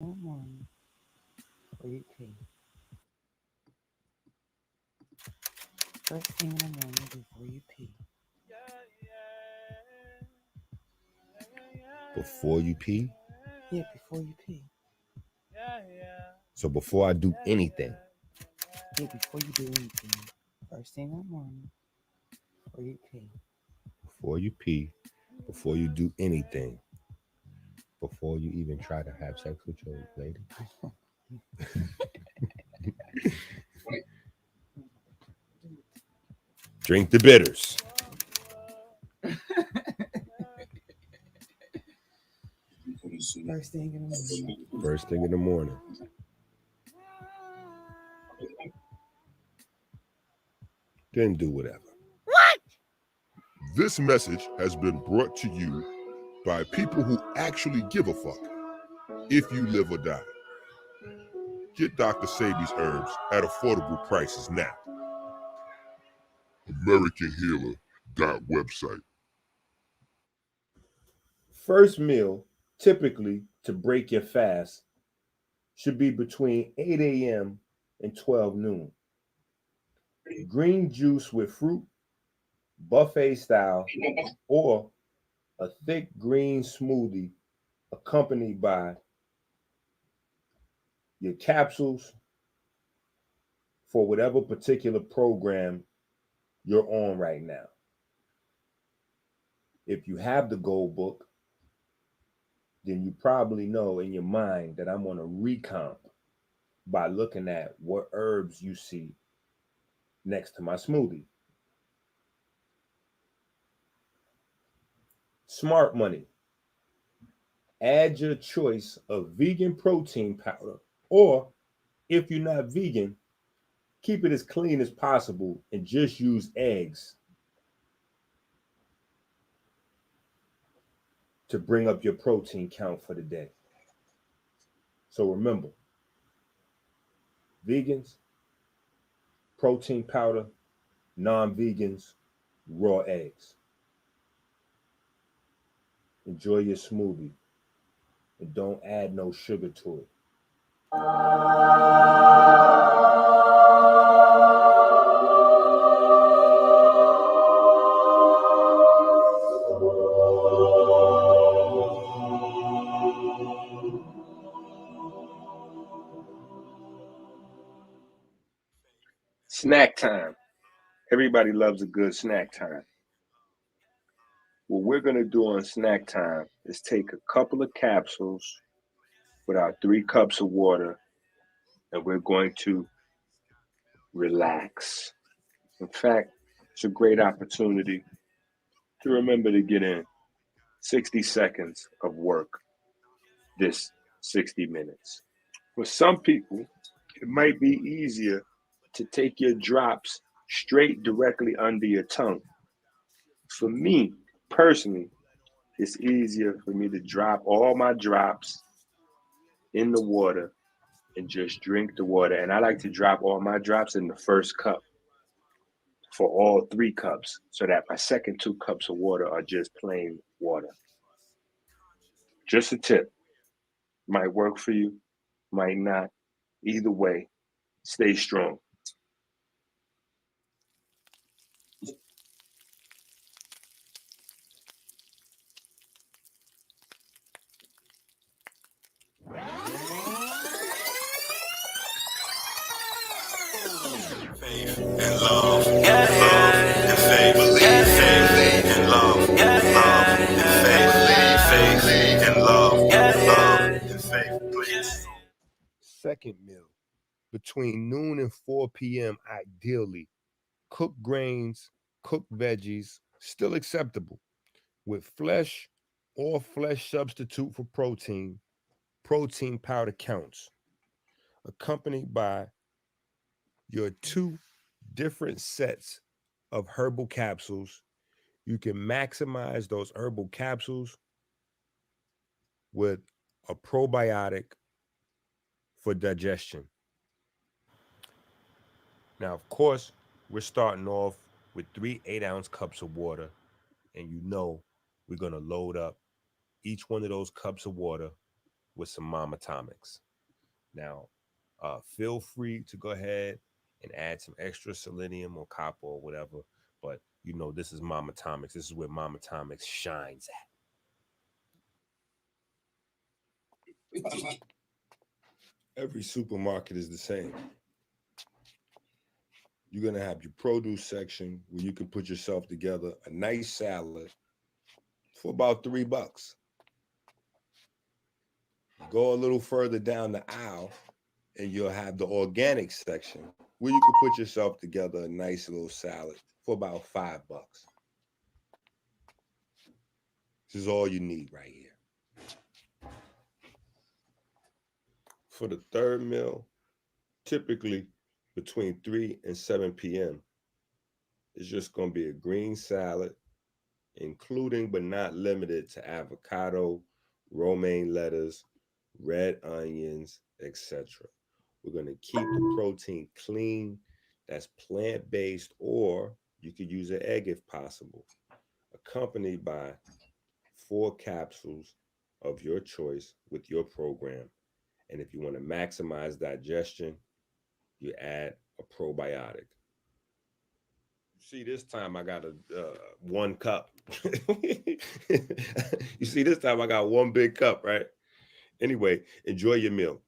Morning before you pee. First thing in the morning before you pee. Before you pee? Yeah, before you pee. So before I do anything. Yeah, before you do anything. First thing in the morning before you pee. Before you pee, before you do anything, before you even try to have sex with your lady. Drink the bitters. First thing in the morning. First thing in the morning. Then do whatever. What? This message has been brought to you by people who actually give a fuck if you live or die. Get Dr. Sabi's herbs at affordable prices now. AmericanHealer.website. First meal, typically to break your fast, should be between 8 a.m. and 12 noon. Green juice with fruit, buffet style, or a thick green smoothie accompanied by your capsules for whatever particular program you're on right now. If you have the gold book, then you probably know in your mind that I'm on a recomp by looking at what herbs you see next to my smoothie. Smart money. Add your choice of vegan protein powder, or if you're not vegan, keep it as clean as possible and just use eggs to bring up your protein count for the day. So remember, vegans, protein powder, non-vegans, raw eggs. Enjoy your smoothie and don't add no sugar to it. Snack time. Everybody loves a good snack time. What we're going to do on snack time is take a couple of capsules with our 3 cups of water, and we're going to relax. In fact, it's a great opportunity to remember to get in 60 seconds of work this 60 minutes. For some people, it might be easier to take your drops straight directly under your tongue. For me, personally, it's easier for me to drop all my drops in the water and just drink the water. And I like to drop all my drops in the first cup for all 3 cups, so that my second 2 cups of water are just plain water. Just a tip. Might work for you, might not. Either way, stay strong. Faith and love, love and faith, faith and love, love and faith, faith and love and faith, please. Second meal, between noon and 4 p.m. ideally. Cooked grains, cooked veggies, still acceptable. With flesh or flesh substitute for protein powder counts. Accompanied by your 2 different sets of herbal capsules. You can maximize those herbal capsules with a probiotic for digestion. Now, of course, we're starting off with 3 8-ounce cups of water, and we're going to load up each one of those cups of water with some Momatomics. Now, feel free to go ahead and add some extra selenium or copper or whatever. But you know, this is Momatomics. This is where Momatomics shines at. Every supermarket is the same. You're going to have your produce section where you can put yourself together a nice salad for about $3. Go a little further down the aisle and you'll have the organic section where you can put yourself together a nice little salad for about $5. This is all you need right here. For the third meal, typically between 3 and 7 p.m., it's just going to be a green salad, including but not limited to avocado, romaine lettuce, red onions, etc. We're going to keep the protein clean, that's plant-based, or you could use an egg if possible, accompanied by 4 capsules of your choice with your program. And if you want to maximize digestion, you add a probiotic. See, this time I got 1 cup. You see, this time I got 1 big cup, right? Anyway, enjoy your meal.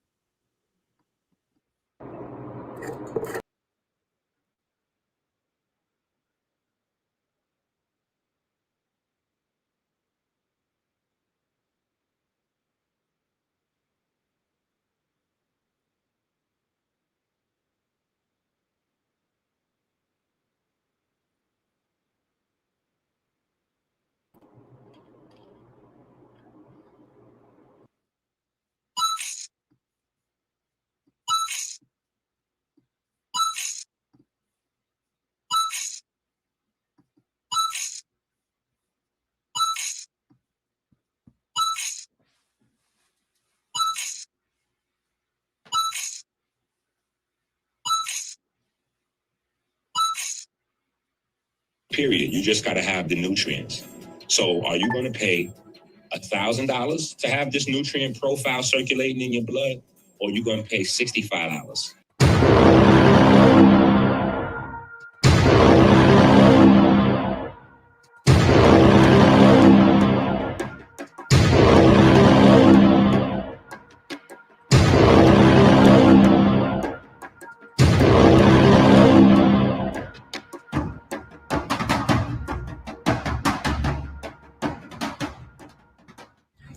Period. You just got to have the nutrients. So are you going to pay $1,000 to have this nutrient profile circulating in your blood, or are you going to pay $65?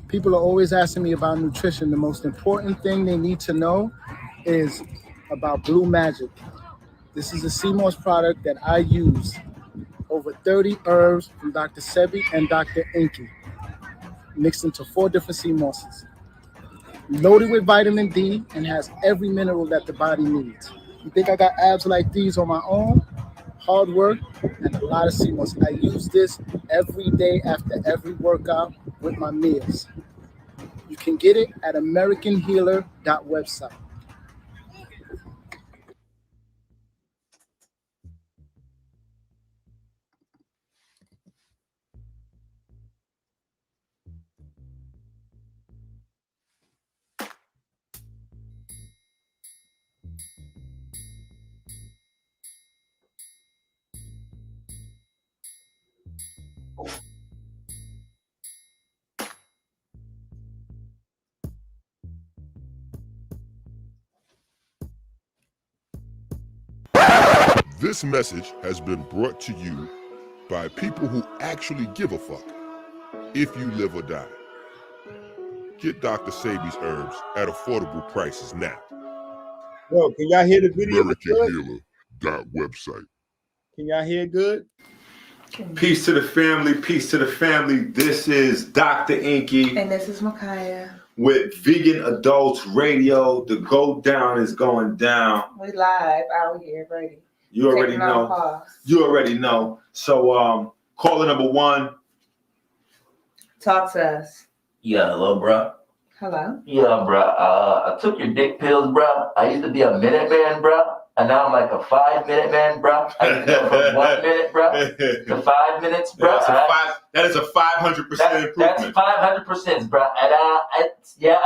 People are always asking me about nutrition. The most important thing they need to know is about Blue Magic. This is a sea moss product that I use. Over 30 herbs from Dr. Sebi and Dr. EnQi, mixed into 4 different sea mosses. Loaded with vitamin D and has every mineral that the body needs. You think I got abs like these on my own? Hard work and a lot of sea moss. I use this every day after every workout with my meals. You can get it at AmericanHealer.website. This message has been brought to you by people who actually give a fuck if you live or die. Get Dr. Sebi's herbs at affordable prices now. Yo, can y'all hear the video? AmericanHealer.website. Can y'all hear good? Peace to the family. Peace to the family. This is Dr. EnQi. And this is Makaya. With Vegan Adults Radio. The go down is going down. We live out here, ready. You already know. You already know. So caller number 1. Talk to us. Yeah, hello, bro. Hello. Yeah, bro. I took your dick pills, bro. I used to be a Minuteman, bro. And now I'm like a 5-minute man, bro. I can go from 1 minute, bro, to 5 minutes, bro. That is a 500% improvement. That's 500%, bro. And I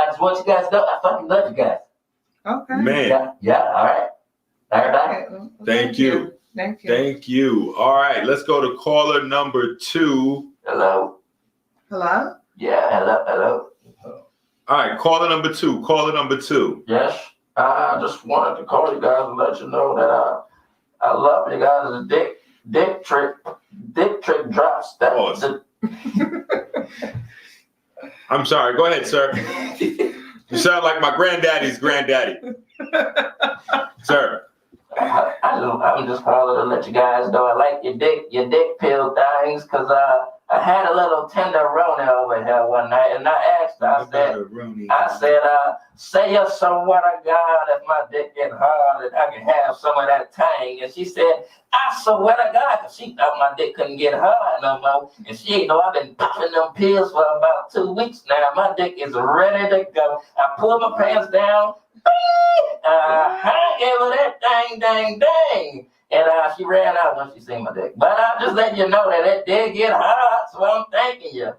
just want you guys to know I fucking love you guys. Okay. Man. Yeah. All right. Bye. Okay. Thank you. Thank you. Thank you. All right, let's go to caller number 2. Hello. Hello? Yeah, hello. All right, caller number 2. Caller number 2. Yes. I just wanted to call you guys and let you know that I love you guys. Dick trick drops. I'm sorry. Go ahead, sir. You sound like my granddaddy's granddaddy. Sir. I'm just calling to let you guys know I like your dick pill things, because I had a little tenderoni over here one night, and I asked her, I said, say you so what I got if my dick get hard and I can have some of that tang. And she said, I swear to God, because she thought my dick couldn't get hard no more. And she ain't know I've been popping them pills for about 2 weeks now. My dick is ready to go. I pulled my pants down. I gave her that dang. And she ran out when she seen my dick. But I'll just let you know that it did get hard, so I'm thanking you.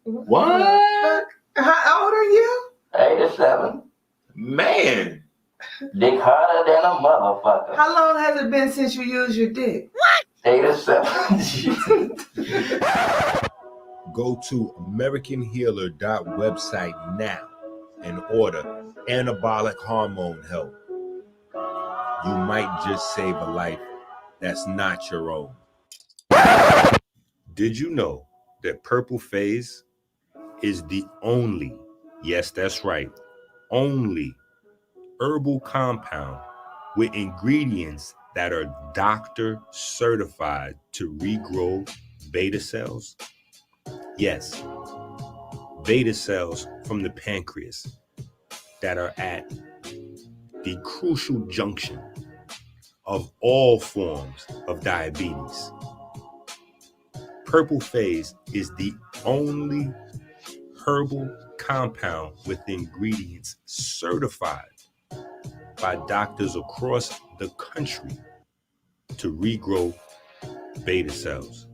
What? How old are you? 87. Man. Dick harder than a motherfucker. How long has it been since you used your dick? What? 87. Go to AmericanHealer.website now and order anabolic hormone help. You might just save a life that's not your own. Did you know that purple phase is the only, yes, that's right, only herbal compound with ingredients that are doctor certified to regrow beta cells? Yes, beta cells from the pancreas that are at the crucial junction of all forms of diabetes. Purple phase is the only herbal compound with ingredients certified by doctors across the country to regrow beta cells.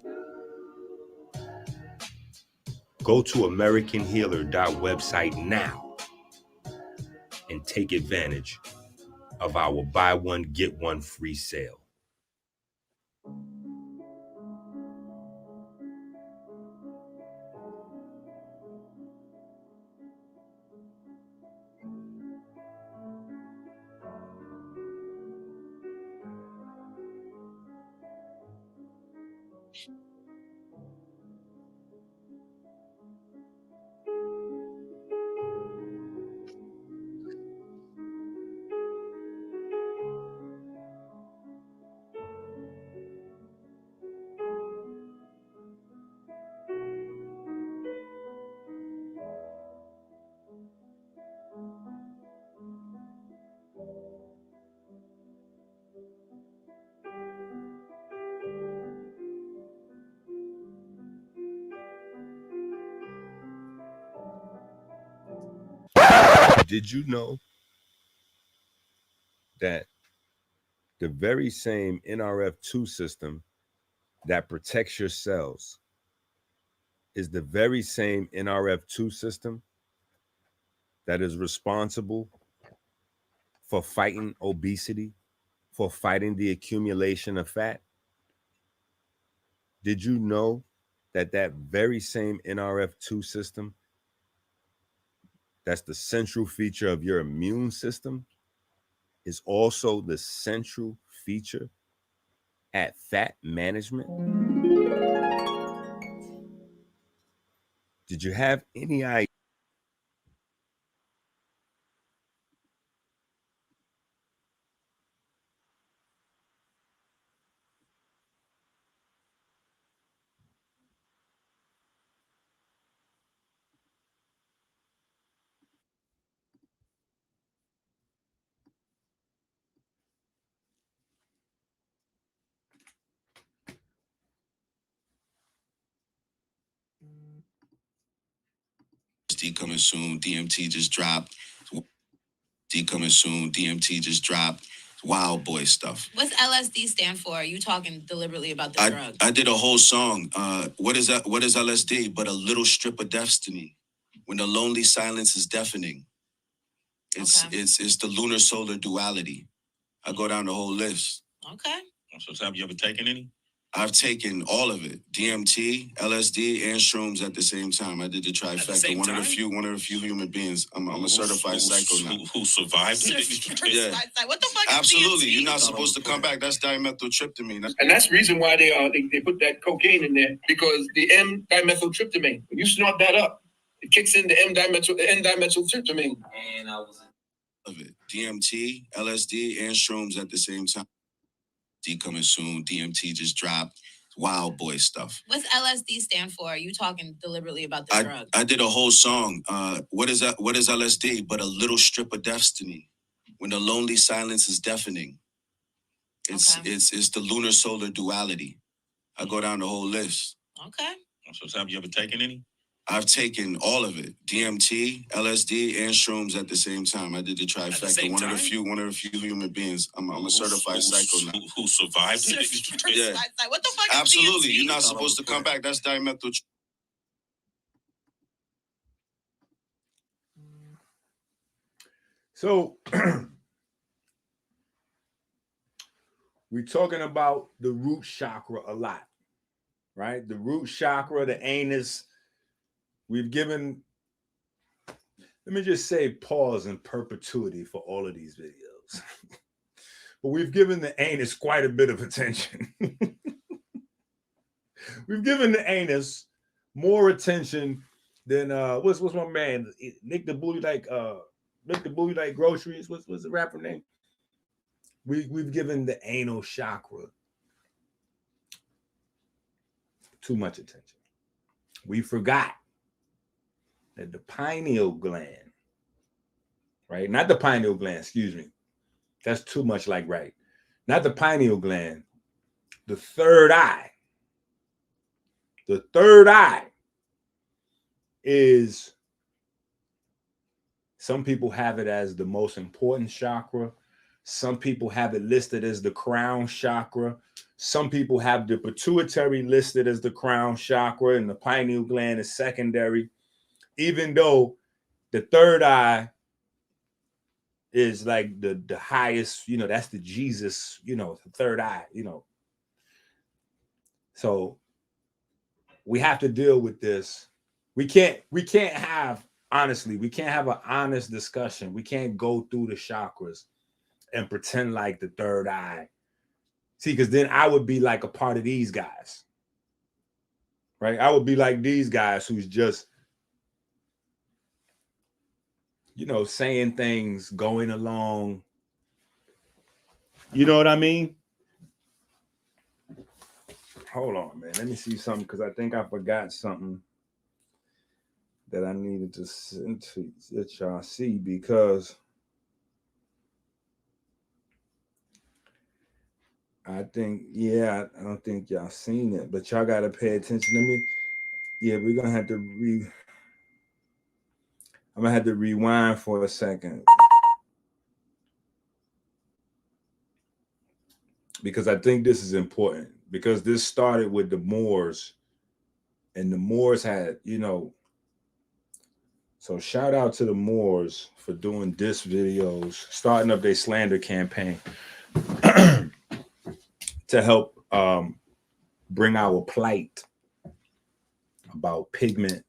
Go to AmericanHealer.website now and take advantage of our buy one, get one free sale. Did you know that the very same NRF2 system that protects your cells is the very same NRF2 system that is responsible for fighting obesity, for fighting the accumulation of fat? Did you know that that very same NRF2 system, that's the central feature of your immune system, is also the central feature at fat management? Did you have any idea? Coming soon, DMT just dropped. Coming soon, DMT just dropped. Wild boy stuff. What's LSD stand for? Are you talking deliberately about the drug? I did a whole song. What is that? What is LSD? But a little strip of destiny. When the lonely silence is deafening. It's the lunar solar duality. I go down the whole list. Okay. So have you ever taken any? I've taken all of it. DMT, LSD, and shrooms at the same time. I did the trifecta. One of the few human beings. I'm a certified psycho now. Who survived it? Yeah. What the fuck? Absolutely. Is DMT? You're not supposed to come back. That's dimethyltryptamine. And that's the reason why they put that cocaine in there, because the M-dimethyltryptamine. When you snort that up, it kicks in the N-dimethyltryptamine. And I was of it. DMT, LSD, and shrooms at the same time. D coming soon. DMT just dropped. Wild boy stuff. What's LSD stand for? Are you talking deliberately about the drug? I did a whole song. What is that? What is LSD? But a little strip of destiny. When the lonely silence is deafening. It's the lunar solar duality. I go down the whole list. Okay. So have you ever taken any? I've taken all of it. DMT, LSD, and shrooms at the same time. I did the trifecta. One of the few human beings. I'm a certified psycho now. Who survived it? Yeah. What the fuck? Absolutely. Is DMT? You're not supposed to come back. That's dimethyl. So we're talking about the root chakra a lot, right? The root chakra, the anus. We've given, let me just say pause in perpetuity for all of these videos. But we've given the anus quite a bit of attention. We've given the anus more attention than what's my man? Nick the Booty Like Groceries. What's the rapper name? We've given the anal chakra too much attention. We forgot that the pineal gland, right? Not the pineal gland, excuse me. That's too much like right. Not the pineal gland, the third eye. The third eye is, some people have it as the most important chakra. Some people have it listed as the crown chakra. Some people have the pituitary listed as the crown chakra and the pineal gland is secondary. Even though the third eye is like the highest, that's the Jesus, the third eye, So we have to deal with this. We can't have, honestly, we can't have an honest discussion. We can't go through the chakras and pretend like the third eye. See, because then I would be like a part of these guys, right? I would be like these guys who's just, saying things, going along. You know what I mean? Hold on, man. Let me see something, because I think I forgot something that I needed to send to that y'all see, because I think, I don't think y'all seen it, but y'all got to pay attention. We're going to have to I'm going to have to rewind for a second, because I think this is important, because this started with the Moors, and the Moors had, so shout out to the Moors for doing diss videos, starting up their slander campaign to help bring our plight about pigment,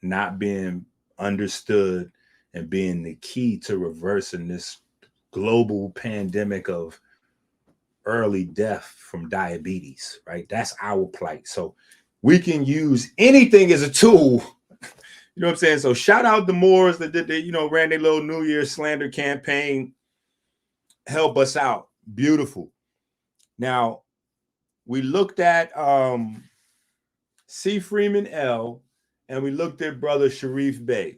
not being understood and being the key to reversing this global pandemic of early death from diabetes, right? That's our plight. So we can use anything as a tool. You know what I'm saying? So shout out the Moors that did ran their little New Year's slander campaign. Help us out. Beautiful. Now, we looked at C. Freeman L. and we looked at Brother Sharif Bey,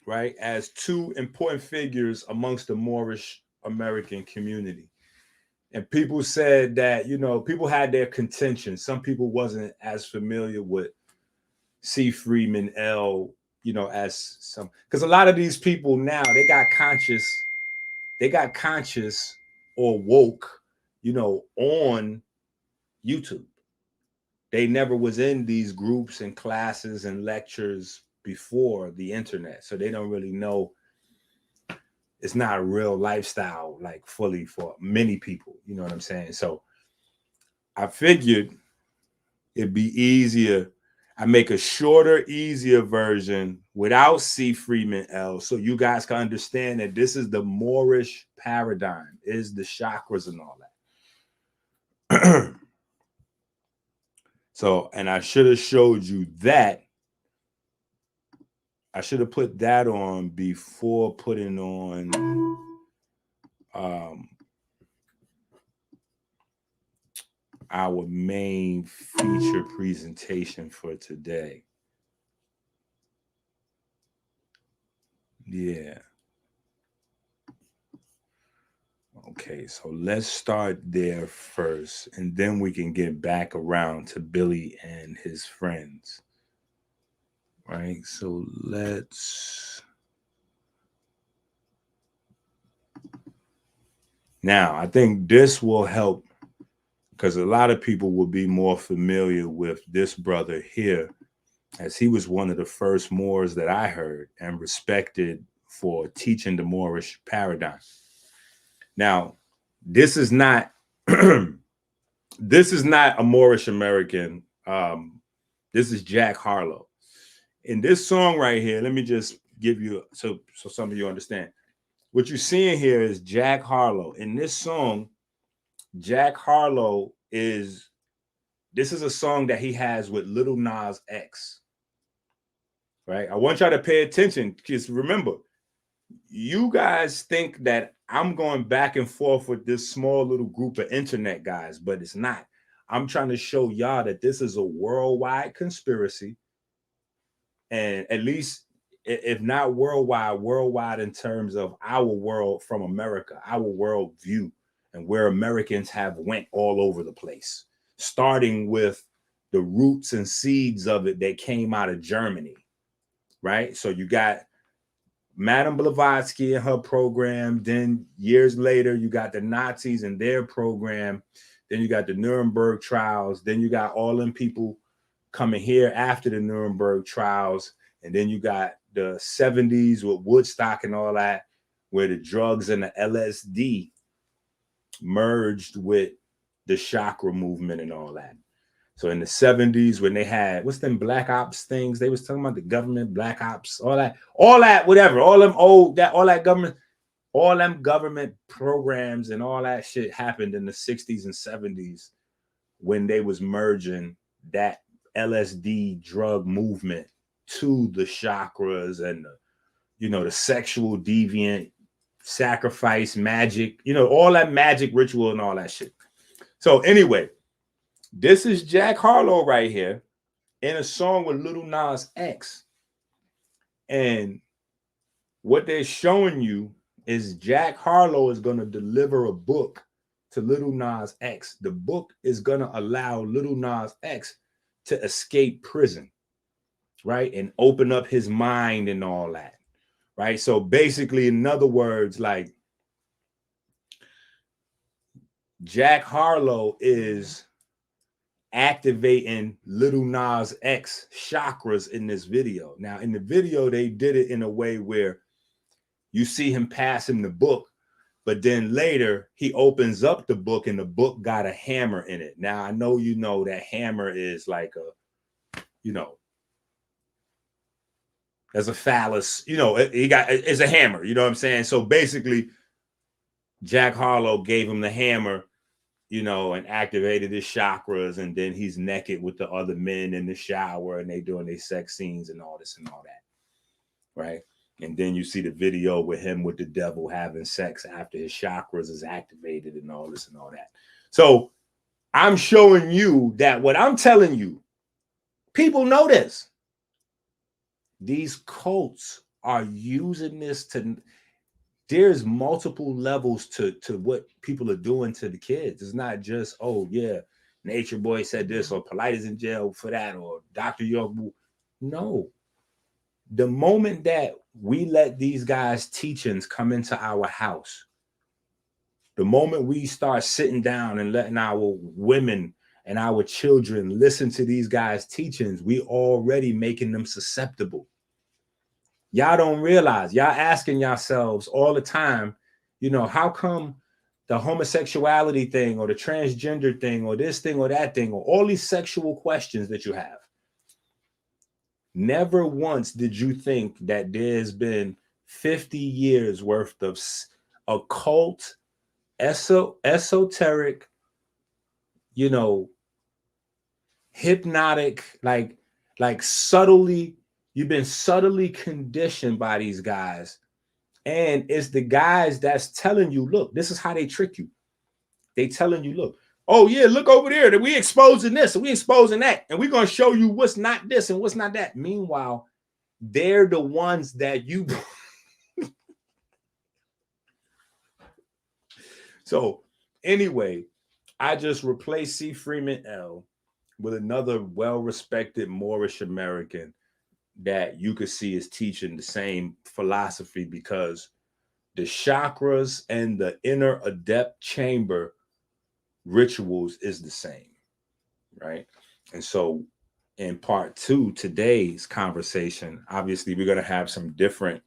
right, as two important figures amongst the Moorish American community. And people said that, people had their contention. Some people wasn't as familiar with C. Freeman L., as some, because a lot of these people now, they got conscious they got conscious or woke, you know, on YouTube. They never was in these groups and classes and lectures before the internet. So they don't really know. It's not a real lifestyle, like fully for many people. You know what I'm saying? So I figured it'd be easier. I make a shorter, easier version without C. Freeman L. So you guys can understand that this is the Moorish paradigm, is the chakras and all that. So, and I should have showed you that. I should have put that on before putting on our main feature presentation for today. Yeah. Okay, so let's start there first, and then we can get back around to Billy and his friends. Right, so let's... Now, I think this will help because a lot of people will be more familiar with this brother here, as he was one of the first Moors that I heard and respected for teaching the Moorish paradigm. Now, this is not this is not a Moorish American. This is Jack Harlow. In this song right here, let me just give you so some of you understand. What you're seeing here is Jack Harlow. In this song, Jack Harlow this is a song that he has with Lil Nas X. Right? I want y'all to pay attention because remember, you guys think that I'm going back and forth with this small little group of internet guys, but it's not. I'm trying to show y'all that this is a worldwide conspiracy. And at least, if not worldwide in terms of our world from America, our world view, and where Americans have went all over the place, starting with the roots and seeds of it that came out of Germany, right? So you got Madame Blavatsky and her program. Then years later, you got the Nazis and their program. Then you got the Nuremberg trials. Then you got all them people coming here after the Nuremberg trials. And then you got the 70s with Woodstock and all that, where the drugs and the LSD merged with the chakra movement and all that. So in the 70s, when they had, what's them black ops things? They was talking about the government, black ops, all that, whatever, all them government programs and all that shit happened in the 60s and 70s when they was merging that LSD drug movement to the chakras and the sexual deviant sacrifice magic, all that magic ritual and all that shit. So anyway, this is Jack Harlow right here in a song with Lil Nas X. And what they're showing you is Jack Harlow is going to deliver a book to Lil Nas X. The book is going to allow Lil Nas X to escape prison, right? And open up his mind and all that, right? So basically, in other words, like Jack Harlow is activating Lil Nas X chakras in this video. Now, in the video, they did it in a way where you see him pass him the book, but then later he opens up the book and the book got a hammer in it. Now, I know that hammer is like as a phallus, it's a hammer, you know what I'm saying? So basically, Jack Harlow gave him the hammer, and activated his chakras, and then he's naked with the other men in the shower, and they doing their sex scenes and all this and all that, right? And then you see the video with him with the devil having sex after his chakras is activated and all this and all that. So I'm showing you that what I'm telling you, people know this. These cults are using this to... There's multiple levels to what people are doing to the kids. It's not just, oh, yeah, Nature Boy said this, or Polite is in jail for that, or Dr. York. No. The moment that we let these guys' teachings come into our house, The moment we start sitting down and letting our women and our children listen to these guys' teachings, we already making them susceptible. Y'all don't realize, y'all asking yourselves all the time, you know, how come the homosexuality thing or the transgender thing or this thing or that thing or all these sexual questions that you have, never once did you think that there's been 50 years worth of occult, esoteric, you know, hypnotic, like subtly, you've been subtly conditioned by these guys. And it's the guys that's telling you, look, this is how they trick you. They telling you, look, oh yeah, look over there, that we exposing this and we exposing that, and we're gonna show you what's not this and what's not that. Meanwhile, they're the ones that you So anyway, I just replaced C. Freeman L with another well-respected Moorish American that you could see is teaching the same philosophy, because the chakras and the inner adept chamber rituals is the same, right? And so in part 2, today's conversation, obviously we're going to have some different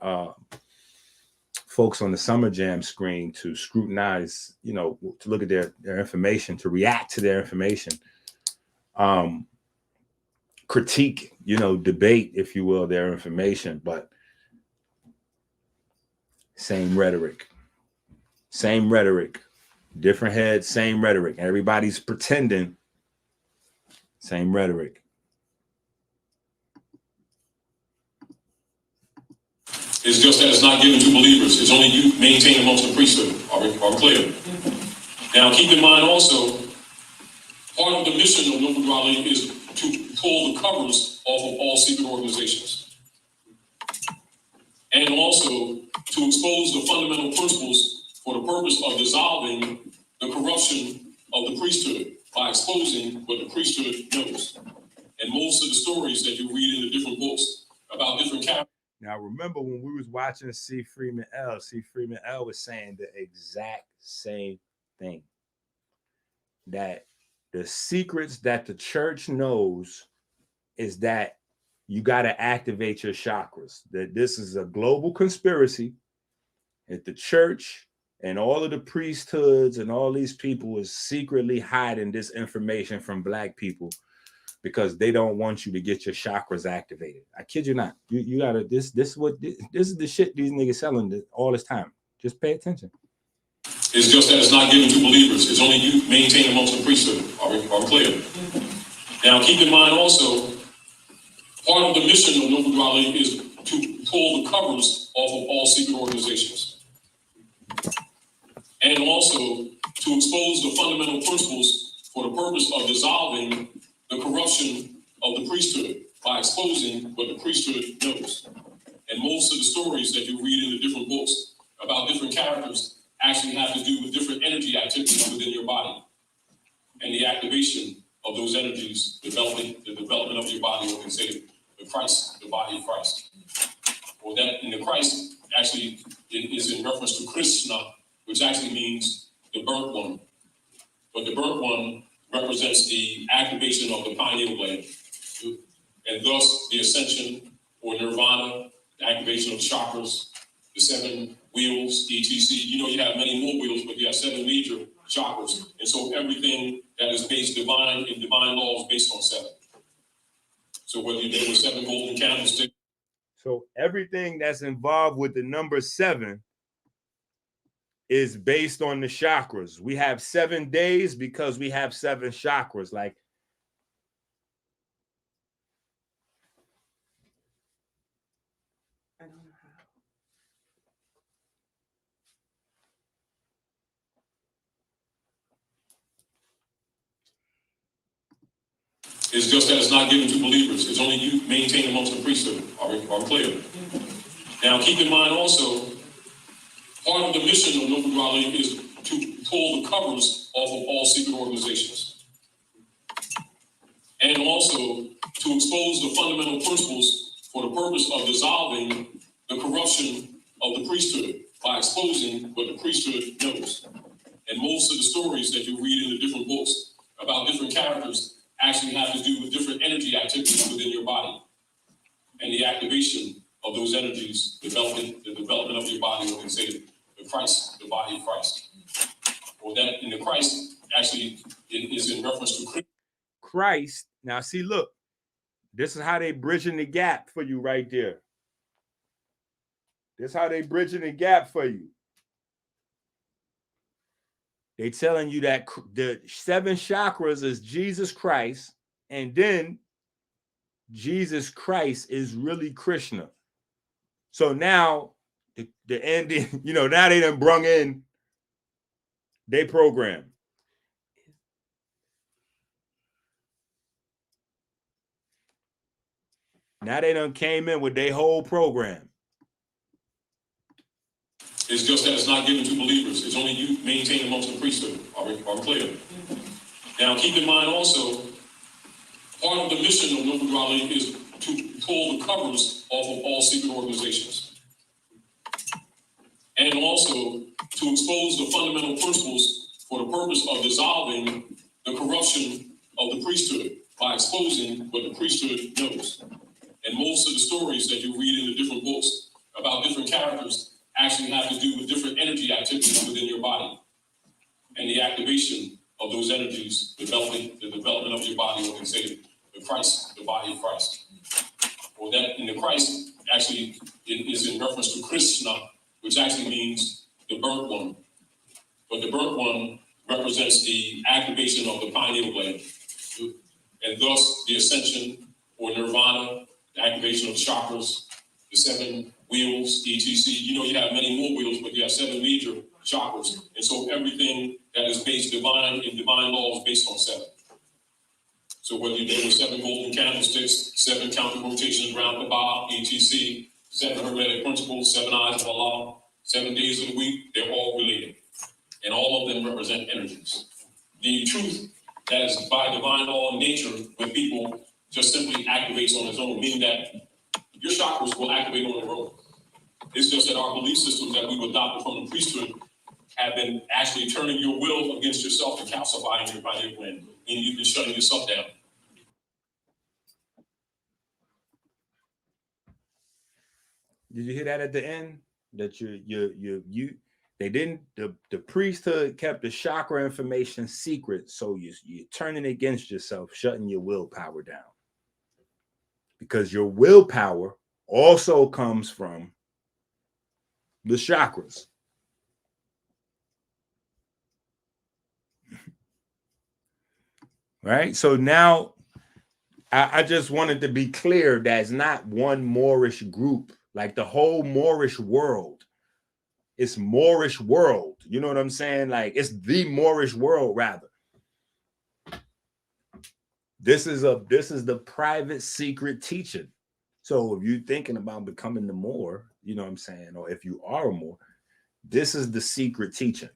folks on the Summer Jam screen to scrutinize, you know, to look at their information, to react to their information, critique, you know, debate, if you will, their information, but same rhetoric, different heads, same rhetoric. Everybody's pretending, same rhetoric. It's just that it's not given to believers. It's only you maintained amongst the priesthood. Are we clear? Now, keep in mind also, part of the mission of Noble Duality is to pull the covers off of all secret organizations. And also to expose the fundamental principles for the purpose of dissolving the corruption of the priesthood by exposing what the priesthood knows. And most of the stories that you read in the different books about different characters. Now, remember when we was watching C. Freeman L was saying the exact same thing. That the secrets that the church knows is that you got to activate your chakras. That this is a global conspiracy. That the church and all of the priesthoods and all these people is secretly hiding this information from Black people, because they don't want you to get your chakras activated. I kid you not. You gotta, this is the shit these niggas selling all this time. Just pay attention. It's just that it's not given to believers. It's only you maintained amongst the priesthood. Are we clear? Now, keep in mind also, part of the mission of Noble Duality is to pull the covers off of all secret organizations. And also to expose the fundamental principles for the purpose of dissolving the corruption of the priesthood by exposing what the priesthood knows. And most of the stories that you read in the different books about different characters actually have to do with different energy activities within your body and the activation of those energies, the development of your body, or we can say the Christ, the body of Christ. Or that in the Christ actually is in reference to Krishna, which actually means the burnt one. But the burnt one represents the activation of the pineal gland, and thus the ascension or nirvana, the activation of the chakras, the 7 wheels, etc. You know, you have many more wheels, but you have 7 major chakras. And so everything that is based divine in divine law is based on 7. So whether you're dealing with 7 golden candlesticks. So everything that's involved with the number 7 is based on the chakras. We have 7 days because we have 7 chakras. Like, I don't know how. It's just that it's not given to believers. It's only you maintained amongst the priesthood. Are we clear? Now, keep in mind also, part of the mission of Noble Duality is to pull the covers off of all secret organizations. And also to expose the fundamental principles for the purpose of dissolving the corruption of the priesthood by exposing what the priesthood knows. most of the stories that you read in the different books about different characters actually have to do with different energy activities within your body and the activation of those energies, the development of your body, or they say the Christ, the body of Christ. Or that in the Christ actually is in reference to Christ. Now, see, look, this is how they bridging the gap for you right there. This is how they bridging the gap for you. They telling you that the 7 chakras is Jesus Christ, and then Jesus Christ is really Krishna. So now the ending, you know, now they done brung in their program. Now they done came in with their whole program. It's just that it's not given to believers. It's only you maintained amongst the priesthood. Are we clear? Now keep in mind also, part of the mission of Noble Raleigh is to pull the covers off of all secret organizations. And also to expose the fundamental principles for the purpose of dissolving the corruption of the priesthood by exposing what the priesthood knows. And most of the stories that you read in the different books about different characters actually have to do with different energy activities within your body and the activation of those energies, the development of your body, or they say the Christ, the body of Christ. Or that in the Christ actually is in reference to Krishna, which actually means the burnt one. But the burnt one represents the activation of the pineal gland, and thus the ascension or nirvana, the activation of the chakras, the 7 wheels, etc. You know, you have many more wheels, but you have 7 major chakras. And so everything that is based divine in divine law is based on 7. So whether you're dealing with 7 golden candlesticks, 7 counter rotations around the bar, etc., 7 hermetic principles, 7 eyes of Allah, 7 days of the week, they're all related. And all of them represent energies. The truth that is by divine law in nature with people just simply activates on its own, meaning that your chakras will activate on their own. It's just that our belief systems that we've adopted from the priesthood have been actually turning your will against yourself and calcifying your pineal gland, meaning you've been shutting yourself down. Did you hear that at the end? That they didn't, the priesthood kept the chakra information secret, so you're turning against yourself, shutting your willpower down. Because your willpower also comes from the chakras. Right? So now I just wanted to be clear that it's not one Moorish group, like the whole Moorish world. It's Moorish world. You know what I'm saying? Like it's the Moorish world, rather. This is the private secret teaching. So if you're thinking about becoming the Moor, you know what I'm saying, or if you are a Moor, this is the secret teaching.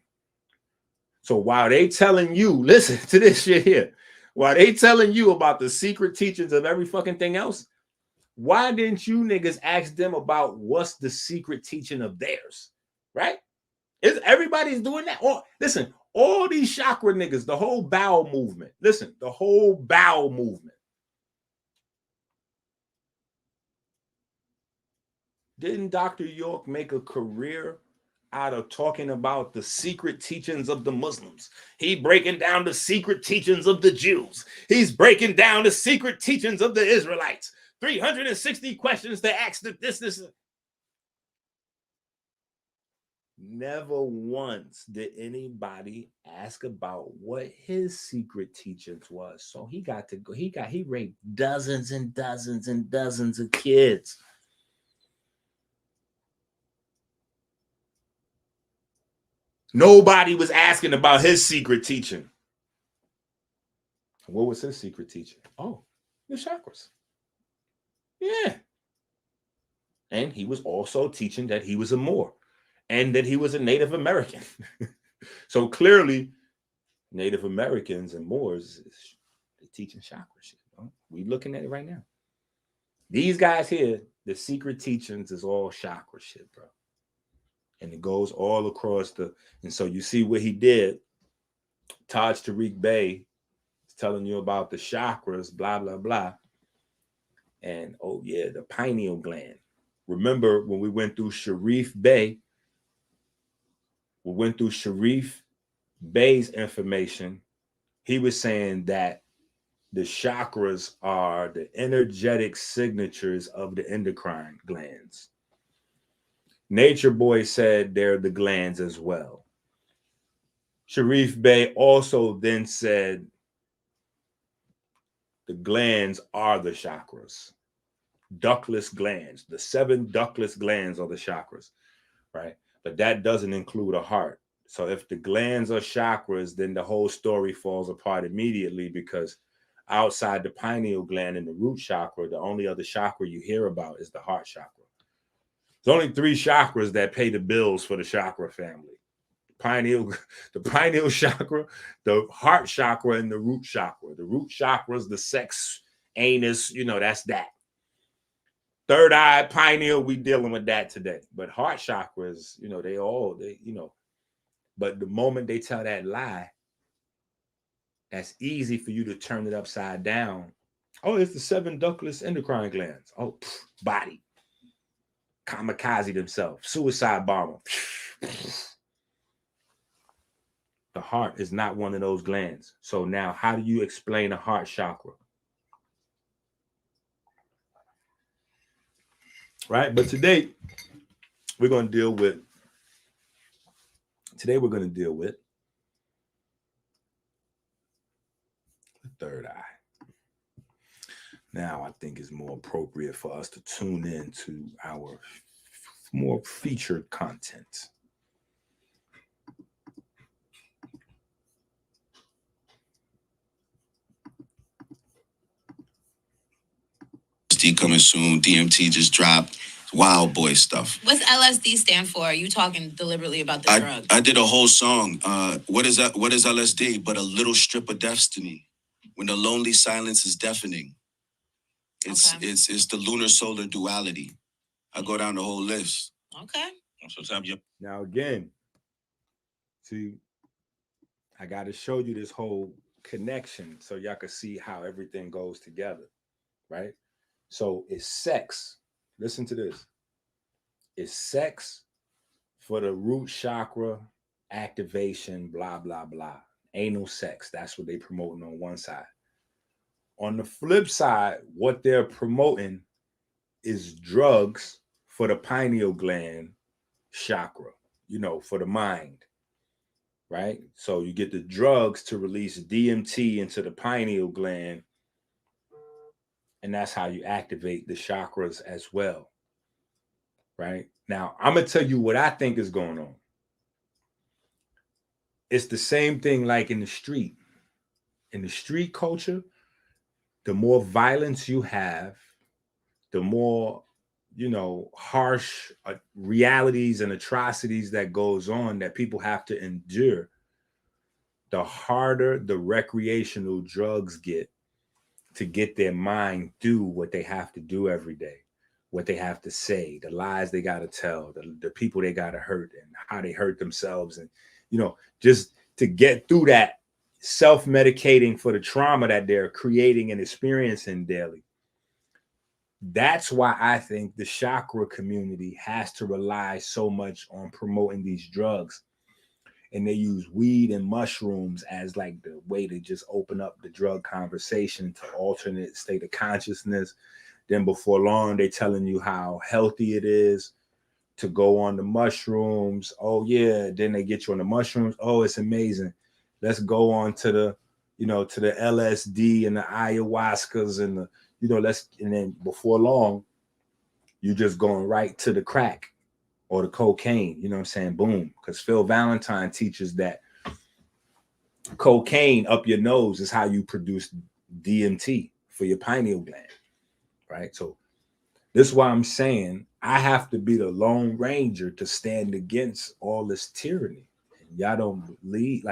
So while they telling you, listen to this shit here, while they telling you about the secret teachings of every fucking thing else, why didn't you niggas ask them about what's the secret teaching of theirs? Right? Everybody's doing that. Or listen, all these chakra niggas, the whole bowel movement. Listen, the whole bowel movement. Didn't Dr. York make a career out of talking about the secret teachings of the Muslims? He breaking down the secret teachings of the Jews. He's breaking down the secret teachings of the Israelites. 360 questions to ask this. Never once did anybody ask about what his secret teachings was. So he got to go. He raped dozens and dozens and dozens of kids. Nobody was asking about his secret teaching. What was his secret teaching? Oh, the chakras. Yeah. And he was also teaching that he was a Moor and that he was a Native American. So clearly, Native Americans and Moors, they're teaching chakra shit. We're looking at it right now. These guys here, the secret teachings is all chakra shit, bro. And it goes all across and so you see what he did Taj Tariq Bey is telling you about the chakras, blah, blah, blah. And, oh, yeah, the pineal gland. Remember when we went through Sharif Bey, we went through Sharif Bey's information. He was saying that the chakras are the energetic signatures of the endocrine glands. Nature Boy said they're the glands as well. Sharif Bey also then said the glands are the chakras. Ductless glands. The 7 ductless glands are the chakras, right? But that doesn't include a heart. So if the glands are chakras, then the whole story falls apart immediately, because outside the pineal gland and the root chakra, the only other chakra you hear about is the heart chakra. There's only 3 chakras that pay the bills for the chakra family. The pineal chakra, the heart chakra, and the root chakra. The root chakra is the sex, anus, that's that. Third eye, pineal, we dealing with that today. But heart chakras, but the moment they tell that lie, that's easy for you to turn it upside down. Oh, it's the 7 ductless endocrine glands. Oh, body. Kamikaze themselves. Suicide bomber. The heart is not one of those glands. So now, how do you explain a heart chakra? Right? But today, we're going to deal with the third eye. Now, I think it's more appropriate for us to tune in to our more featured content. LSD coming soon. DMT just dropped. Wild boy stuff. What's LSD stand for? Are you talking deliberately about the drug? I did a whole song. What is that? What is LSD? But a little strip of destiny. When the lonely silence is deafening. It's the lunar solar duality. I go down the whole list. Okay. Now again, see, I got to show you this whole connection so y'all can see how everything goes together, right? So it's sex. Listen to this. It's sex for the root chakra activation, blah, blah, blah. Anal sex. That's what they promoting on one side. On the flip side, what they're promoting is drugs for the pineal gland chakra, for the mind, right? So you get the drugs to release DMT into the pineal gland, and that's how you activate the chakras as well, right? Now, I'm going to tell you what I think is going on. It's the same thing like in the street. In the street culture, the more violence you have, the more, harsh realities and atrocities that goes on that people have to endure, the harder the recreational drugs get to get their mind do what they have to do every day, what they have to say, the lies they got to tell, the people they got to hurt, and how they hurt themselves. And, just to get through that, self-medicating for the trauma that they're creating and experiencing daily. That's why I think the chakra community has to rely so much on promoting these drugs. And they use weed and mushrooms as like the way to just open up the drug conversation to alternate state of consciousness. Then before long, they're telling you how healthy it is to go on the mushrooms. Oh yeah. Then they get you on the mushrooms. Oh, it's amazing. Let's go on to the, to the LSD and the ayahuascas and the, and then before long, you're just going right to the crack or the cocaine, you know what I'm saying? Boom. Because Phil Valentine teaches that cocaine up your nose is how you produce DMT for your pineal gland, right? So this is why I'm saying I have to be the Lone Ranger to stand against all this tyranny. And y'all don't believe,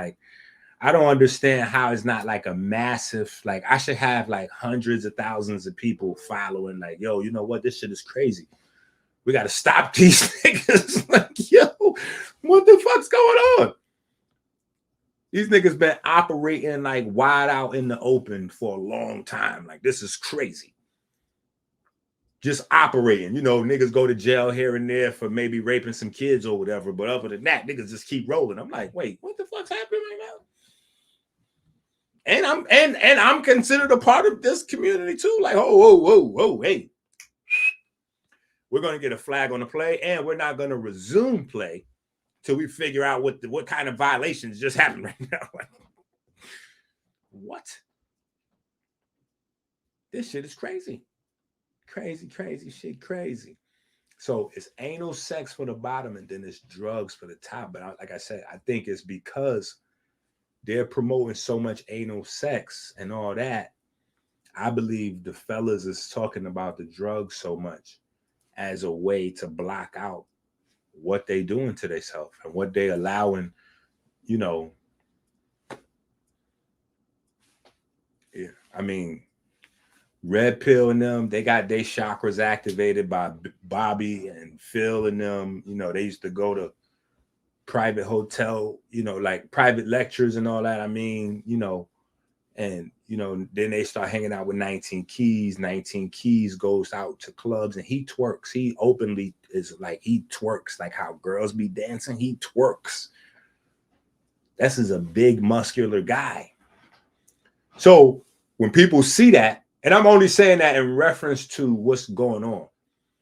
I don't understand how it's not like a massive, I should have hundreds of thousands of people following, yo, you know what? This shit is crazy. We got to stop these niggas. Yo, what the fuck's going on? These niggas been operating like wide out in the open for a long time. Like, this is crazy. Just operating. You know, niggas go to jail here and there for maybe raping some kids or whatever. But other than that, niggas just keep rolling. I'm like, wait, what the fuck's happening right now? And I'm considered a part of this community too. Like, whoa, hey. We're gonna get a flag on the play, and we're not gonna resume play till we figure out what kind of violations just happened right now. What? This shit is crazy. Crazy shit, crazy. So it's anal sex for the bottom, and then it's drugs for the top. But like I said, I think it's because they're promoting so much anal sex and all that. I believe the fellas is talking about the drugs so much as a way to block out what they doing to themselves and what they allowing, you know. Yeah, I mean, Red Pill and them, they got their chakras activated by Bobby and Phil and them. You know, they used to go to private hotel, you know, like private lectures and all that. I mean, you know, and, you know, then they start hanging out with 19 Keys. 19 Keys goes out to clubs and he twerks. He openly is like, he twerks like how girls be dancing. He twerks. This is a big muscular guy. So when people see that, and I'm only saying that in reference to what's going on,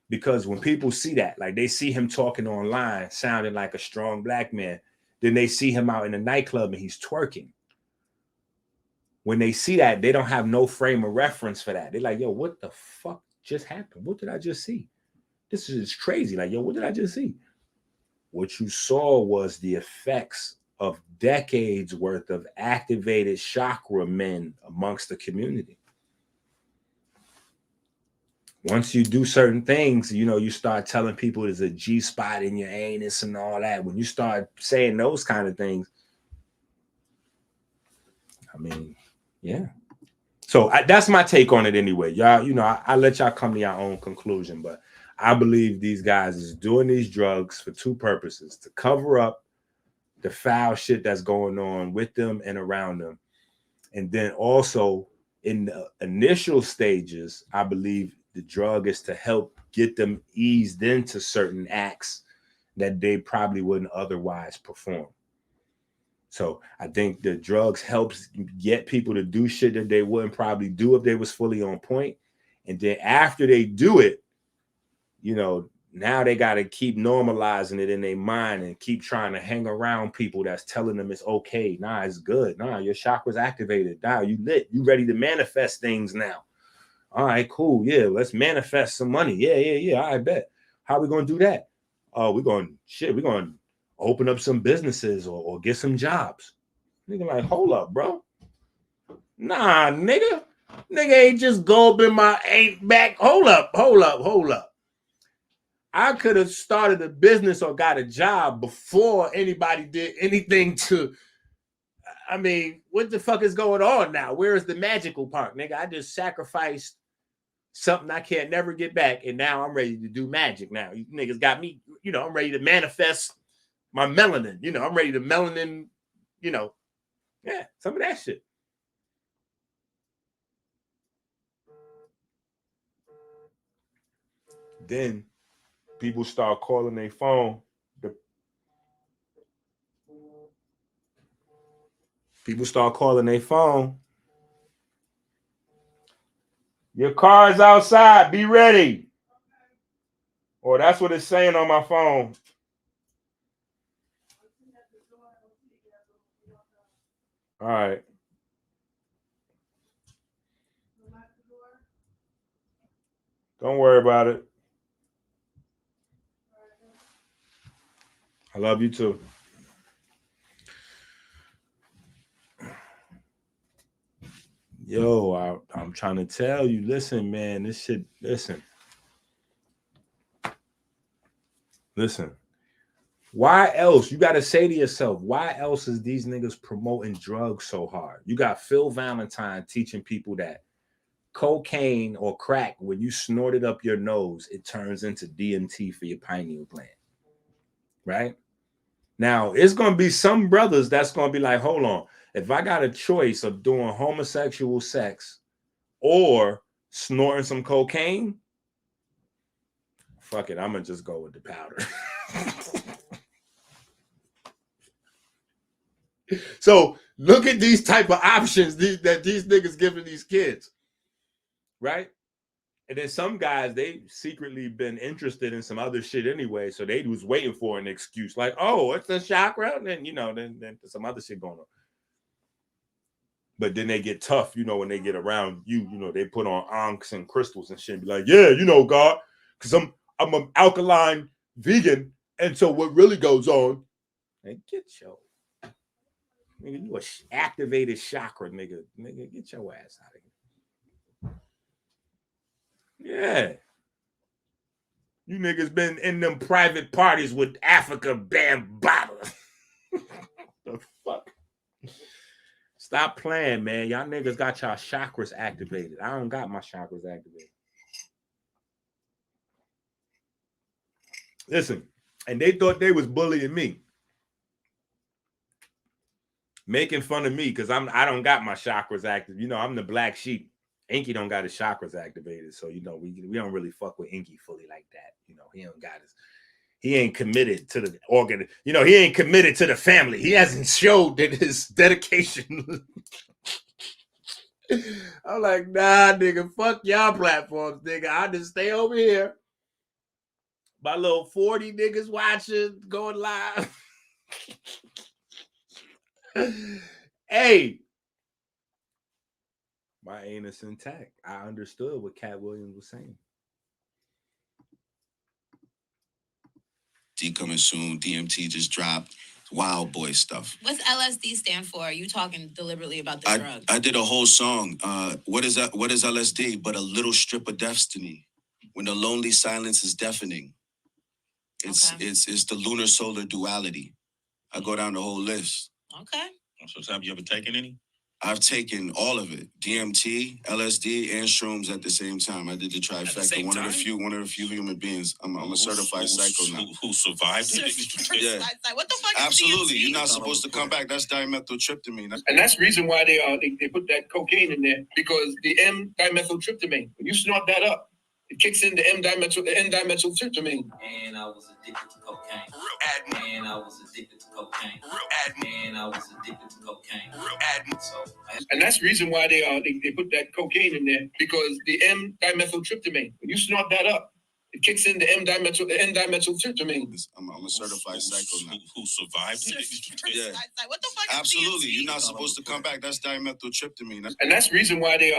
because when people see that, like they see him talking online, sounding like a strong black man, then they see him out in a nightclub and he's twerking. When they see that, they don't have no frame of reference for that. They're like, yo, what the fuck just happened? What did I just see? This is crazy. Like, yo, what did I just see? What you saw was the effects of decades worth of activated chakra men amongst the community. Once you do certain things, you know, you start telling people there's a G spot in your anus and all that. When you start saying those kind of things, I mean, yeah. So that's my take on it anyway. Y'all, you know, I let y'all come to your own conclusion, but I believe these guys is doing these drugs for two purposes: to cover up the foul shit that's going on with them and around them. And then also in the initial stages, I believe the drug is to help get them eased into certain acts that they probably wouldn't otherwise perform. So I think the drugs helps get people to do shit that they wouldn't probably do if they was fully on point. And then after they do it, you know, now they got to keep normalizing it in their mind and keep trying to hang around people that's telling them it's okay. Nah, it's good. Nah, your chakra's activated. Nah, you lit. You ready to manifest things now. All right, cool. Yeah, let's manifest some money. Yeah. I bet. How are we going to do that? Oh, we're going to open up some businesses or get some jobs. Nigga like, hold up, bro. Nah, nigga. Nigga ain't just go up in my ain't back. Hold up. I could have started a business or got a job before anybody did anything to, I mean, what the fuck is going on now? Where is the magical part, nigga? I just sacrificed something I can't never get back, and now I'm ready to do magic now. You niggas got me, you know, I'm ready to manifest my melanin. You know, I'm ready to melanin, you know, yeah, some of that shit. Then people start calling their phone. People start calling their phone. Your car is outside. Be ready. Or that's what it's saying on my phone. All right. Don't worry about it. I love you too. Yo, I'm trying to tell you, listen, man, this shit, listen. Why else? You got to say to yourself, why else is these niggas promoting drugs so hard? You got Phil Valentine teaching people that cocaine or crack, when you snort it up your nose, it turns into DMT for your pineal gland. Right? Now, it's going to be some brothers that's going to be like, hold on. If I got a choice of doing homosexual sex or snorting some cocaine, fuck it, I'm going to just go with the powder. So look at these type of options that these niggas giving these kids, right? And then some guys, they secretly been interested in some other shit anyway, so they was waiting for an excuse, like, oh, it's a chakra, and then, you know, then some other shit going on. But then they get tough, you know, when they get around you, you know, they put on ankhs and crystals and shit and be like, yeah, you know, God, because I'm an alkaline vegan, and so what really goes on, and get your, nigga, you a activated chakra, nigga, get your ass out of here. Yeah. You niggas been in them private parties with Africa Bambaataa. The fuck? Stop playing, man. Y'all niggas got y'all chakras activated. I don't got my chakras activated. Listen, and they thought they was bullying me, making fun of me because I don't got my chakras active. You know, I'm the black sheep. EnQi don't got his chakras activated, so you know we don't really fuck with EnQi fully like that. You know, he don't got his. He ain't committed to the organ. You know, he ain't committed to the family. He hasn't showed that his dedication. I'm like, nah, nigga, fuck y'all platforms, nigga. I just stay over here. My little 40 niggas watching, going live. Hey, my anus intact. I understood what Cat Williams was saying. D coming soon. DMT just dropped. Wild boy stuff. What's LSD stand for? Are you talking deliberately about the drug? I did a whole song. What is that? What is LSD? But a little strip of destiny. When the lonely silence is deafening. It's the lunar solar duality. I go down the whole list. Okay. So have you ever taken any? I've taken all of it. DMT, LSD, and shrooms at the same time. I did the trifecta. One of the few human beings. I'm a certified psycho now. Who survived it? Yeah. What the fuck? Absolutely. You're not supposed to come back. That's dimethyltryptamine. And that's the reason why they put that cocaine in there, because the M-dimethyltryptamine, when you snort that up, it kicks in the N-dimethyltryptamine. And I was addicted to cocaine. And I was addicted to cocaine. And I was addicted to cocaine. And that's the reason why they put that cocaine in there, because the M-dimethyltryptamine, when you snort that up, it kicks in the N-dimethyltryptamine. I'm a certified psycho now. Who survived it? Yeah. What the fuck? Absolutely. You're not supposed to come back. That's dimethyltryptamine. And that's the reason why they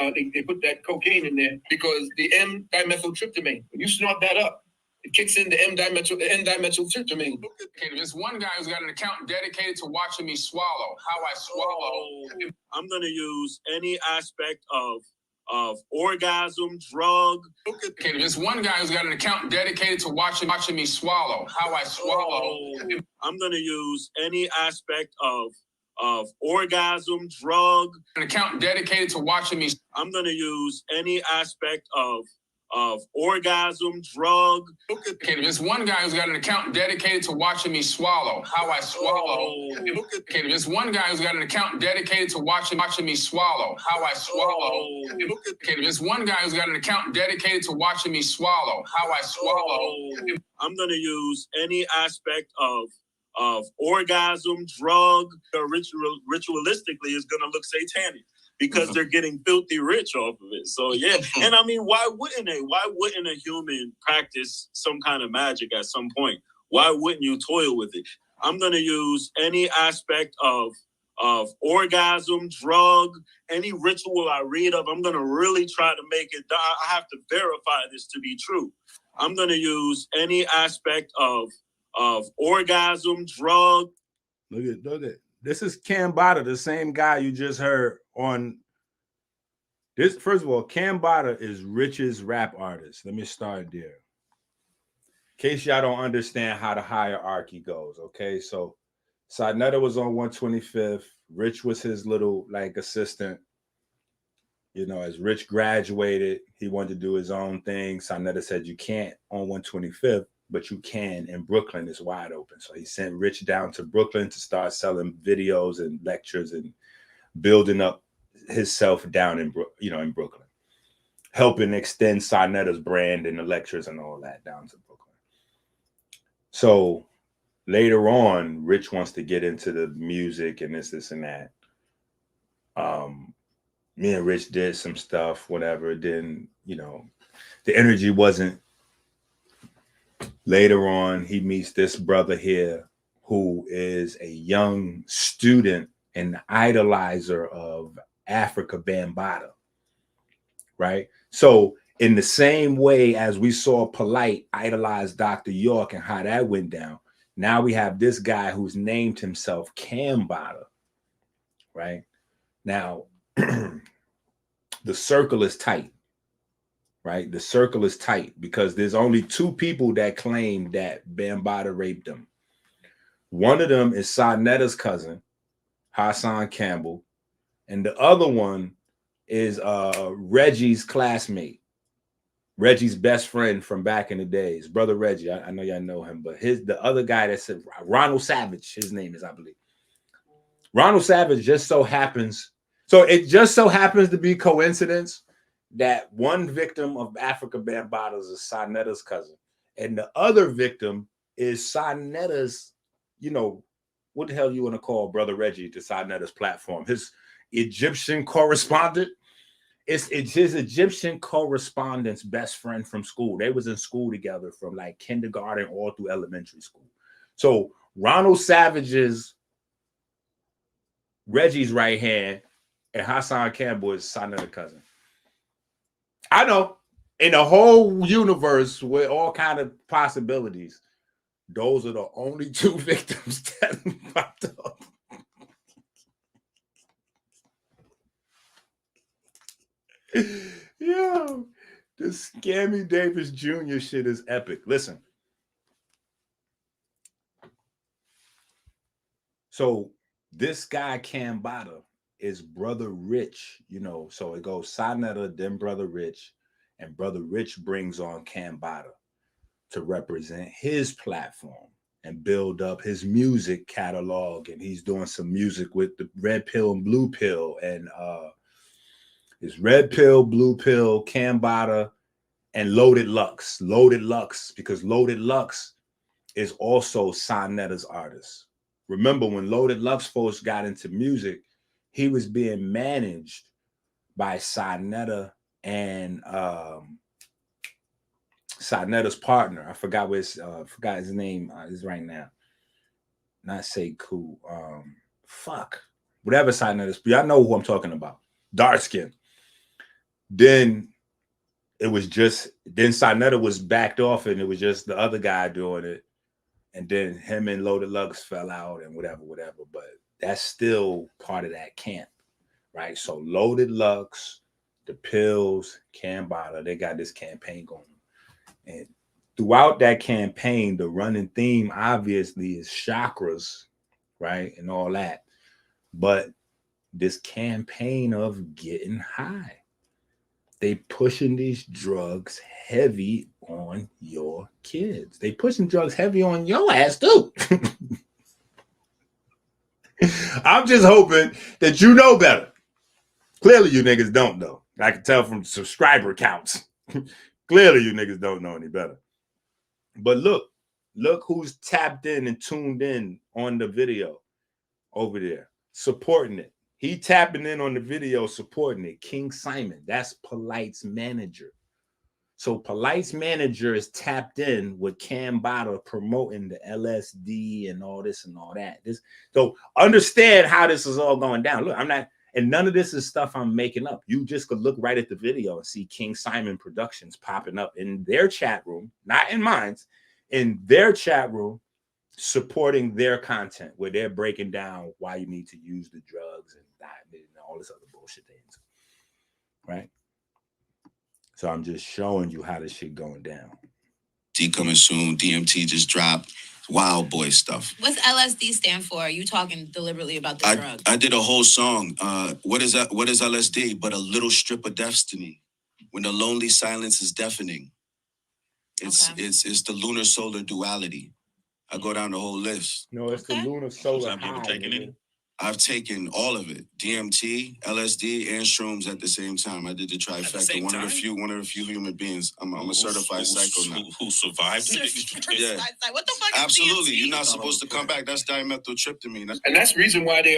put that cocaine in there, because the M-dimethyltryptamine, when you snort that up, it kicks in the N-dimethyltryptamine. Okay, there's one guy who's got an account dedicated to watching me swallow. How I swallow. I'm gonna use any aspect of orgasm, drug. Okay, there's one guy who's got an account dedicated to watching me swallow. How I swallow. I'm gonna use any aspect of orgasm, drug. An account dedicated to watching me. I'm gonna use any aspect of orgasm, drug. Okay, there's one guy who's got an account dedicated to watching me swallow. How I swallow. Okay, there's one guy who's got an account dedicated to watching me swallow. How I swallow. Okay, there's one guy who's got an account dedicated to watching me swallow. How I swallow. I'm gonna use any aspect of orgasm, drug. Ritualistically is gonna look satanic, because they're getting filthy rich off of it. So yeah, and I mean, why wouldn't they? Why wouldn't a human practice some kind of magic at some point? Why wouldn't you toil with it? I'm gonna use any aspect of orgasm, drug, any ritual I read of. I'm gonna really try to make it. I have to verify this to be true. I'm gonna use any aspect of orgasm, drug. Look at. This is Cambada, the same guy you just heard on this. First of all, Cambada is Rich's rap artist. Let me start there. In case y'all don't understand how the hierarchy goes, okay? So Sinetta was on 125th. Rich was his little like assistant. You know, as Rich graduated, he wanted to do his own thing. Sinetta said, you can't on 125th but you can in Brooklyn. It's wide open. So he sent Rich down to Brooklyn to start selling videos and lectures and building up himself down in Brooklyn, helping extend Sarnetta's brand and the lectures and all that down to Brooklyn. So later on, Rich wants to get into the music and this and that. Me and Rich did some stuff, whatever. Then, the energy wasn't. Later on, he meets this brother here who is a young student and idolizer of Africa Bambaataa, right? So in the same way as we saw Polite idolize Dr. York and how that went down, now we have this guy who's named himself Kambaataa, right? Now, the circle is tight, right? The circle is tight because there's only two people that claim that Bambaataa raped them. One of them is Sarnetta's cousin, Hassan Campbell, and the other one is Reggie's classmate, Reggie's best friend from back in the days, brother Reggie. I know y'all know him, but the other guy that said Ronald Savage, his name is, I believe. Ronald Savage it just so happens to be coincidence that one victim of Africa Bambaataa is Sarnetta's cousin, and the other victim is Sarnetta's, what the hell you want to call brother Reggie to Sarnetta's platform? His Egyptian correspondent. It's his Egyptian correspondent's best friend from school. They was in school together from like kindergarten all through elementary school. So Ronald Savage is Reggie's right hand, and Hassan Campbell is Sarnetta's cousin. I know, in the whole universe with all kind of possibilities, those are the only two victims that popped up. Yo, this Scammy Davis Jr. shit is epic. Listen. So this guy Kambaataa is brother Rich, so it goes Sarnetta, then brother Rich, and brother Rich brings on Kambaataa to represent his platform and build up his music catalog. And he's doing some music with the Red Pill and Blue Pill, and it's Red Pill, Blue Pill, Kambaataa, and Loaded Lux. Loaded Lux, because Loaded Lux is also Sarnetta's artist. Remember, when Loaded Lux folks got into music, he was being managed by Sarnetta and Sarnetta's partner. I forgot his name is right now. Not Sekou. Whatever Sarnetta's. Y'all know who I'm talking about. Dark skin. Then Sarnetta was backed off, and it was just the other guy doing it. And then him and Loaded Lux fell out and whatever. But that's still part of that camp, right? So Loaded Lux, the Pills, Kambaataa, they got this campaign going. And throughout that campaign, the running theme obviously is chakras, right? And all that. But this campaign of getting high. They pushing these drugs heavy on your kids. They pushing drugs heavy on your ass too. I'm just hoping that you know better. Clearly you niggas don't know. I can tell from subscriber counts. Clearly you niggas don't know any better. But look who's tapped in and tuned in on the video over there, supporting it. He tapping in on the video, supporting it. King Simon, that's Polite's manager. So Polite's manager is tapped in with Kambaataa promoting the LSD and all this and all that. So understand how this is all going down. Look, and none of this is stuff I'm making up. You just could look right at the video and see King Simon Productions popping up in their chat room, not in mine, in their chat room, supporting their content where they're breaking down why you need to use the drugs and that and all this other bullshit things, right? So I'm just showing you how this shit going down. D coming soon. DMT just dropped. Wild boy stuff. What's LSD stand for? Are you talking deliberately about the drug? I did a whole song. What is LSD? But a little strip of destiny. When the lonely silence is deafening. It's the lunar solar duality. I go down the whole list. No, it's the lunar solar high. Have you ever taken any? I've taken all of it: DMT, LSD, and shrooms at the same time. I did the trifecta. One of the few human beings. I'm a certified psycho now. Who survived it? Yeah, What the fuck? absolutely. Is You're not supposed to come back. That's dimethyltryptamine. And that's the reason why they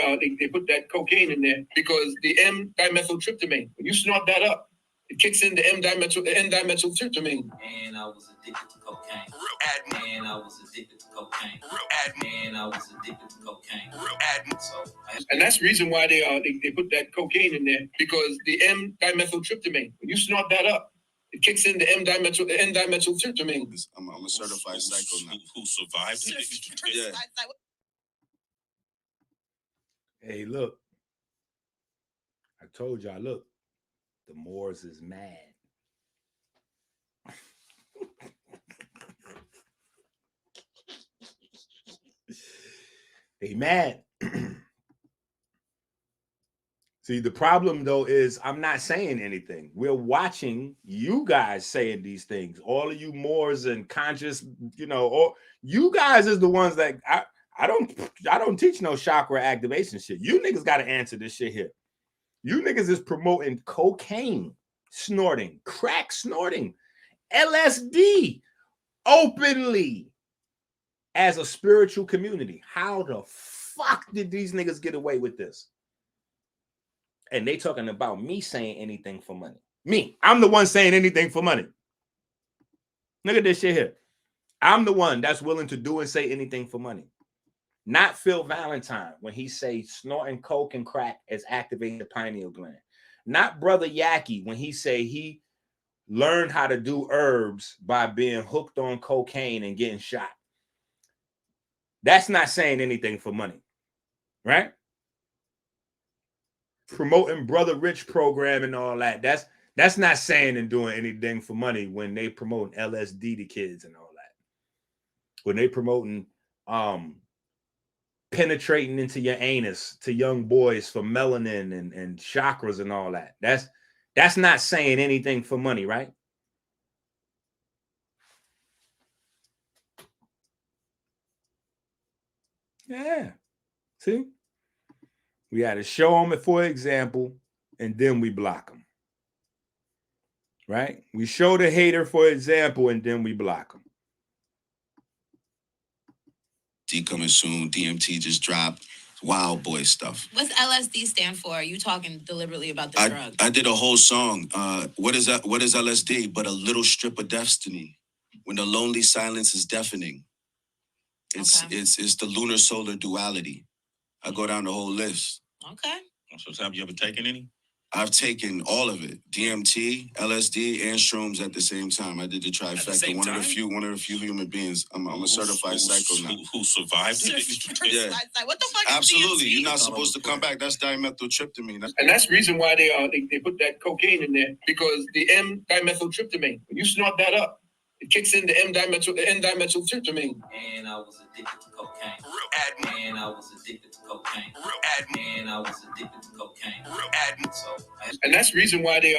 put that cocaine in there, because the M-dimethyltryptamine, when you snort that up, it kicks in the N-dimethyltryptamine. And I was addicted to cocaine. And I was addicted to cocaine. And I was addicted to cocaine. And that's the reason why they put that cocaine in there, because the M-dimethyltryptamine, when you snort that up, it kicks in the N-dimethyltryptamine. I'm a certified psycho now. Who survived it? Yeah. Hey, look. I told y'all, look, the Moors is mad. They mad. See, the problem though is I'm not saying anything. We're watching you guys saying these things. All of you Moors and conscious, or you guys is the ones that I don't teach no chakra activation shit. You niggas got to answer this shit here. You niggas is promoting cocaine snorting, crack snorting, LSD openly as a spiritual community. How the fuck did these niggas get away with this? And they talking about me saying anything for money. Me, I'm the one saying anything for money. Look at this shit here. I'm the one that's willing to do and say anything for money. Not Phil Valentine when he say snorting coke and crack is activating the pineal gland. Not Brother Yaki when he say he learned how to do herbs by being hooked on cocaine and getting shot. That's not saying anything for money, right? Promoting Brother Rich program and all that. That's not saying and doing anything for money when they promoting LSD to kids and all that. When they promoting penetrating into your anus to young boys for melanin and chakras and all that. That's not saying anything for money, right? Yeah. See? We had to show them it for example, and then we block them. Right? We show the hater for example, and then we block them. D coming soon. DMT just dropped. Wild boy stuff. What's LSD stand for? Are you talking deliberately about the drug? I did a whole song. What is that? What is LSD? But a little strip of destiny. When the lonely silence is deafening. It's the lunar solar duality. I go down the whole list. Okay. So have you ever taken any? I've taken all of it: DMT, LSD, and shrooms at the same time. I did the trifecta. One of the few human beings. I'm a certified psycho now. Who survived it? Yeah, what the fuck? Absolutely. You're not supposed to come back. That's dimethyltryptamine. And that's the reason why they put that cocaine in there, because the M-dimethyltryptamine, when you snort that up, it kicks in the N-dimethyltryptamine. And I was addicted to cocaine. And I was addicted to cocaine. And I was addicted to cocaine. And that's the reason why they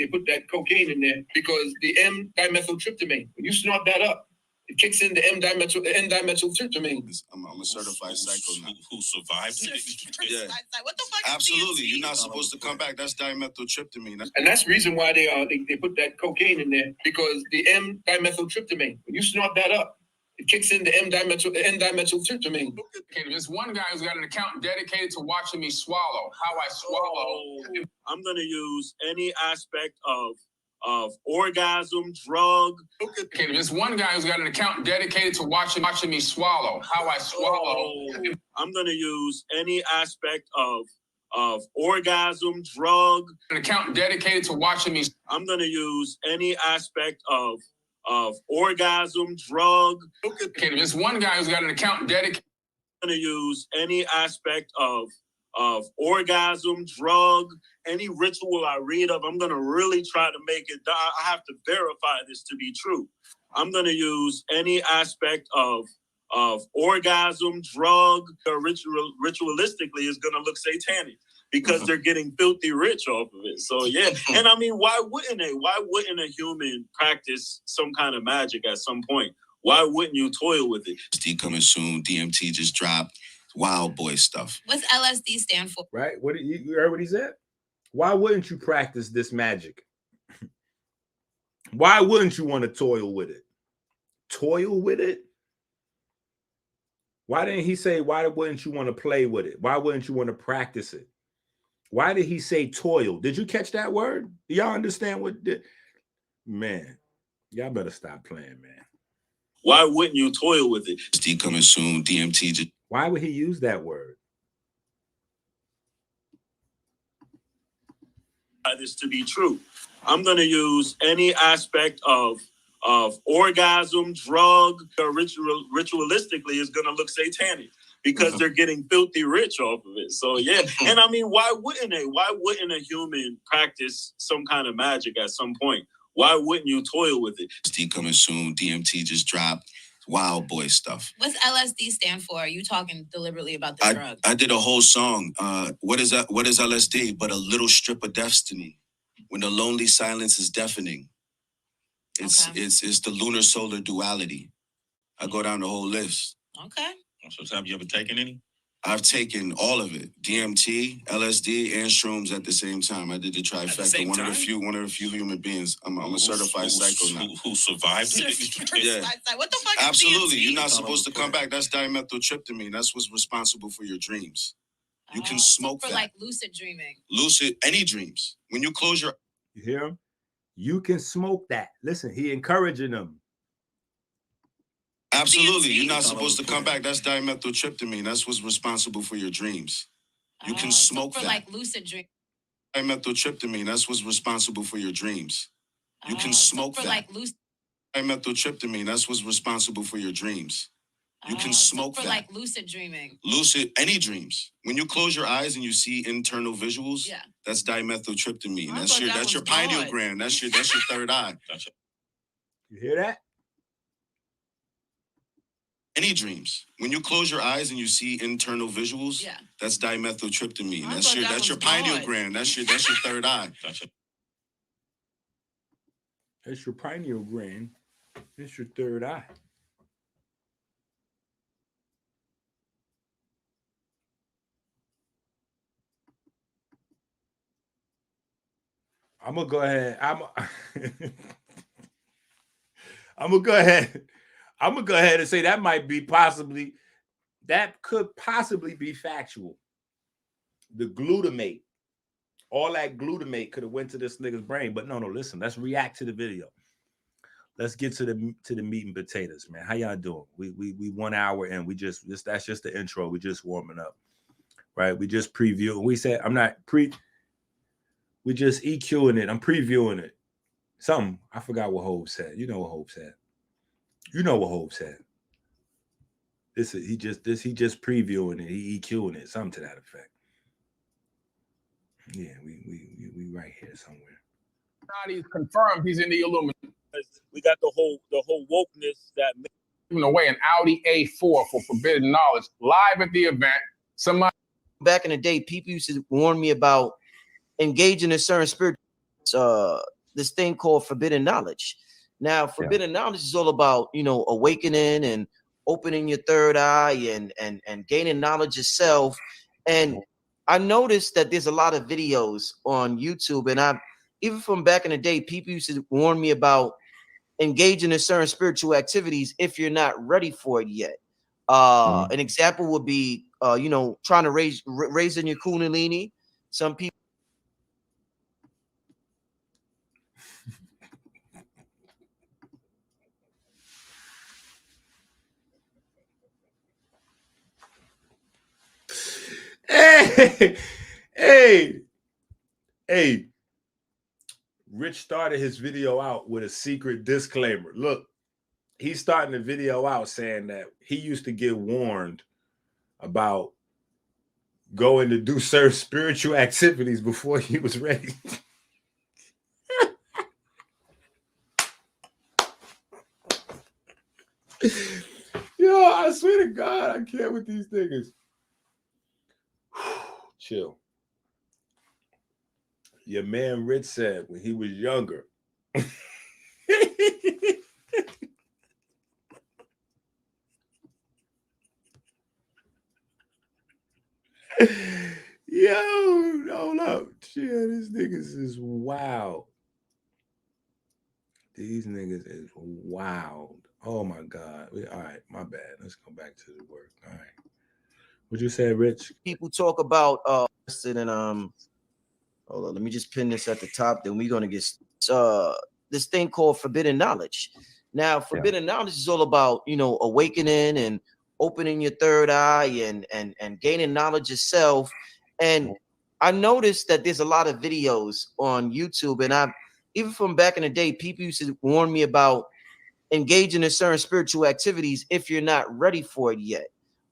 put that cocaine in there, because the M-dimethyltryptamine, when you snort that up, it kicks in the N-dimethyltryptamine. I'm a certified psycho now. Who survived it? Yeah, what the fuck? Absolutely. You're not supposed to come back. That's dimethyltryptamine. And that's the reason why they put that cocaine in there, because the M-dimethyltryptamine, when you snort that up, it kicks in the N-dimethyltryptamine. Okay, there's one guy who's got an account dedicated to watching me swallow. How I swallow. I'm gonna use any aspect of orgasm, drug. Okay, there's one guy who's got an account dedicated to watching me swallow. How I swallow. I'm gonna use any aspect of orgasm, drug. An account dedicated to watching me. I'm gonna use any aspect of orgasm, drug. Okay, there's one guy who's got an account dedicated. I'm gonna use any aspect of orgasm, drug, any ritual I read of. I'm gonna really try to make it. I have to verify this to be true. I'm gonna use any aspect of orgasm, drug, ritualistically is gonna look satanic. because they're getting filthy rich off of it. So yeah, and I mean, why wouldn't they? Why wouldn't a human practice some kind of magic at some point? Why wouldn't you toil with it? LSD coming soon. DMT just dropped. Wild boy stuff. What's LSD stand for? Right? What you heard what he said? Why wouldn't you practice this magic? Why wouldn't you want to toil with it? Toil with it? Why didn't he say, why wouldn't you want to play with it? Why wouldn't you want to practice it? Why did he say toil? Did you catch that word? Do y'all understand what did? Man, y'all better stop playing, man. Why wouldn't you toil with it? LSD coming soon. DMT just... Why would he use that word? This to be true. I'm going to use any aspect of orgasm, drug, ritualistically is going to look satanic because they're getting filthy rich off of it. So yeah, and I mean, why wouldn't they? Why wouldn't a human practice some kind of magic at some point? Why wouldn't you toil with it? LSD coming soon. DMT just dropped. Wild boy stuff. What's LSD stand for? Are you talking deliberately about the drug? I did a whole song. What is that? What is LSD? But a little strip of destiny. When the lonely silence is deafening. It's the lunar solar duality. I go down the whole list. Okay. So have you ever taken any? I've taken all of it. DMT, LSD, and shrooms at the same time. I did the trifecta. One of the few human beings. I'm a certified psycho now. Who survived it? Yeah. What the fuck? Absolutely. Is DMT? You're not supposed to come back. That's dimethyltryptamine. That's what's responsible for your dreams. You can smoke for that. like lucid dreaming. Lucid, any dreams. When you close your... You hear him? You can smoke that. Listen, he encouraging them. Absolutely. You're not supposed to come back. That's dimethyltryptamine. That's what's responsible for your dreams. You can smoke for that. like lucid dreaming. Dimethyltryptamine. That's what's responsible for your dreams. You can smoke for that. like lucid. Dimethyltryptamine. That's what's responsible for your dreams. You can smoke for that. like lucid dreaming. Lucid, any dreams. When you close your eyes and you see internal visuals, Yeah. that's dimethyltryptamine. I That's thought your that your was pineal God. gland. That's your third eye. You hear that? Any dreams. When you close your eyes and you see internal visuals, Yeah. that's dimethyltryptamine. I That's thought your that was pineal God. gland. That's your third eye. That's your pineal gland. It's your third eye. I'm gonna go ahead. I'm gonna go ahead. I'm gonna go ahead and say that could possibly be factual. The glutamate, all that glutamate could have went to this nigga's brain. But no, listen. Let's react to the video. Let's get to the meat and potatoes, man. How y'all doing? We 1 hour in. That's just the intro. We just warming up, right? We just preview. We said we just EQing it. I'm previewing it. Something. I forgot what Hope said. You know what Hope said. You know what Hope said. He just previewing it. He EQing it. Something to that effect. Yeah, we right here somewhere. He's confirmed he's in the Illuminati. We got the whole wokeness that Giving away an Audi A4 for forbidden knowledge live at the event. Somebody back in the day, people used to warn me about engaging in certain spiritual this thing called forbidden knowledge. Now, forbidden knowledge is all about, awakening and opening your third eye and gaining knowledge yourself. And I noticed that there's a lot of videos on YouTube, and even from back in the day, people used to warn me about engaging in certain spiritual activities if you're not ready for it yet. An example would be, trying to raise in your kundalini. Some people. Hey. Rich started his video out with a secret disclaimer. Look, he's starting the video out saying that he used to get warned about going to do certain spiritual activities before he was ready. Yo, I swear to God, I can't with these niggas. Chill. your man Rich said when he was younger. Yo, hold up. Shit, these niggas is wild. These niggas is wild. Oh my God. All right, my bad. Let's go back to the work. All right. What you say, Rich? People talk about and hold on, let me just pin this at the top. Then we're gonna get this thing called forbidden knowledge. Now, forbidden knowledge is all about, you know, awakening and opening your third eye and gaining knowledge yourself. And I noticed that there's a lot of videos on YouTube, and I've even from back in the day, people used to warn me about engaging in certain spiritual activities if you're not ready for it yet.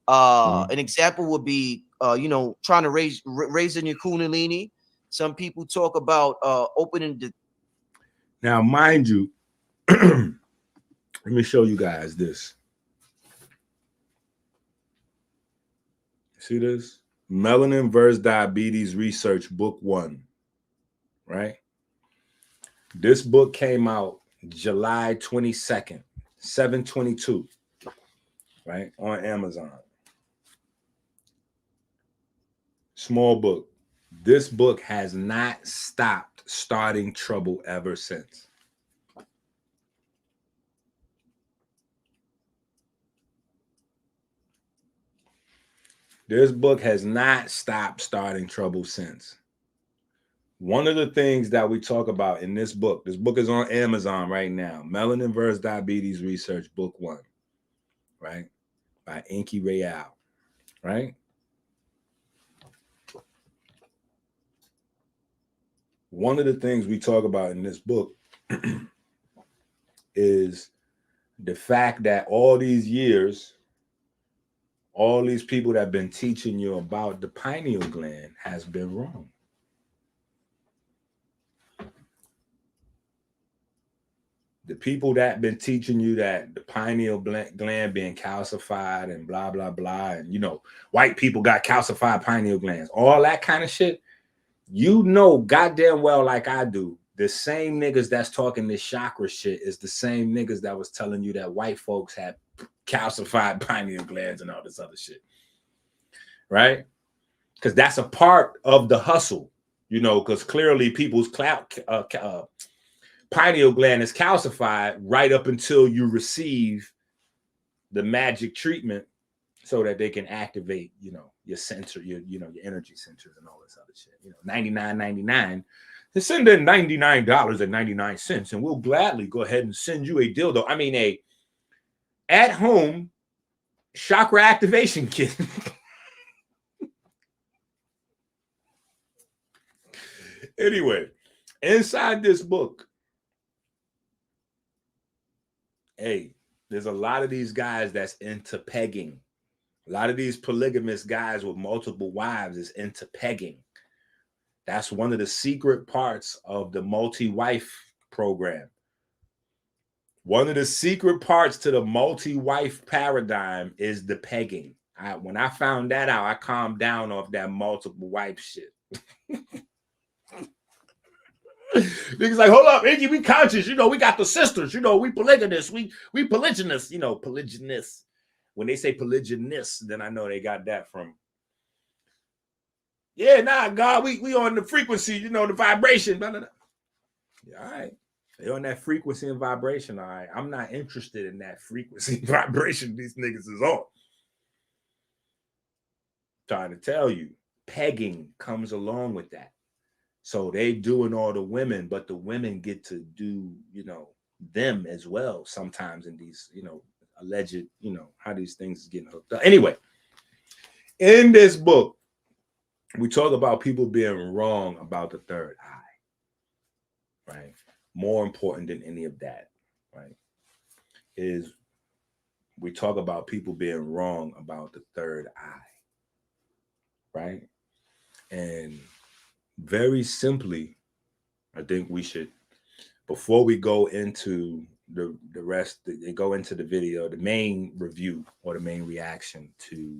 An example would be, you know, trying to raising your kundalini. Some people talk about opening the. Now, mind you, let me show you guys this. See this? Melanin versus Diabetes Research, Book 1, right? This book came out July 22nd, 7/22, right, on Amazon. Small book. This book has not stopped starting trouble ever since. This book has not stopped starting trouble since. One of the things that we talk about in this book is on Amazon right now. Melanin versus Diabetes Research, Book 1, right? By EnQi, right? One of the things we talk about in this book is the fact that all these years, all these people that have been teaching you about the pineal gland has been wrong. The people that have been teaching you that the pineal gland being calcified and blah, blah, blah, and, you know, white people got calcified pineal glands, all that kind of shit, you know goddamn well like I do, the same niggas that's talking this chakra shit is the same niggas that was telling you that white folks had calcified pineal glands and all this other shit, right? Because that's a part of the hustle, you know, because clearly people's pineal gland is calcified right up until you receive the magic treatment so that they can activate, you know, your sensor, your energy sensors and all this other shit. You know, $99.99. To send in $99.99, and we'll gladly go ahead and send you a dildo. I mean, a at-home chakra activation kit. Anyway, inside this book, hey, there's a lot of these guys that's into pegging. A lot of these polygamous guys with multiple wives is into pegging. That's one of the secret parts of the multi-wife program. One of the secret parts to the multi-wife paradigm is the pegging. When I found that out, I calmed down off that multiple wife shit. Niggas like, hold up, EnQi, we conscious, you know, we got the sisters, you know, we polygynous, we polygynous, you know, polygynous. When they say polygynous, then I know they got that from. Yeah, nah, God, we on the frequency, you know, the vibration. Blah, blah, blah. Yeah, all right. They on that frequency and vibration, all right. I'm not interested in that frequency and vibration these niggas is on. Trying to tell you, pegging comes along with that. So they doing all the women, but the women get to do, you know, them as well sometimes in these, you know, alleged, you know, how these things is getting hooked up. Anyway, in this book, we talk about people being wrong about the third eye, right? More important than any of that, right, is we talk about people being wrong about the third eye, right? And very simply, I think we should, before we go into the rest, they go into the video, the main review or the main reaction to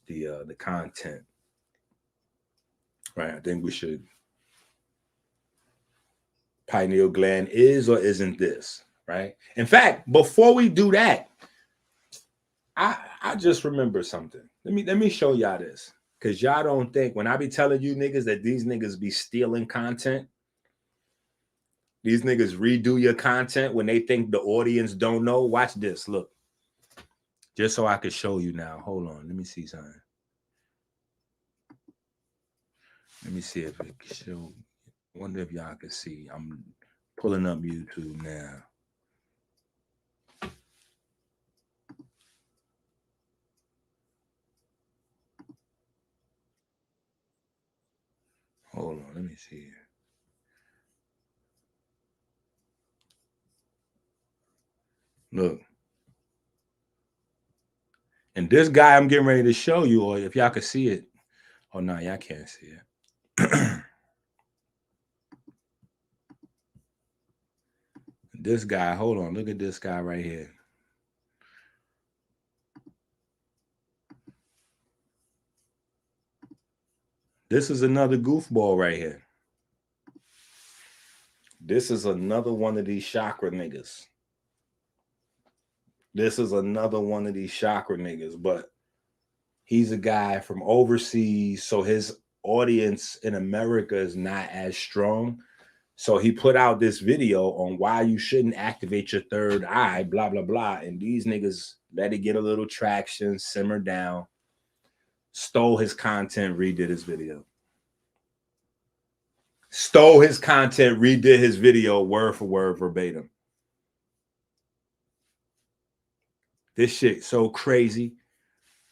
the content, right? I think we should pineal gland is or isn't this, right? In fact, before we do that, I just remember something. Let me show y'all this. Because y'all don't think, when I be telling you niggas that these niggas be stealing content, these niggas redo your content when they think the audience don't know. Watch this. Look. Just so I could show you now. Hold on. Let me see something. Let me see if it can show. I wonder if y'all can see. I'm pulling up YouTube now. Hold on. Let me see here. Look. And this guy I'm getting ready to show you, or if y'all can see it. Oh, no, y'all can't see it. This guy, hold on. Look at this guy right here. This is another goofball right here. This is another one of these chakra niggas. This is another one of these chakra niggas, but he's a guy from overseas, so his audience in America is not as strong. So he put out this video on why you shouldn't activate your third eye, blah, blah, blah. And these niggas let it get a little traction, simmer down, stole his content, redid his video. Stole his content, redid his video word for word, verbatim. This shit so crazy.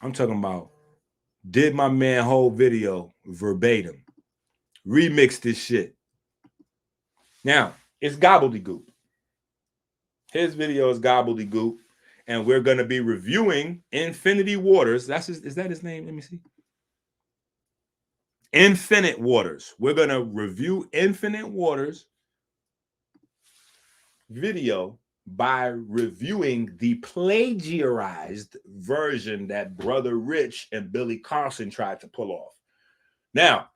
I'm talking about did my man whole video verbatim. Remix this shit. Now, it's gobbledygook. His video is gobbledygook. And we're going to be reviewing Infinity Waters. Is that his name? Let me see. Infinite Waters. We're going to review Infinite Waters video by reviewing the plagiarized version that Brother Rich and Billy Carson tried to pull off. Now,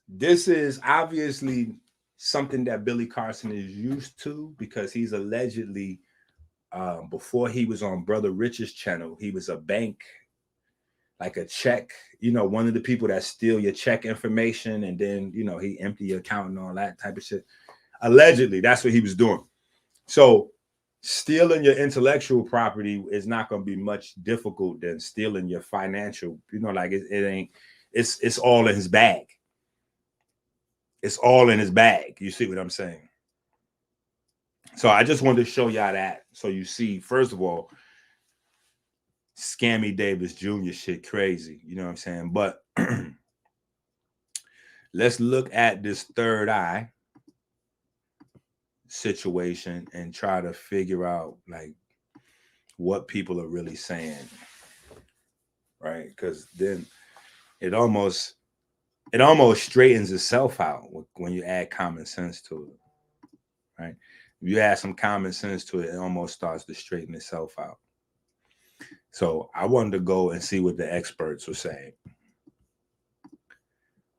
this is obviously something that Billy Carson is used to because he's allegedly, before he was on Brother Rich's channel, he was a bank, like a check, one of the people that steal your check information and then, he empty your account and all that type of shit. Allegedly, that's what he was doing. So stealing your intellectual property is not going to be much difficult than stealing your financial, it's all in his bag. It's all in his bag. You see what I'm saying? So I just wanted to show y'all that. So you see, first of all, Scammy Davis Jr. shit crazy. You know what I'm saying? But let's look at this third eye situation and try to figure out like what people are really saying, right? Because then it almost straightens itself out when you add common sense to it, right? If you add some common sense to it, it almost starts to straighten itself out. So I wanted to go and see what the experts were saying,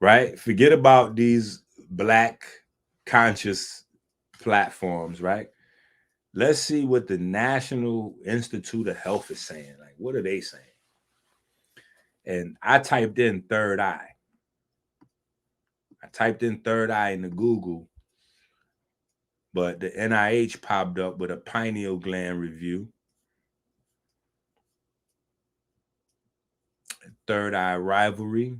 right? Forget about these Black conscious platforms, right? Let's see what the National Institute of Health is saying. Like, what are they saying? And I typed in third eye. I typed in third eye into Google, but the NIH popped up with a pineal gland review. Third eye rivalry.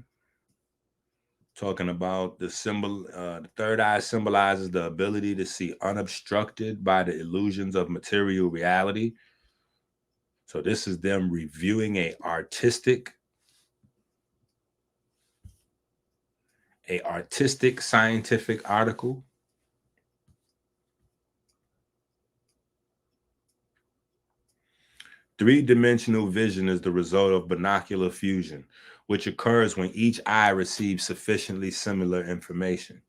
Talking about the symbol, the third eye symbolizes the ability to see unobstructed by the illusions of material reality. So this is them reviewing a artistic scientific article. Three-dimensional vision is the result of binocular fusion, which occurs when each eye receives sufficiently similar information.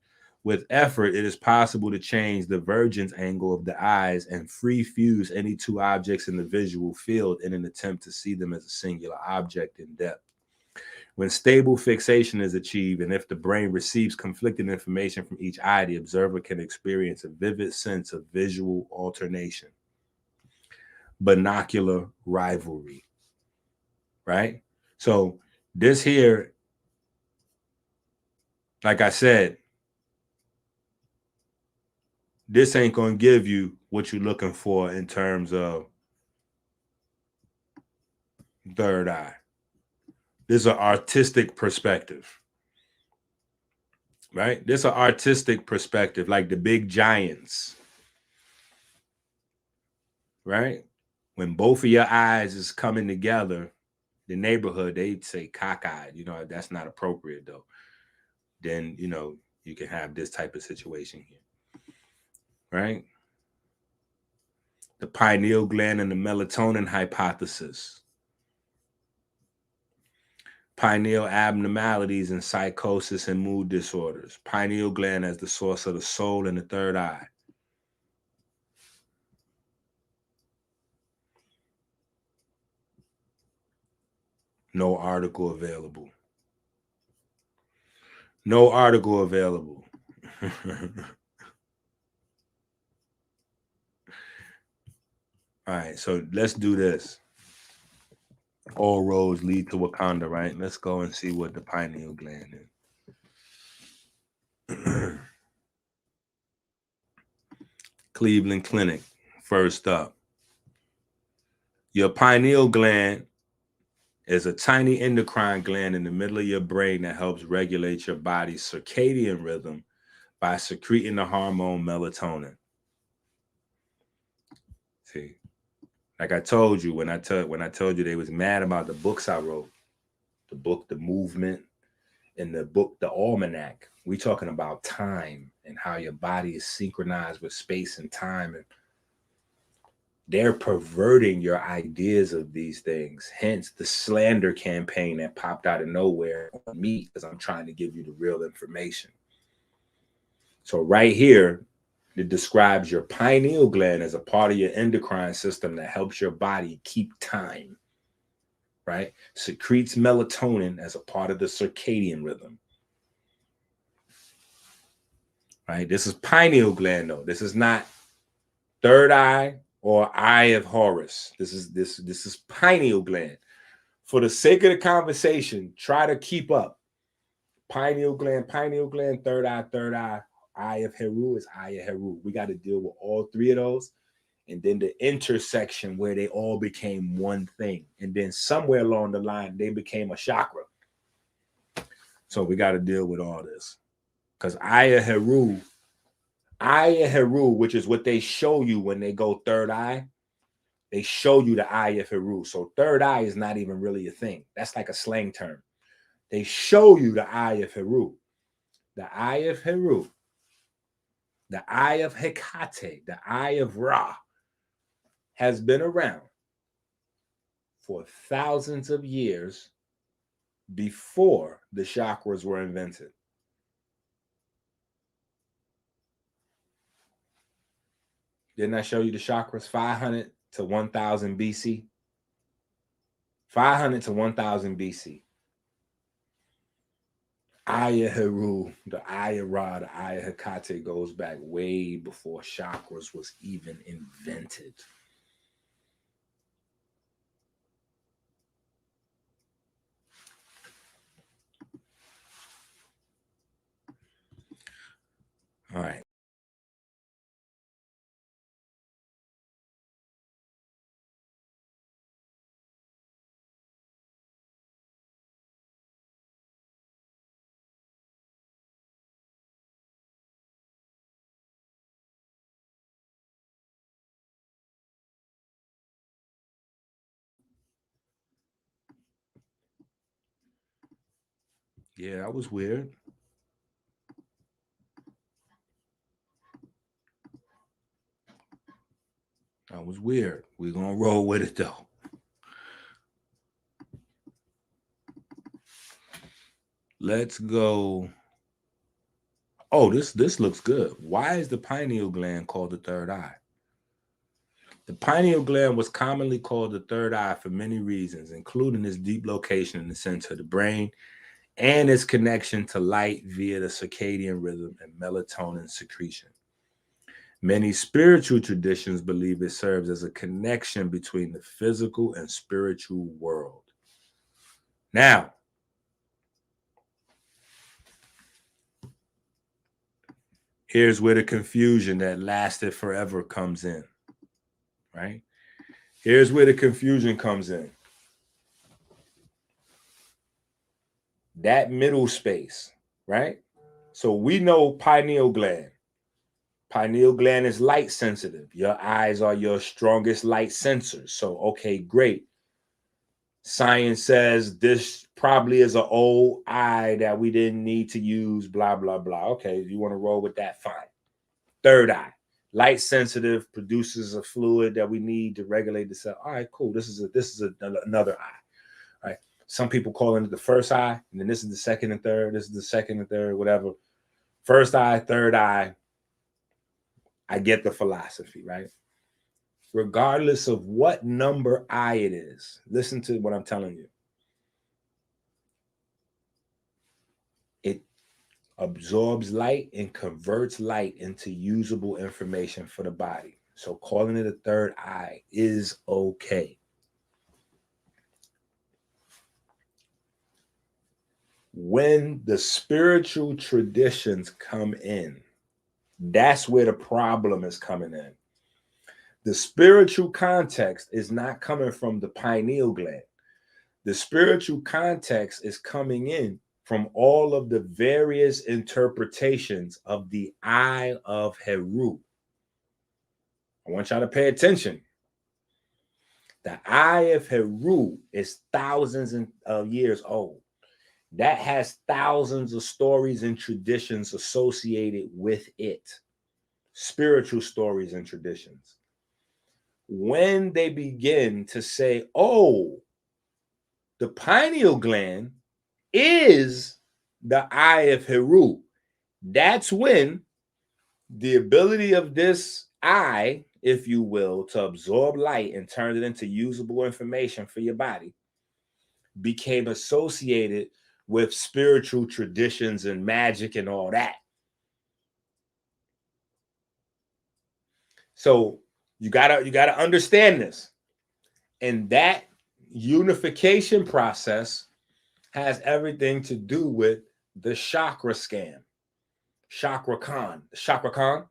With effort, it is possible to change the divergence angle of the eyes and free fuse any two objects in the visual field in an attempt to see them as a singular object in depth. When stable fixation is achieved, and if the brain receives conflicting information from each eye, the observer can experience a vivid sense of visual alternation, binocular rivalry, right? So this here, like I said, this ain't going to give you what you're looking for in terms of third eye. This is an artistic perspective, right? This is an artistic perspective, like the big giants, right? When both of your eyes is coming together, the neighborhood, they'd say cockeyed. You know, that's not appropriate though. Then, you know, you can have this type of situation here, right? The pineal gland and the melatonin hypothesis. Pineal abnormalities and psychosis and mood disorders. Pineal gland as the source of the soul and the third eye. No article available. No article available. All right, so let's do this. All roads lead to Wakanda, right? Let's go and see what the pineal gland is. Cleveland Clinic, first up. Your pineal gland is a tiny endocrine gland in the middle of your brain that helps regulate your body's circadian rhythm by secreting the hormone melatonin. See, like I told you when I told you they was mad about the books I wrote, the book, The Movement, and the book, The Almanac. We talking about time and how your body is synchronized with space and time, and they're perverting your ideas of these things. Hence the slander campaign that popped out of nowhere on me, because I'm trying to give you the real information. So right here, it describes your pineal gland as a part of your endocrine system that helps your body keep time, right? Secretes melatonin as a part of the circadian rhythm, right? This is pineal gland though. This is not third eye or eye of Horus. This is pineal gland. For the sake of the conversation, try to keep up. Pineal gland, third eye, eye of Heru is eye of Heru. We got to deal with all three of those. And then the intersection where they all became one thing. And then somewhere along the line, they became a chakra. So we got to deal with all this. Because eye of Heru, which is what they show you when they go third eye, they show you the eye of Heru. So third eye is not even really a thing. That's like a slang term. They show you the eye of Heru. The eye of Heru, the eye of Hecate, the eye of Ra, has been around for thousands of years before the chakras were invented. Didn't I show you the chakras? 500 to 1000 BC. 500 to 1000 BC. Eye of Heru, the eye of Ra, the eye of Hecate goes back way before chakras was even invented. All right. Yeah, that was weird. That was weird. We're going to roll with it, though. Let's go. Oh, this looks good. Why is the pineal gland called the third eye? The pineal gland was commonly called the third eye for many reasons, including its deep location in the center of the brain and its connection to light via the circadian rhythm and melatonin secretion. Many spiritual traditions believe it serves as a connection between the physical and spiritual world. Now, here's where the confusion that lasted forever comes in, right? Here's where the confusion comes in. That middle space, right? So we know pineal gland. Pineal gland is light sensitive. Your eyes are your strongest light sensors. So, okay, great. Science says this probably is an old eye that we didn't need to use, blah, blah, blah. Okay, you want to roll with that, fine. Third eye, light sensitive, produces a fluid that we need to regulate the cell. All right, cool. This is another eye. Right? Some people call it the first eye, and then this is the second and third. This is the second and third, whatever. First eye, third eye. I get the philosophy, right? Regardless of what number eye it is, listen to what I'm telling you. It absorbs light and converts light into usable information for the body. So calling it a third eye is okay. When the spiritual traditions come in, that's where the problem is coming in. The spiritual context is not coming from the pineal gland. The spiritual context is coming in from all of the various interpretations of the Eye of Heru. I want y'all to pay attention. The Eye of Heru is thousands of years old. That has thousands of stories and traditions associated with it. Spiritual stories and traditions. When they begin to say, oh, the pineal gland is the Eye of Heru, that's when the ability of this eye, if you will, to absorb light and turn it into usable information for your body became associated with spiritual traditions and magic and all that. So you gotta understand this. And that unification process has everything to do with the chakra scam. Chakra Khan. Chakra Khan.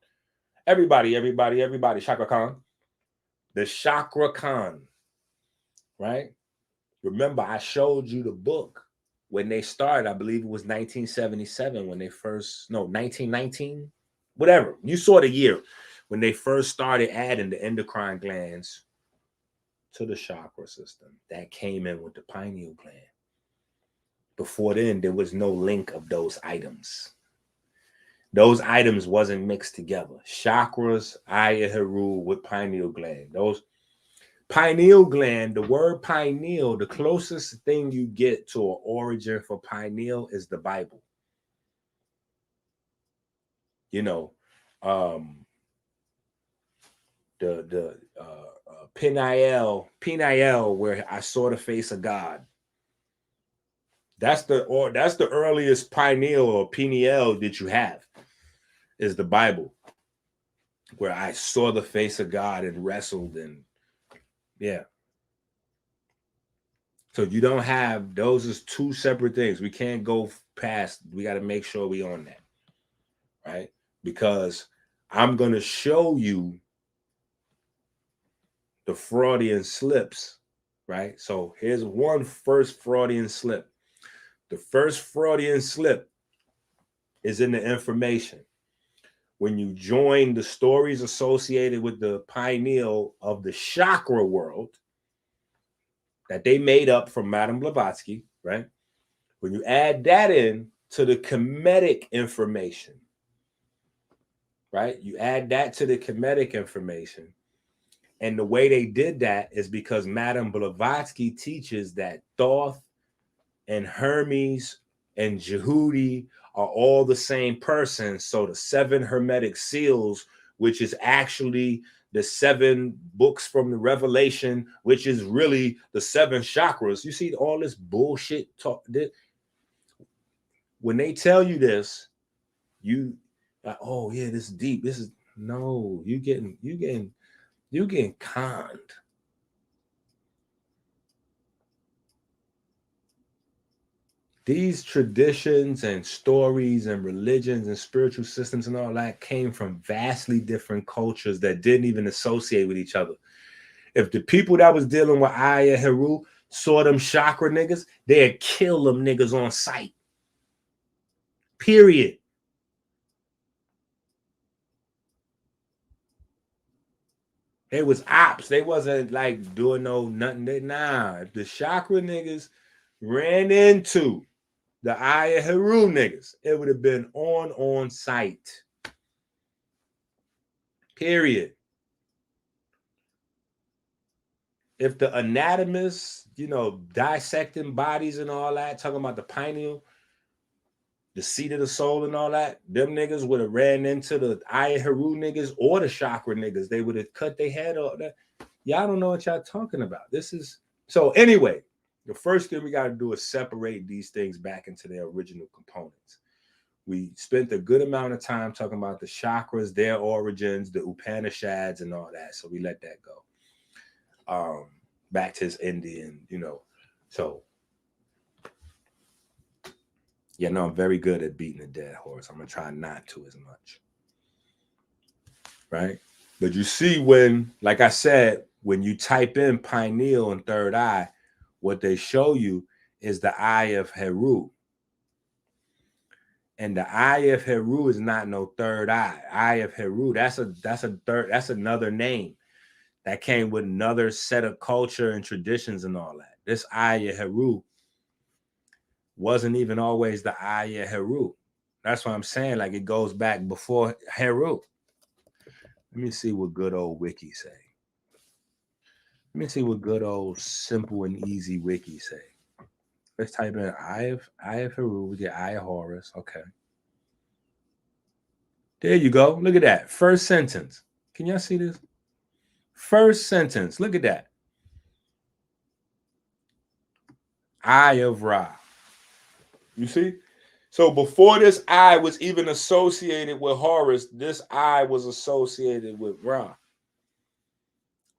Everybody, Chakra Khan. The Chakra Khan. Right? Remember, I showed you the book when they started. I believe it was 1977 when they first, no, 1919, whatever. You saw the year when they first started adding the endocrine glands to the chakra system. That came in with the pineal gland. Before then, there was no link of those items. Those items wasn't mixed together. Chakras, Eye of Heru with pineal gland. Those pineal gland, the word pineal, the closest thing you get to an origin for pineal is the Bible. You know, the pineal, where I saw the face of God. That's the earliest pineal or pineal that you have, is the Bible, where I saw the face of God and wrestled, and yeah. So you don't have, those as two separate things. We can't go past, we got to make sure we on that, right? Because I'm going to show you the Freudian slips, right? So here's one first Freudian slip. The first Freudian slip is in the information. When you join the stories associated with the pineal of the chakra world that they made up from Madame Blavatsky, right? When you add that in to the Kemetic information, right? You add that to the Kemetic information. And the way they did that is because Madame Blavatsky teaches that Thoth and Hermes and Jehudi are all the same person. So the 7 Hermetic seals, which is actually the 7 books from the Revelation, which is really the 7 chakras. You see all this bullshit talk. When they tell you this, you like, oh yeah, this is deep. This is no, you getting conned. These traditions and stories and religions and spiritual systems and all that came from vastly different cultures that didn't even associate with each other. If the people that was dealing with Aya Heru saw them chakra niggas, they'd kill them niggas on sight. Period. They was ops. They wasn't like doing nothing. If the chakra niggas ran into the Aya Heru niggas, it would have been on site. Period. If the anatomists, dissecting bodies and all that, talking about the pineal, the seat of the soul and all that, them niggas would have ran into the Aya Heru niggas or the chakra niggas. They would have cut their head off. Y'all don't know what y'all talking about. So anyway, the first thing we got to do is separate these things back into their original components. We spent a good amount of time talking about the chakras, their origins, the Upanishads and all that. So we let that go. Back to his Indian, so I'm very good at beating a dead horse. I'm gonna try not to as much, right? But you see, when, like I said, when you type in pineal and third eye, what they show you is the eye of Heru, and the eye of Heru is not no third eye. Eye of Heru, that's another name that came with another set of culture and traditions and all that. This Aya Heru wasn't even always the Aya Heru. That's what I'm saying. Like, it goes back before Heru. Let me see what good old Wiki say. Let me see what good old simple and easy Wiki say. Let's type in Aya Heru. We get Aya Horus. Okay. There you go. Look at that. First sentence. Can y'all see this? First sentence. Look at that. Eye of Ra. You see? So before this eye was even associated with Horus, this eye was associated with Ra.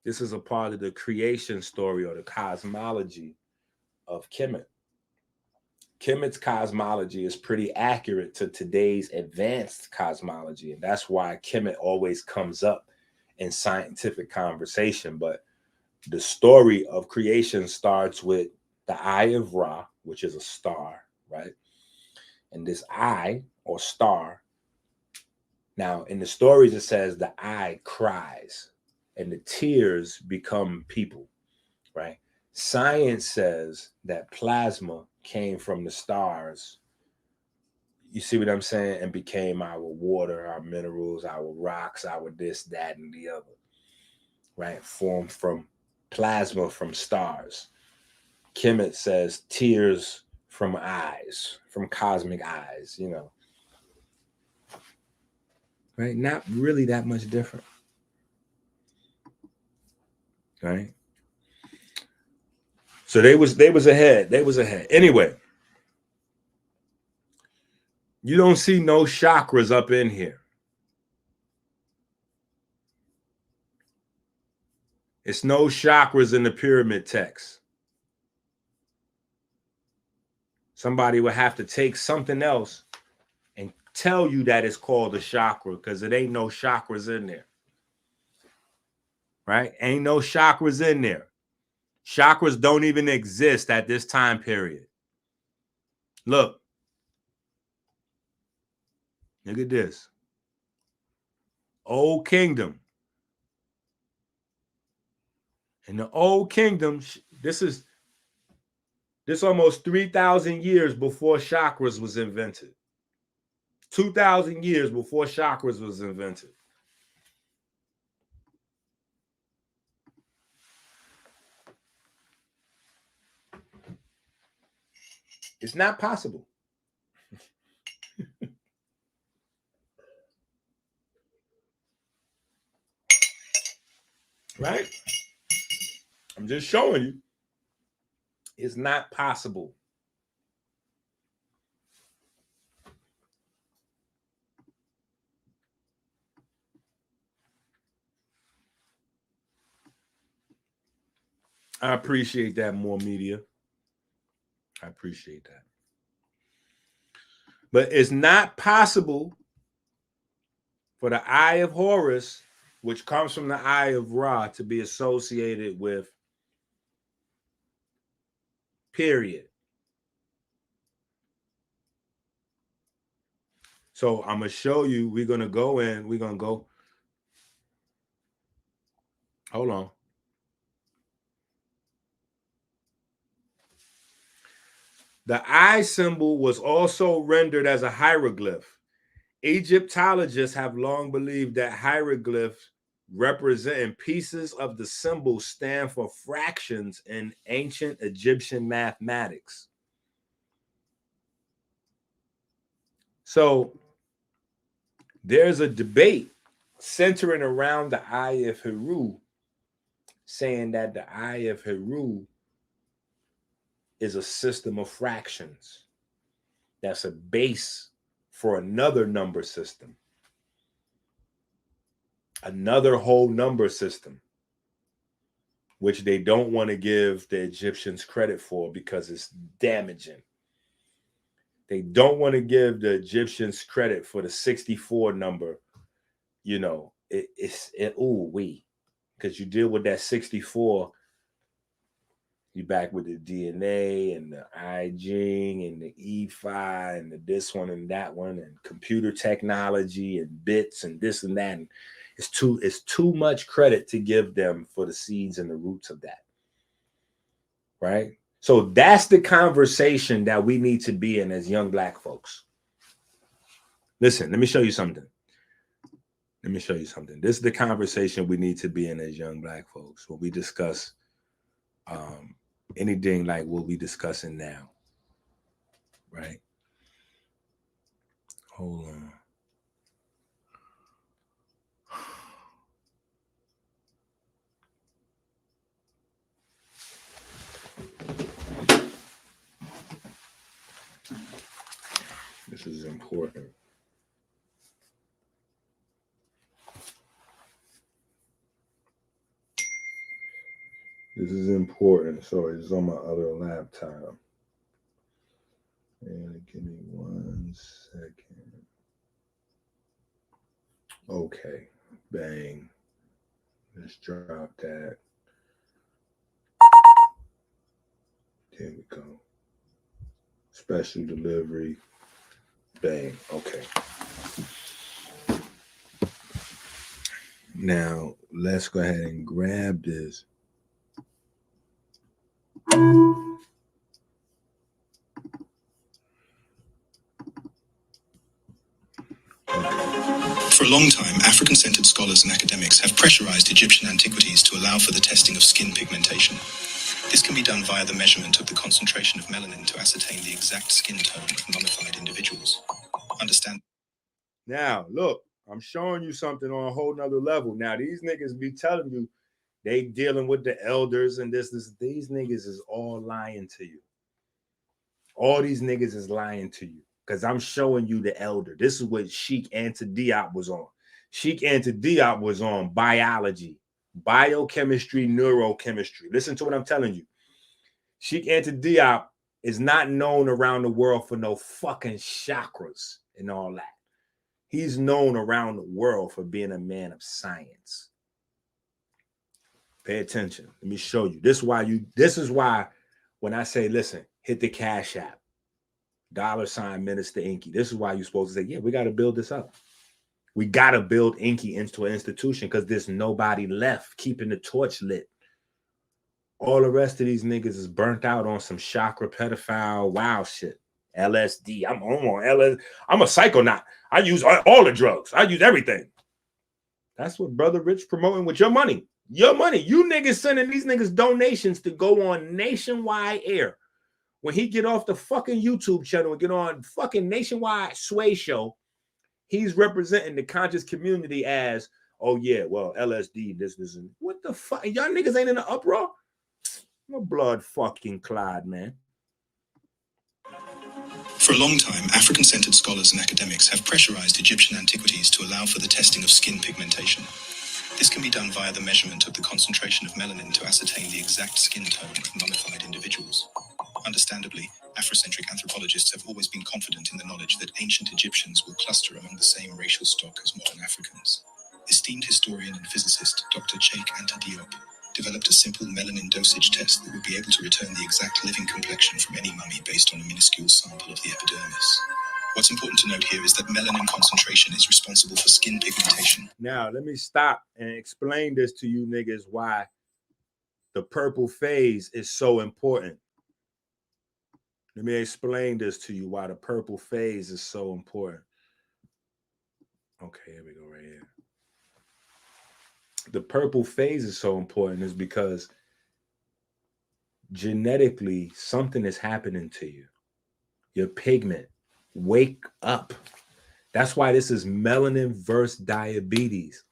This is a part of the creation story or the cosmology of Kemet. Kemet's cosmology is pretty accurate to today's advanced cosmology, and that's why Kemet always comes up in scientific conversation. But the story of creation starts with the eye of Ra, which is a star, right? And this eye or star, now in the stories it says the eye cries and the tears become people, right? Science says that plasma came from the stars. You see what I'm saying? And became our water, our minerals, our rocks, our this, that, and the other, right? Formed from plasma from stars. Kemet says tears from eyes, from cosmic eyes, right? Not really that much different, right? So they was ahead. They was ahead. Anyway, you don't see no chakras up in here. It's no chakras in the pyramid text. Somebody would have to take something else and tell you that it's called a chakra, because it ain't no chakras in there. Right? Ain't no chakras in there. Chakras don't even exist at this time period. Look. Look at this. Old Kingdom. In the Old Kingdom, this almost 3,000 years before chakras was invented. 2,000 years before chakras was invented. It's not possible. Right? I'm just showing you. It's not possible. I appreciate that, more media. I appreciate that. But it's not possible for the eye of Horus, which comes from the eye of Ra, to be associated with period. So I'm going to show you, we're going to go in, we're going to go. Hold on. The eye symbol was also rendered as a hieroglyph. Egyptologists have long believed that hieroglyphs representing pieces of the symbol stand for fractions in ancient Egyptian mathematics. So there's a debate centering around the eye of Heru, saying that the eye of Heru is a system of fractions. That's a base for another number system, another whole number system, which they don't want to give the Egyptians credit for because it's damaging. They don't want to give the Egyptians credit for the 64 number. You know, because you deal with that 64, you back with the DNA and the I gene and the E5 and the this one and that one and computer technology and bits and this and that. And it's too much credit to give them for the seeds and the roots of that. Right? So that's the conversation that we need to be in as young Black folks. Listen, let me show you something. This is the conversation we need to be in as young Black folks when we discuss anything like what we're discussing now. Right? Hold on. This is important. This is important. Sorry, it's on my other laptop. And give me 1 second. Okay, bang. Let's drop that. There we go. Special delivery. Bang. Okay. Now, let's go ahead and grab this. For a long time, African-centered scholars and academics have pressurized Egyptian antiquities to allow for the testing of skin pigmentation. This can be done via the measurement of the concentration of melanin to ascertain the exact skin tone of mummified individuals. Understand? Now, look, I'm showing you something on a whole nother level. Now, these niggas be telling you they dealing with the elders and this. These niggas is all lying to you. All these niggas is lying to you because I'm showing you the elder. This is what Sheikh Anta Diop was on. Sheikh Anta Diop was on biology, biochemistry, neurochemistry. Listen to what I'm telling you. Sheikh Anta Diop is not known around the world for no fucking chakras and all that. He's known around the world for being a man of science. Pay attention. Let me show you. This is why when I say, listen, hit the Cash App, $ Minister EnQi. This is why you're supposed to say, yeah, we got to build this up. We got to build EnQi into an institution because there's nobody left keeping the torch lit. All the rest of these niggas is burnt out on some chakra pedophile wild shit. LSD. I'm on LSD. I'm a psychonaut. I use all the drugs. I use everything. That's what Brother Rich promoting with your money. Your money. You niggas sending these niggas donations to go on nationwide air. When he get off the fucking YouTube channel and get on fucking nationwide Sway Show, he's representing the conscious community as, Oh yeah, well, LSD, this, and what the fuck? Y'all niggas ain't in the uproar? No blood fucking clod, man. For a long time, African-centered scholars and academics have pressurized Egyptian antiquities to allow for the testing of skin pigmentation. This can be done via the measurement of the concentration of melanin to ascertain the exact skin tone of mummified individuals. Understandably, Afrocentric anthropologists have always been confident in the knowledge that ancient Egyptians will cluster among the same racial stock as modern Africans. Esteemed historian and physicist Dr. Chakra Diop developed a simple melanin dosage test that would be able to return the exact living complexion from any mummy based on a minuscule sample of the epidermis. What's important to note here is that melanin concentration is responsible for skin pigmentation. Now, let me stop and explain this to you niggas why the purple phase is so important. Let me explain this to you why the purple phase is so important. Okay, here we go right here. The purple phase is so important is because genetically something is happening to you. Your pigment. Wake up. That's why this is melanin versus diabetes.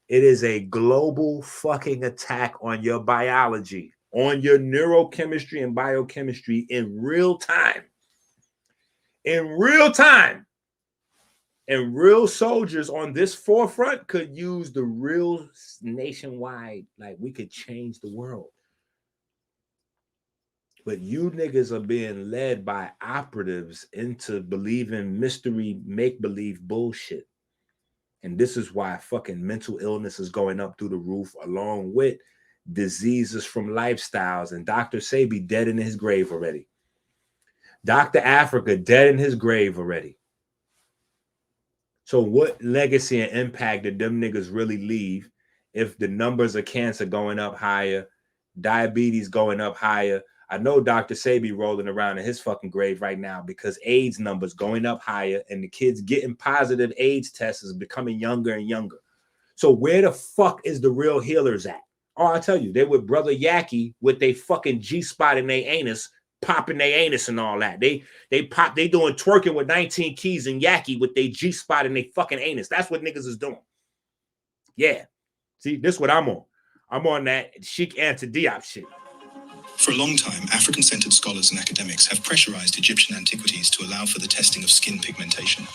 It is a global fucking attack on your biology, on your neurochemistry and biochemistry in real time. In real time. And real soldiers on this forefront could use the real nationwide, like we could change the world. But you niggas are being led by operatives into believing mystery, make-believe bullshit. And this is why fucking mental illness is going up through the roof, along with diseases from lifestyles. And Dr. Sebi dead in his grave already. Dr. Africa dead in his grave already. So what legacy and impact did them niggas really leave if the numbers of cancer going up higher, diabetes going up higher? I know Dr. Sebi rolling around in his fucking grave right now because AIDS numbers going up higher and the kids getting positive AIDS tests is becoming younger and younger. So where the fuck is the real healers at? Oh, I tell you, they with Brother Yaki with they fucking G-spot in their anus, popping their anus and all that. They doing twerking with 19 keys and Yaki with their G-spot in their fucking anus. That's what niggas is doing. Yeah. See, this is what I'm on. I'm on that Sheikh Anta-Diop shit. For a long time, African-centered scholars and academics have pressurized Egyptian antiquities to allow for the testing of skin pigmentation.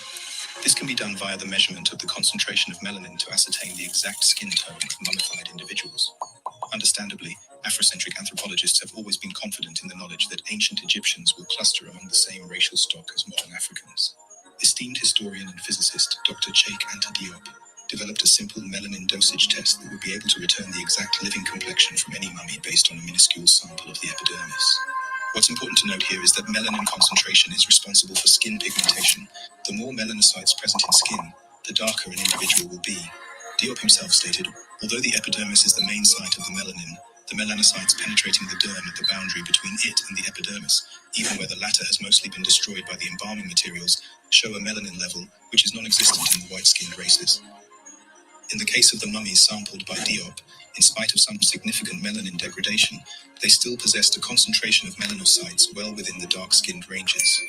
This can be done via the measurement of the concentration of melanin to ascertain the exact skin tone of mummified individuals. Understandably, Afrocentric anthropologists have always been confident in the knowledge that ancient Egyptians will cluster among the same racial stock as modern Africans. Esteemed historian and physicist Dr. Chakra Diop developed a simple melanin dosage test that would be able to return the exact living complexion from any mummy based on a minuscule sample of the epidermis. What's important to note here is that melanin concentration is responsible for skin pigmentation. The more melanocytes present in skin, the darker an individual will be. Diop himself stated, although the epidermis is the main site of the melanin, the melanocytes penetrating the derm at the boundary between it and the epidermis, even where the latter has mostly been destroyed by the embalming materials, show a melanin level which is non-existent in the white-skinned races. In the case of the mummies sampled by Diop, in spite of some significant melanin degradation, they still possessed a concentration of melanocytes well within the dark-skinned ranges,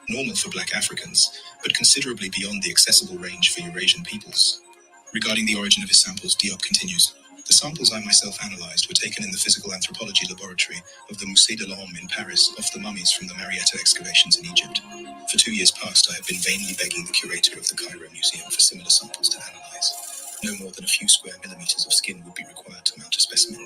normal for black Africans, but considerably beyond the accessible range for Eurasian peoples. Regarding the origin of his samples, Diop continues, the samples I myself analyzed were taken in the physical anthropology laboratory of the Musée de l'Homme in Paris of the mummies from the Marietta excavations in Egypt. For 2 years past, I have been vainly begging the curator of the Cairo Museum for similar samples to analyze. No more than a few square millimeters of skin would be required to mount a specimen.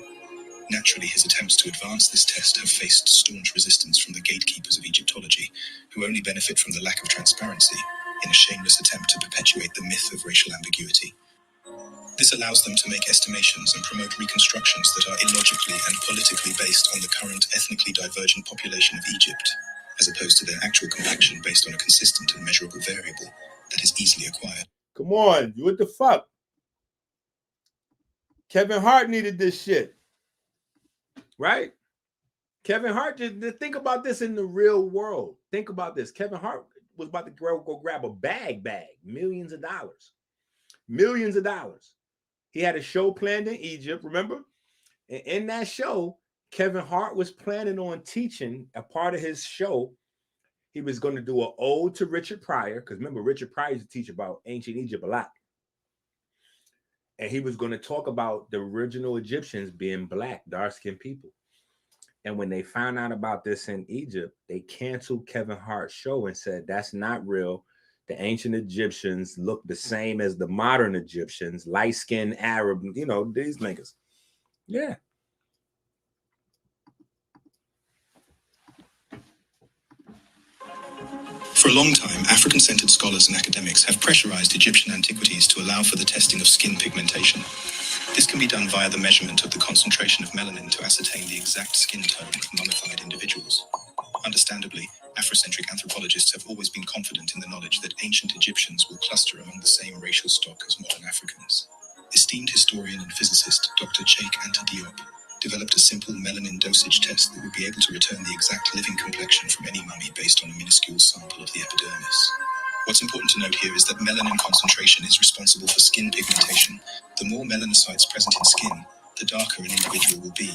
Naturally, his attempts to advance this test have faced staunch resistance from the gatekeepers of Egyptology, who only benefit from the lack of transparency in a shameless attempt to perpetuate the myth of racial ambiguity. This allows them to make estimations and promote reconstructions that are illogically and politically based on the current ethnically divergent population of Egypt, as opposed to their actual complexion based on a consistent and measurable variable that is easily acquired. Come on, what the fuck? Kevin Hart needed this shit, right? Kevin Hart, just think about this in the real world. Think about this. Kevin Hart was about to go grab a bag, millions of dollars. Millions of dollars. He had a show planned in Egypt, remember? And in that show, Kevin Hart was planning on teaching a part of his show. He was going to do an ode to Richard Pryor, because remember, Richard Pryor used to teach about ancient Egypt a lot. And he was going to talk about the original Egyptians being black, dark-skinned people. And when they found out about this in Egypt, they canceled Kevin Hart's show and said, that's not real. The ancient Egyptians look the same as the modern Egyptians, light-skinned Arab, you know, these niggas. Yeah. For a long time, African-centered scholars and academics have pressurized Egyptian antiquities to allow for the testing of skin pigmentation. This can be done via the measurement of the concentration of melanin to ascertain the exact skin tone of mummified individuals. Understandably, Afrocentric anthropologists have always been confident in the knowledge that ancient Egyptians will cluster among the same racial stock as modern Africans. Esteemed historian and physicist Dr. Anta Diop developed a simple melanin dosage test that would be able to return the exact living complexion from any mummy based on a minuscule sample of the epidermis. What's important to note here is that melanin concentration is responsible for skin pigmentation. The more melanocytes present in skin, the darker an individual will be.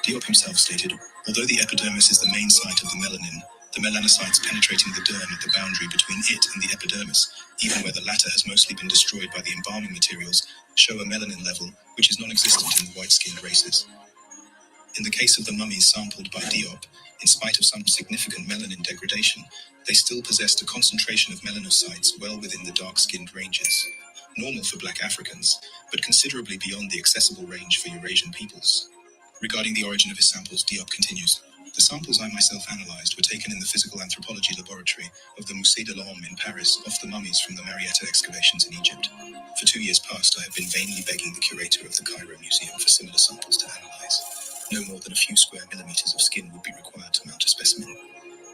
Diop himself stated, although the epidermis is the main site of the melanin, the melanocytes penetrating the derm at the boundary between it and the epidermis, even where the latter has mostly been destroyed by the embalming materials, show a melanin level which is non-existent in the white-skinned races. In the case of the mummies sampled by Diop, in spite of some significant melanin degradation, they still possessed a concentration of melanocytes well within the dark-skinned ranges, normal for black Africans, but considerably beyond the accessible range for Eurasian peoples. Regarding the origin of his samples, Diop continues, the samples I myself analyzed were taken in the physical anthropology laboratory of the Musée de l'Homme in Paris off the mummies from the Marietta excavations in Egypt. For 2 years past, I have been vainly begging the curator of the Cairo Museum for similar samples to analyze. No more than a few square millimeters of skin would be required to mount a specimen.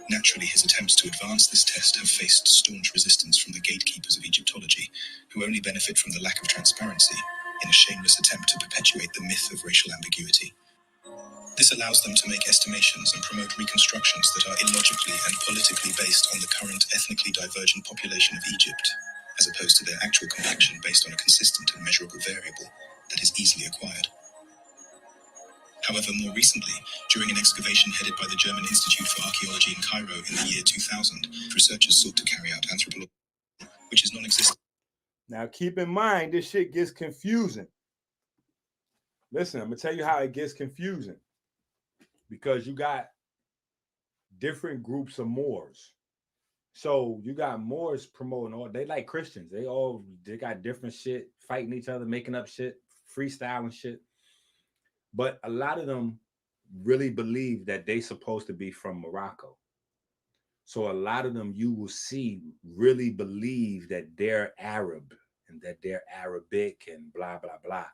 Naturally, his attempts to advance this test have faced staunch resistance from the gatekeepers of Egyptology, who only benefit from the lack of transparency in a shameless attempt to perpetuate the myth of racial ambiguity. This allows them to make estimations and promote reconstructions that are illogically and politically based on the current ethnically divergent population of Egypt, as opposed to their actual complexion based on a consistent and measurable variable that is easily acquired. However, more recently, during an excavation headed by the German Institute for Archaeology in Cairo in the year 2000, researchers sought to carry out anthropology, which is non-existent. Now, keep in mind, this shit gets confusing. Listen, I'm going to tell you how it gets confusing. Because you got different groups of Moors. So you got Moors promoting all, they like Christians. They got different shit, fighting each other, making up shit, freestyling shit. But a lot of them really believe that they supposed to be from Morocco. So a lot of them you will see really believe that they're Arab and that they're Arabic and blah, blah, blah.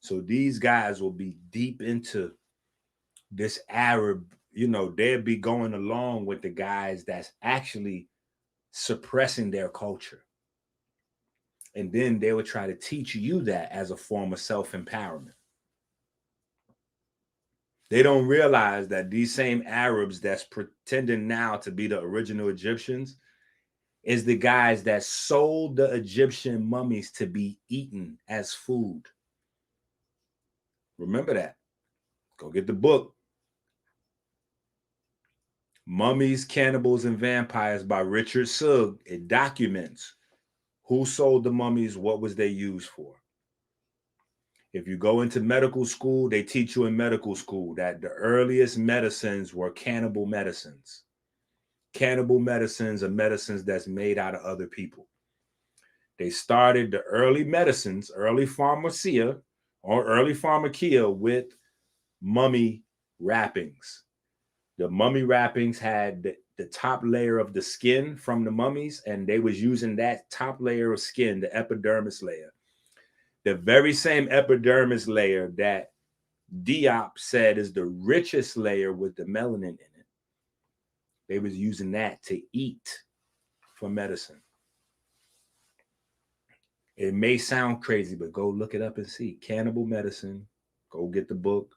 So these guys will be deep into this Arab, you know, they'll be going along with the guys that's actually suppressing their culture. And then they would try to teach you that as a form of self-empowerment. They don't realize that these same Arabs that's pretending now to be the original Egyptians is the guys that sold the Egyptian mummies to be eaten as food. Remember that. Go get the book. Mummies, Cannibals, and Vampires by Richard Sugg. It documents who sold the mummies, what was they used for. If you go into medical school, they teach you in medical school that the earliest medicines were cannibal medicines. Cannibal medicines are medicines that's made out of other people. They started the early medicines, early pharmacia or early pharmacia with mummy wrappings. The mummy wrappings had the top layer of the skin from the mummies, and they was using that top layer of skin, the epidermis layer. The very same epidermis layer that Diop said is the richest layer with the melanin in it. They was using that to eat for medicine. It may sound crazy, but go look it up and see. Cannibal medicine. Go get the book.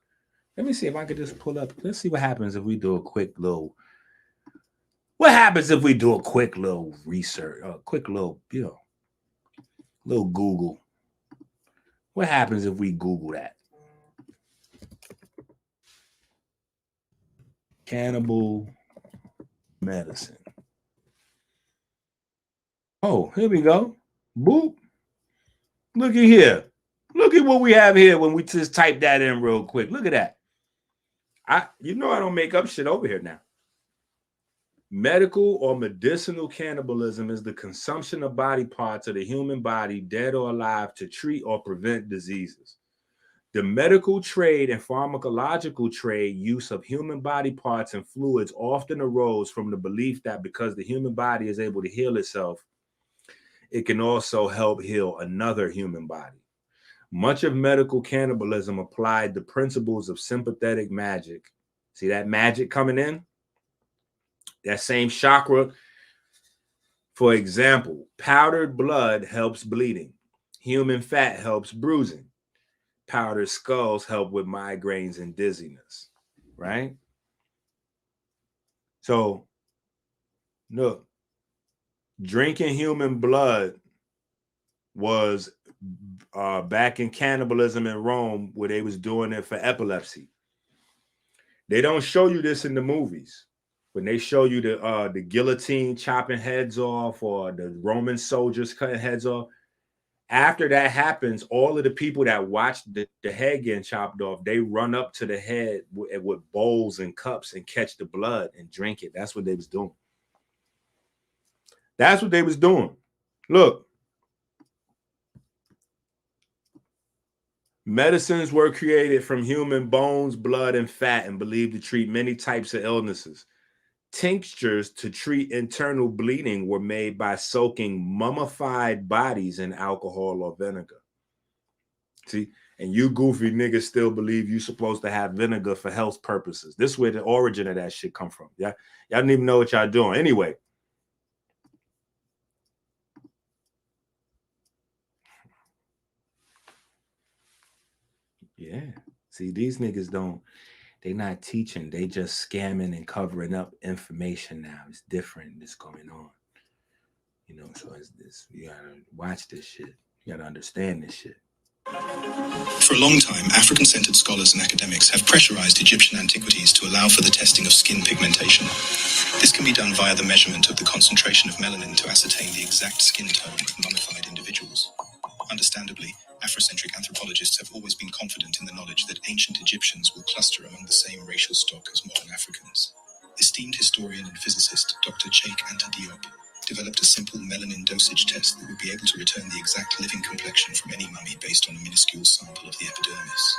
Let me see if I could just pull up. Let's see what happens if we do a quick little. What happens if we do a quick little research, a quick little, little Google? What happens if we Google that? Cannibal medicine. Oh, here we go. Boop. Look at here. Look Look at what we have here when we just type that in real quick. Look at that. I don't make up shit over here now. Medical or medicinal cannibalism is the consumption of body parts of the human body, dead or alive, to treat or prevent diseases. The medical trade and pharmacological trade use of human body parts and fluids often arose from the belief that because the human body is able to heal itself, it can also help heal another human body. Much of medical cannibalism applied the principles of sympathetic magic. See that magic coming in? That same chakra. For example, powdered blood helps bleeding. Human fat helps bruising. Powdered skulls help with migraines and dizziness, right? So, look, drinking human blood was back in cannibalism in Rome, where they was doing it for epilepsy. They don't show you this in the movies. When they show you the guillotine chopping heads off, or the Roman soldiers cutting heads off, after that happens, all of the people that watched the head getting chopped off, they run up to the head with bowls and cups and catch the blood and drink it. That's what they was doing. That's what they was doing. Look. Medicines were created from human bones, blood, and fat and believed to treat many types of illnesses. Tinctures to treat internal bleeding were made by soaking mummified bodies in alcohol or vinegar. See, and you goofy niggas still believe you're supposed to have vinegar for health purposes. This is where the origin of that shit come from. Yeah, y'all don't even know what y'all doing. Anyway. Yeah. See, these niggas they're not teaching. They just scamming and covering up information now. It's different. It's going on. You know, so it's this. You gotta watch this shit. You gotta understand this shit. For a long time, African-centered scholars and academics have pressurized Egyptian antiquities to allow for the testing of skin pigmentation. This can be done via the measurement of the concentration of melanin to ascertain the exact skin tone of mummified individuals. Understandably, Afrocentric anthropologists have always been confident in the knowledge that ancient Egyptians will cluster among the same racial stock as modern Africans. Esteemed historian and physicist Dr. Cheikh Anta Diop developed a simple melanin dosage test that would be able to return the exact living complexion from any mummy based on a minuscule sample of the epidermis.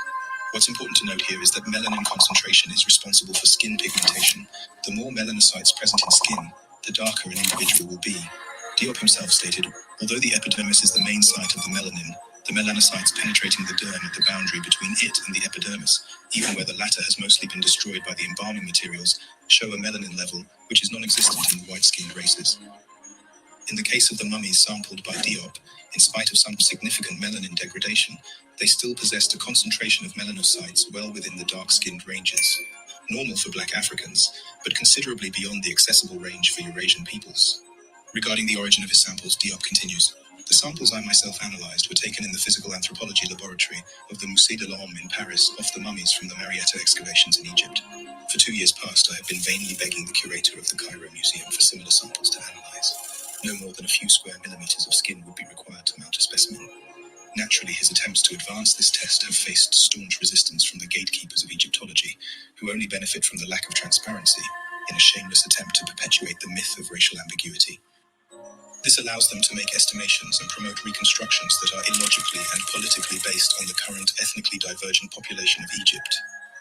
What's important to note here is that melanin concentration is responsible for skin pigmentation. The more melanocytes present in skin, the darker an individual will be. Diop himself stated, although the epidermis is the main site of the melanin, the melanocytes penetrating the derm at the boundary between it and the epidermis, even where the latter has mostly been destroyed by the embalming materials, show a melanin level which is non-existent in the white-skinned races. In the case of the mummies sampled by Diop, in spite of some significant melanin degradation, they still possessed a concentration of melanocytes well within the dark-skinned ranges, normal for black Africans, but considerably beyond the accessible range for Eurasian peoples. Regarding the origin of his samples, Diop continues, the samples I myself analyzed were taken in the physical anthropology laboratory of the Musée de l'Homme in Paris off the mummies from the Marietta excavations in Egypt. For 2 years past, I have been vainly begging the curator of the Cairo Museum for similar samples to analyze. No more than a few square millimeters of skin would be required to mount a specimen. Naturally, his attempts to advance this test have faced staunch resistance from the gatekeepers of Egyptology, who only benefit from the lack of transparency in a shameless attempt to perpetuate the myth of racial ambiguity. This allows them to make estimations and promote reconstructions that are illogically and politically based on the current ethnically divergent population of Egypt,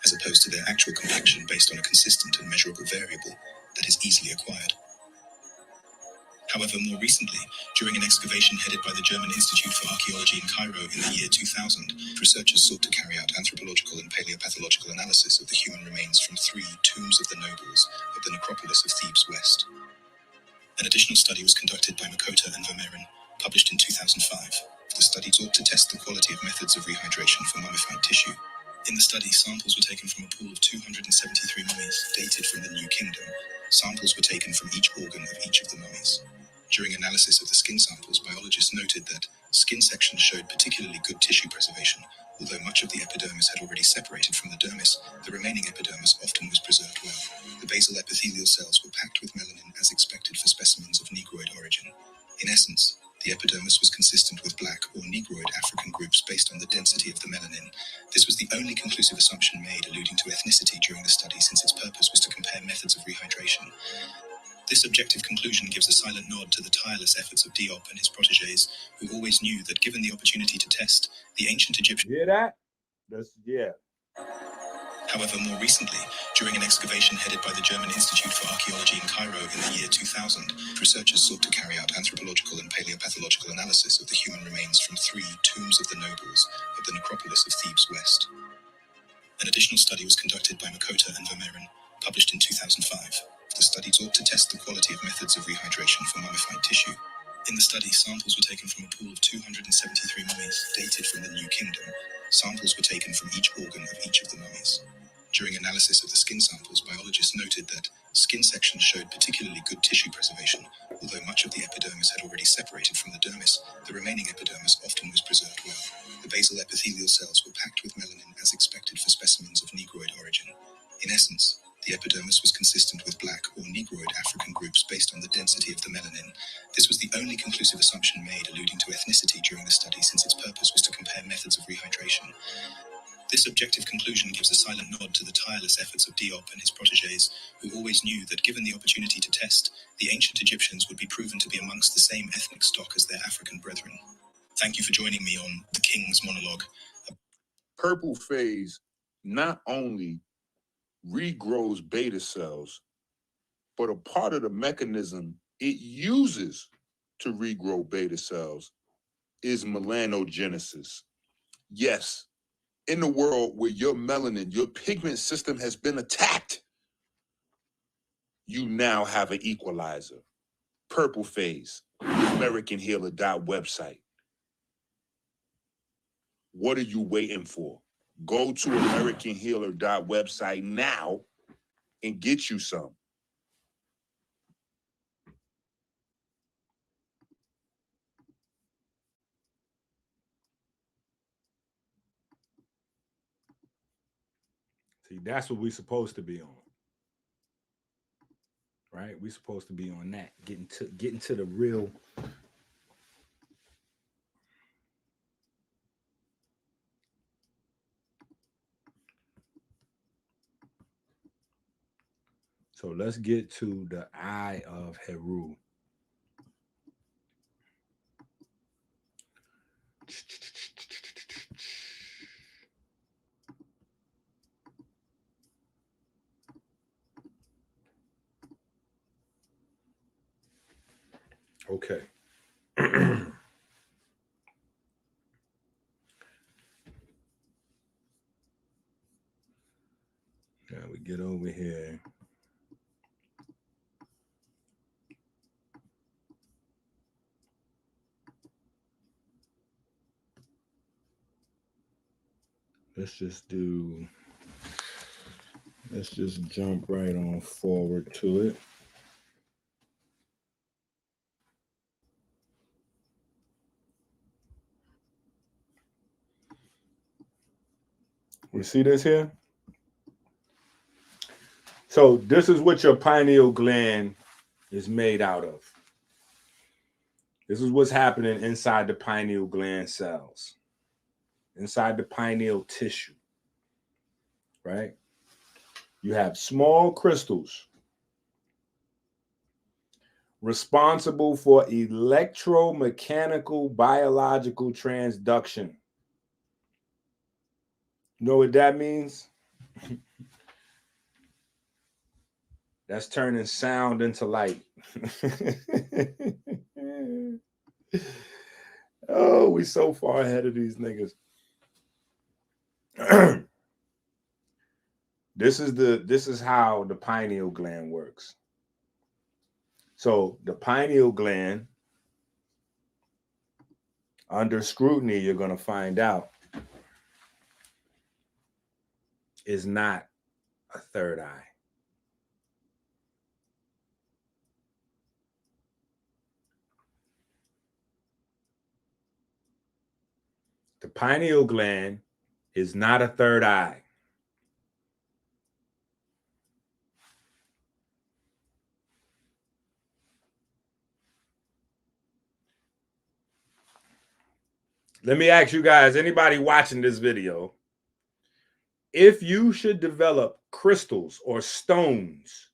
as opposed to their actual complexion based on a consistent and measurable variable that is easily acquired. However, more recently, during an excavation headed by the German Institute for Archaeology in Cairo in the year 2000, researchers sought to carry out anthropological and paleopathological analysis of the human remains from 3 tombs of the nobles of the necropolis of Thebes West. An additional study was conducted by Makota and Vermeeren, published in 2005. The study sought to test the quality of methods of rehydration for mummified tissue. In the study, samples were taken from a pool of 273 mummies, dated from the New Kingdom. Samples were taken from each organ of each of the mummies. During analysis of the skin samples, biologists noted that skin sections showed particularly good tissue preservation. Although much of the epidermis had already separated from the dermis, the remaining epidermis often was preserved well. The basal epithelial cells were packed with melanin as expected for specimens of Negroid origin. In essence, The epidermis was consistent with black or Negroid African groups based on the density of the melanin. This was the only conclusive assumption made alluding to ethnicity during the study, since its purpose was to compare methods of rehydration. This objective conclusion gives a silent nod to the tireless efforts of Diop and his protégés, who always knew that given the opportunity to test, the ancient Egyptians... Hear that? Yeah. However, more recently, during an excavation headed by the German Institute for Archaeology in Cairo in the year 2000, researchers sought to carry out anthropological and paleopathological analysis of the human remains from 3 tombs of the nobles of the necropolis of Thebes West. An additional study was conducted by Makota and Vermeeren, published in 2005. The study sought to test the quality of methods of rehydration for mummified tissue. In the study, samples were taken from a pool of 273 mummies dated from the New Kingdom. Samples were taken from each organ of each of the mummies. During analysis of the skin samples, biologists noted that skin sections showed particularly good tissue preservation. Although much of the epidermis had already separated from the dermis, the remaining epidermis often was preserved well. The basal epithelial cells were packed with melanin as expected for specimens of Negroid origin. In essence, the epidermis was consistent with black or Negroid African groups based on the density of the melanin. This was the only conclusive assumption made alluding to ethnicity during the study, since its purpose was to compare methods of rehydration. This objective conclusion gives a silent nod to the tireless efforts of Diop and his protégés, who always knew that given the opportunity to test, the ancient Egyptians would be proven to be amongst the same ethnic stock as their African brethren. Thank you for joining me on The King's Monologue. Purple phase not only regrows beta cells, but a part of the mechanism it uses to regrow beta cells is melanogenesis. Yes, in the world where your melanin, your pigment system has been attacked, you now have an equalizer. Purple phase, AmericanHealer.website. What are you waiting for? Go to AmericanHealer.website now and get you some. See, that's what we're supposed to be on. Right? We're supposed to be on that. Getting to the real. So let's get to the eye of Heru. Okay. Now we get over here. Let's just jump right on forward to it. We see this here? So this is what your pineal gland is made out of. This is what's happening inside the pineal gland cells, inside the pineal tissue, right? You have small crystals responsible for electromechanical biological transduction. You know what that means? That's turning sound into light. Oh, we so far ahead of these niggas. This is how the pineal gland works. So the pineal gland, under scrutiny, you're going to find out, is not a third eye. The pineal gland is not a third eye. Let me ask you guys, anybody watching this video, if you should develop crystals or stones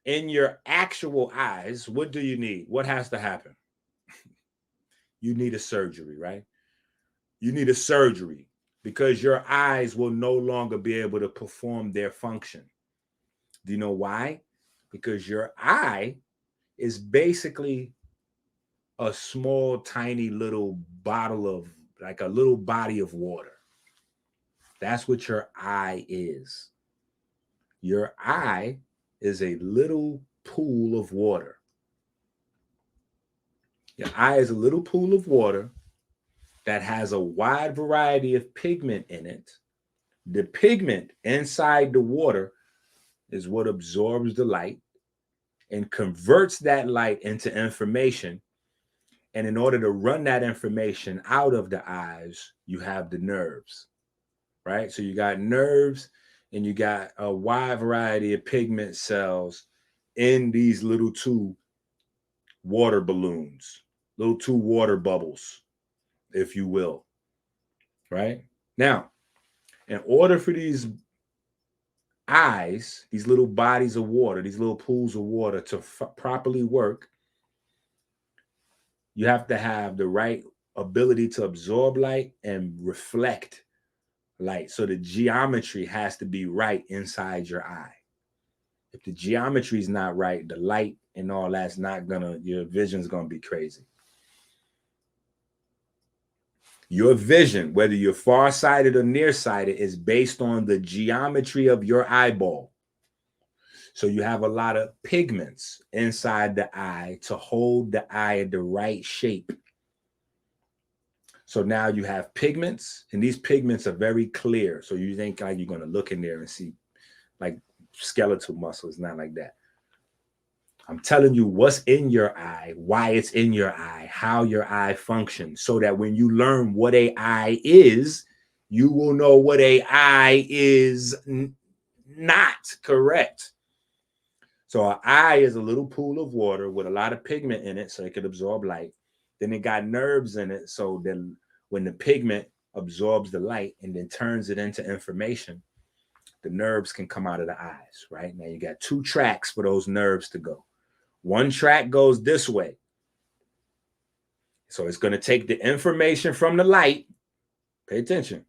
in your actual eyes, what do you need? What has to happen? You need a surgery, right? You need a surgery because your eyes will no longer be able to perform their function. Do you know why? Because your eye is basically a small, tiny little bottle of, like a little body of water. That's what your eye is. Your eye is a little pool of water. Your eye is a little pool of water that has a wide variety of pigment in it. The pigment inside the water is what absorbs the light and converts that light into information. And in order to run that information out of the eyes, you have the nerves, right? So you got nerves and you got a wide variety of pigment cells in these little two water balloons, little two water bubbles, if you will, right? Now, in order for these eyes, these little bodies of water, these little pools of water to properly work, you have to have the right ability to absorb light and reflect light. So the geometry has to be right inside your eye. If the geometry is not right, the light and all that's not gonna, your vision's gonna be crazy. Your vision, whether you're farsighted or nearsighted, is based on the geometry of your eyeball. So you have a lot of pigments inside the eye to hold the eye in the right shape. So now you have pigments, and these pigments are very clear. So you think like you're going to look in there and see like skeletal muscle. It's not like that. I'm telling you what's in your eye, why it's in your eye, how your eye functions, so that when you learn what a eye is, you will know what a eye is not. Correct. So an eye is a little pool of water with a lot of pigment in it so it could absorb light. Then it got nerves in it. So then when the pigment absorbs the light and then turns it into information, the nerves can come out of the eyes, right? Now you got two tracks for those nerves to go. One track goes this way. So it's going to take the information from the light, pay attention,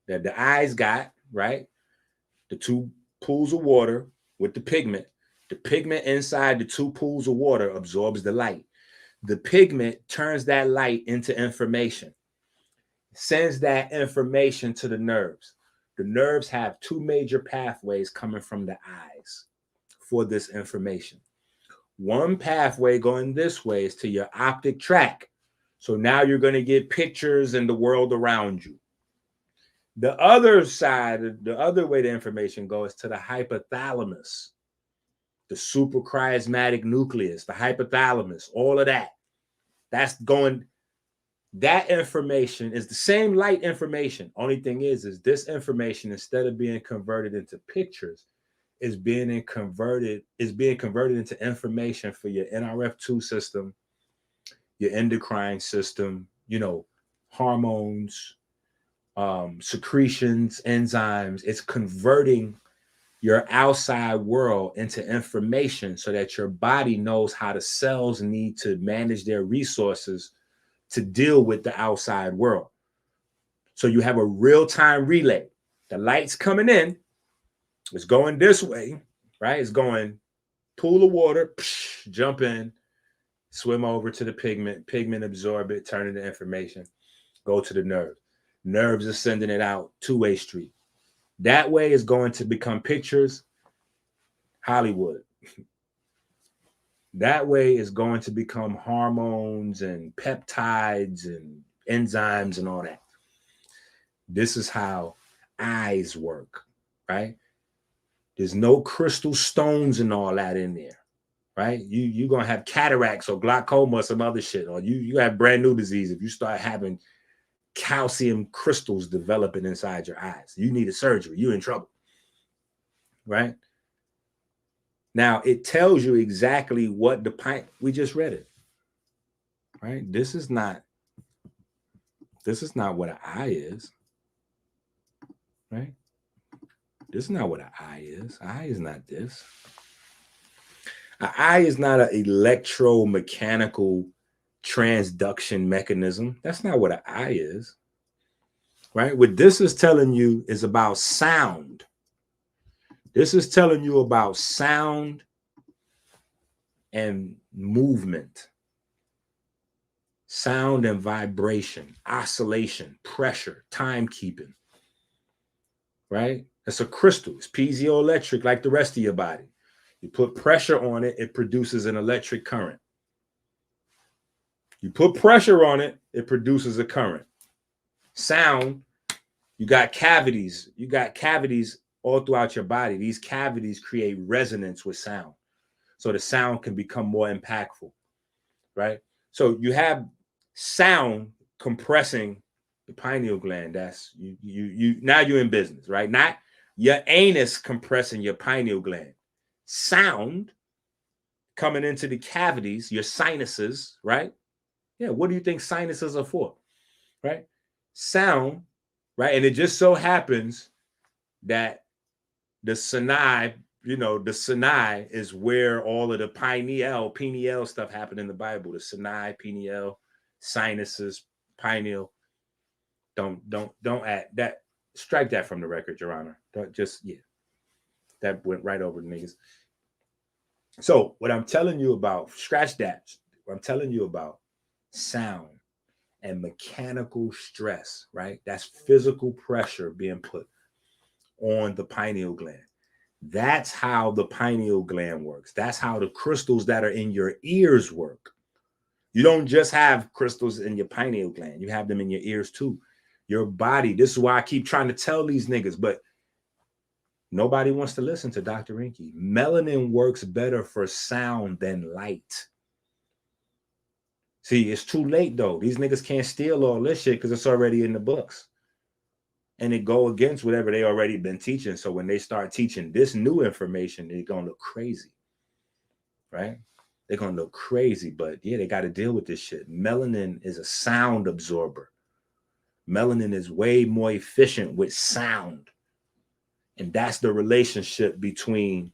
that the eyes got, right? The two pools of water with the pigment. The pigment inside the two pools of water absorbs the light. The pigment turns that light into information, sends that information to the nerves. The nerves have two major pathways coming from the eyes for this information. One pathway going this way is to your optic tract. So now you're going to get pictures in the world around you. The other side, the other way the information goes to the hypothalamus, the suprachiasmatic nucleus, the hypothalamus, all of that. That's going, that information is the same light information. Only thing is this information, instead of being converted into pictures, is being converted into information for your NRF2 system, your endocrine system, you know, hormones, secretions, enzymes. It's converting your outside world into information so that your body knows how the cells need to manage their resources to deal with the outside world. So you have a real-time relay. The light's coming in, it's going this way, right? It's going pool of water, psh, jump in, swim over to the pigment absorb it, turn into information, go to the nerve. Nerves are sending it out two-way street. That way is going to become pictures, Hollywood. That way is going to become hormones and peptides and enzymes and all that. This is how eyes work, right? There's no crystal stones and all that in there, right? You're going to have cataracts or glaucoma or some other shit, or you have brand new disease if you start having calcium crystals developing inside your eyes. You need a surgery. You're in trouble, right? Now, it tells you exactly what the we just read it, right? This is not This is not what an eye is, right? This is not what an eye is. An eye is not this. An eye is not an electromechanical transduction mechanism. That's not what an eye is, right? What this is telling you is about sound. This is telling you about sound and movement, sound and vibration, oscillation, pressure, timekeeping, right? It's a crystal. It's piezoelectric like the rest of your body. You put pressure on it, it produces an electric current. You put pressure on it, it produces a current. Sound, you got cavities. You got cavities all throughout your body. These cavities create resonance with sound. So the sound can become more impactful, right? So you have sound compressing the pineal gland. That's you now you're in business, right? Not your anus compressing your pineal gland. Sound coming into the cavities, your sinuses, right? Yeah, what do you think sinuses are for? Right? Sound, right? And it just so happens that the sinai, the sinai is where all of the pineal stuff happened in the Bible. The sinai, pineal, sinuses, pineal. Don't add that. Strike that from the record, Your Honor. Don't just, that went right over the niggas. So what I'm telling you about, scratch that. What I'm telling you about sound and mechanical stress, right? That's physical pressure being put on the pineal gland. That's how the pineal gland works. That's how the crystals that are in your ears work. You don't just have crystals in your pineal gland. You have them in your ears too. Your body. This is why I keep trying to tell these niggas, but nobody wants to listen to Dr. EnQi. Melanin works better for sound than light. See, it's too late though. These niggas can't steal all this shit because it's already in the books. And it go against whatever they already been teaching. So when they start teaching this new information, they're going to look crazy, right? They're going to look crazy, but yeah, they got to deal with this shit. Melanin is a sound absorber. Melanin is way more efficient with sound. And that's the relationship between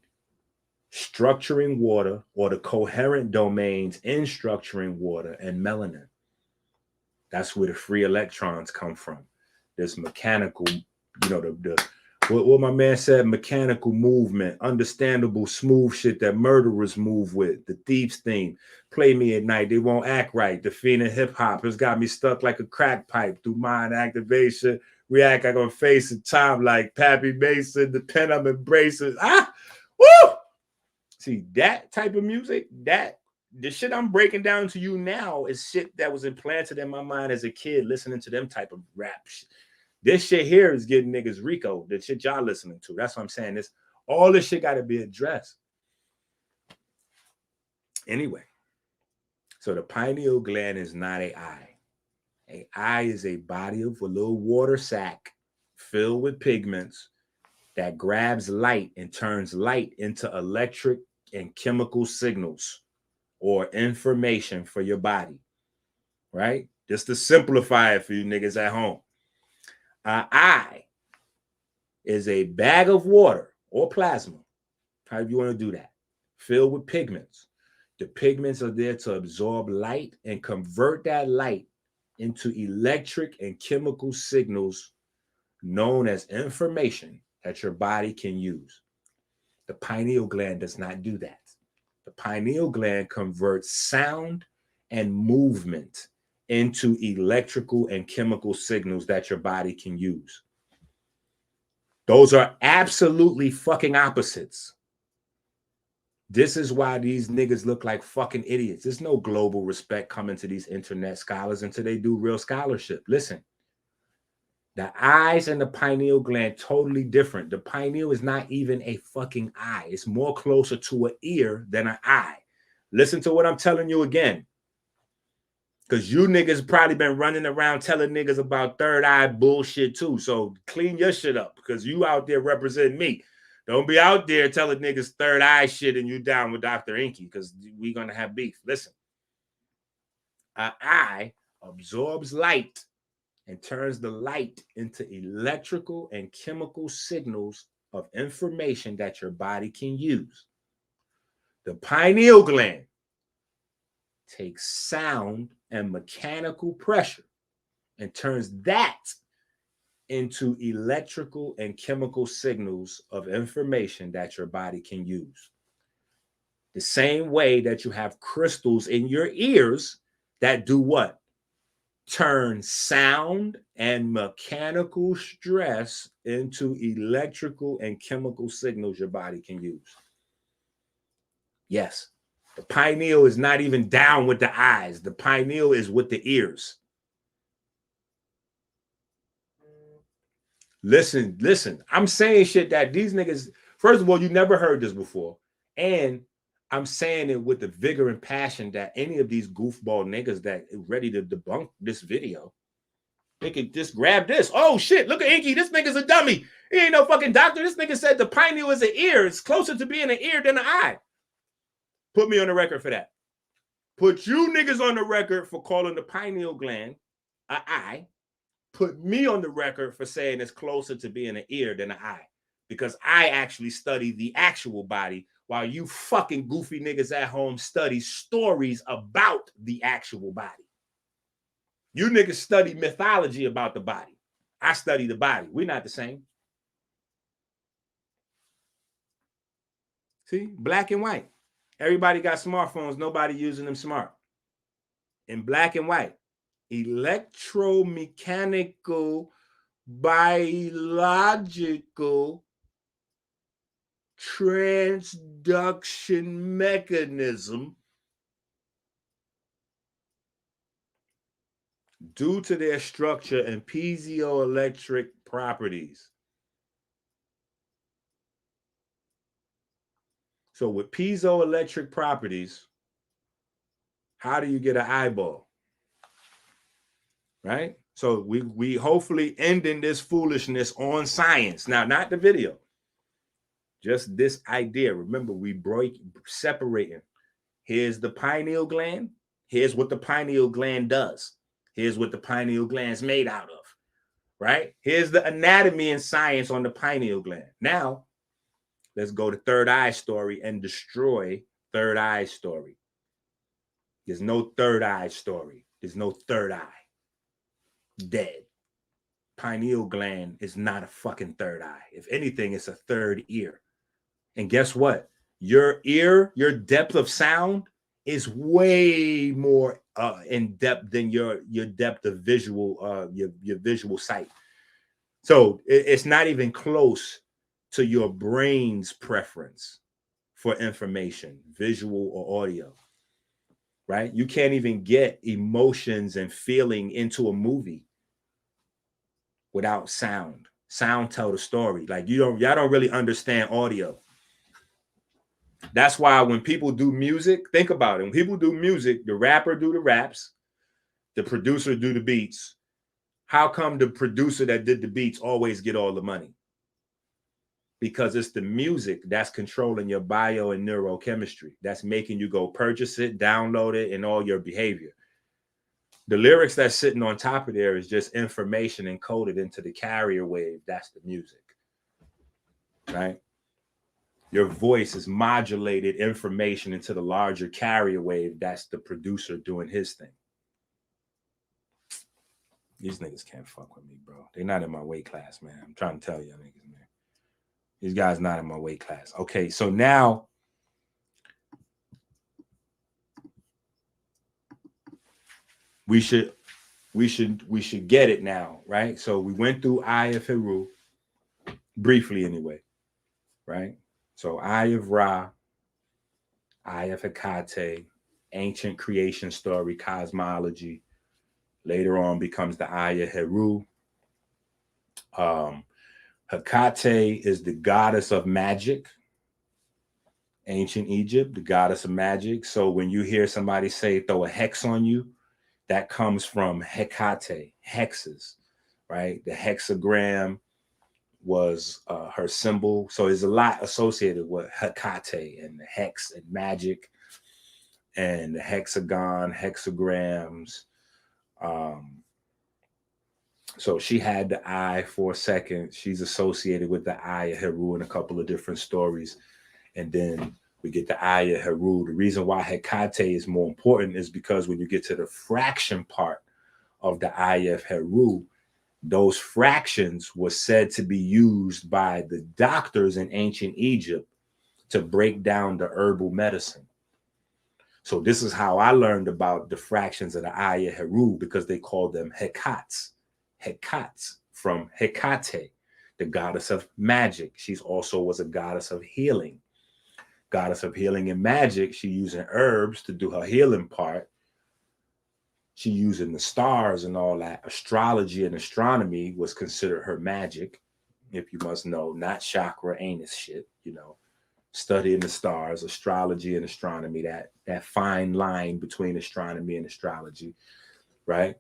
structuring water or the coherent domains in structuring water and melanin. That's where the free electrons come from. This mechanical, what my man said, mechanical movement, understandable, smooth shit that murderers move with. The Thieves theme, play me at night, they won't act right. The fiend of hip hop has got me stuck like a crack pipe through mind activation. React like I'm facing time like Pappy Mason, the pen I'm embracing. Woo! See, that type of music, the shit I'm breaking down to you now is shit that was implanted in my mind as a kid, listening to them type of rap shit. This shit here is getting niggas Rico, the shit y'all listening to. That's what I'm saying. All this shit got to be addressed. Anyway, so the pineal gland is not an eye. An eye is a body of a little water sac filled with pigments that grabs light and turns light into electric and chemical signals or information for your body, right? Just to simplify it for you niggas at home. An eye is a bag of water or plasma, however you want to do that, filled with pigments. The pigments are there to absorb light and convert that light into electric and chemical signals known as information that your body can use. The pineal gland does not do that. The pineal gland converts sound and movement into electrical and chemical signals that your body can use. Those are absolutely fucking opposites. This is why these niggas look like fucking idiots. There's no global respect coming to these internet scholars until they do real scholarship. Listen, the eyes and the pineal gland totally different. The pineal is not even a fucking eye. It's more closer to an ear than an eye. Listen to what I'm telling you again. Because you niggas probably been running around telling niggas about third eye bullshit too. So clean your shit up because you out there representing me. Don't be out there telling niggas third eye shit and you down with Dr. EnQi because we're going to have beef. Listen, an eye absorbs light and turns the light into electrical and chemical signals of information that your body can use. The pineal gland takes sound and mechanical pressure and turns that into electrical and chemical signals of information that your body can use. The same way that you have crystals in your ears that do what? Turn sound and mechanical stress into electrical and chemical signals your body can use. Yes, the pineal is not even down with the eyes. The pineal is with the ears. Listen. I'm saying shit that these niggas, first of all, you never heard this before. And I'm saying it with the vigor and passion that any of these goofball niggas that are ready to debunk this video, they can just grab this. Oh shit, look at EnQi. This nigga's a dummy. He ain't no fucking doctor. This nigga said the pineal is an ear. It's closer to being an ear than an eye. Put me on the record for that. Put you niggas on the record for calling the pineal gland an eye. Put me on the record for saying it's closer to being an ear than an eye. Because I actually study the actual body while you fucking goofy niggas at home study stories about the actual body. You niggas study mythology about the body. I study the body. We're not the same. See, black and white. Everybody got smartphones. Nobody using them smart. In black and white. Electromechanical, biological transduction mechanism due to their structure and piezoelectric properties. So with piezoelectric properties, how do you get an eyeball? Right? So we hopefully ending this foolishness on science. Now, not the video. Just this idea. Remember, we separating. Here's the pineal gland. Here's what the pineal gland does. Here's what the pineal gland's made out of. Right? Here's the anatomy and science on the pineal gland. Now, let's go to third eye story and destroy third eye story. There's no third eye story. There's no third eye. Dead. Pineal gland is not a fucking third eye. If anything, it's a third ear. And guess what? Your ear, your depth of sound is way more in depth than your depth of visual, your visual sight. So it's not even close to your brain's preference for information, visual or audio. Right? You can't even get emotions and feeling into a movie without sound. Sound tell the story. Like y'all don't really understand audio. That's why when people do music, think about it. When people do music, the rapper do the raps, the producer do the beats. How come the producer that did the beats always get all the money? Because it's the music that's controlling your bio and neurochemistry. That's making you go purchase it, download it, and all your behavior. The lyrics that's sitting on top of there is just information encoded into the carrier wave. That's the music, right? Your voice is modulated information into the larger carrier wave. That's the producer doing his thing. These niggas can't fuck with me, bro. They're not in my weight class, man. I'm trying to tell you niggas, man. These guys not in my weight class. Okay, so now we should get it now, right? So we went through Eye of Heru, briefly anyway, right? So Eye of Ra, Eye of Hecate, ancient creation story, cosmology. Later on becomes the Eye of Heru. Hecate is the goddess of magic. Ancient Egypt, the goddess of magic. So when you hear somebody say throw a hex on you, that comes from Hecate, hexes, right? The hexagram was her symbol. So there's a lot associated with Hecate and the hex and magic and the hexagon, hexagrams. So she had the eye for a second. She's associated with the eye of Heru in a couple of different stories. And then we get the eye of Heru. The reason why Hecate is more important is because when you get to the fraction part of the eye of Heru, those fractions were said to be used by the doctors in ancient Egypt to break down the herbal medicine. So this is how I learned about the fractions of the eye of Heru, because they called them Hekats. Hekats from Hecate, the goddess of magic. She's also was a goddess of healing. Goddess of healing and magic. She using herbs to do her healing part. She using the stars and all that. Astrology and astronomy was considered her magic, if you must know, not chakra anus shit, you know. Studying the stars, astrology and astronomy, that fine line between astronomy and astrology, right?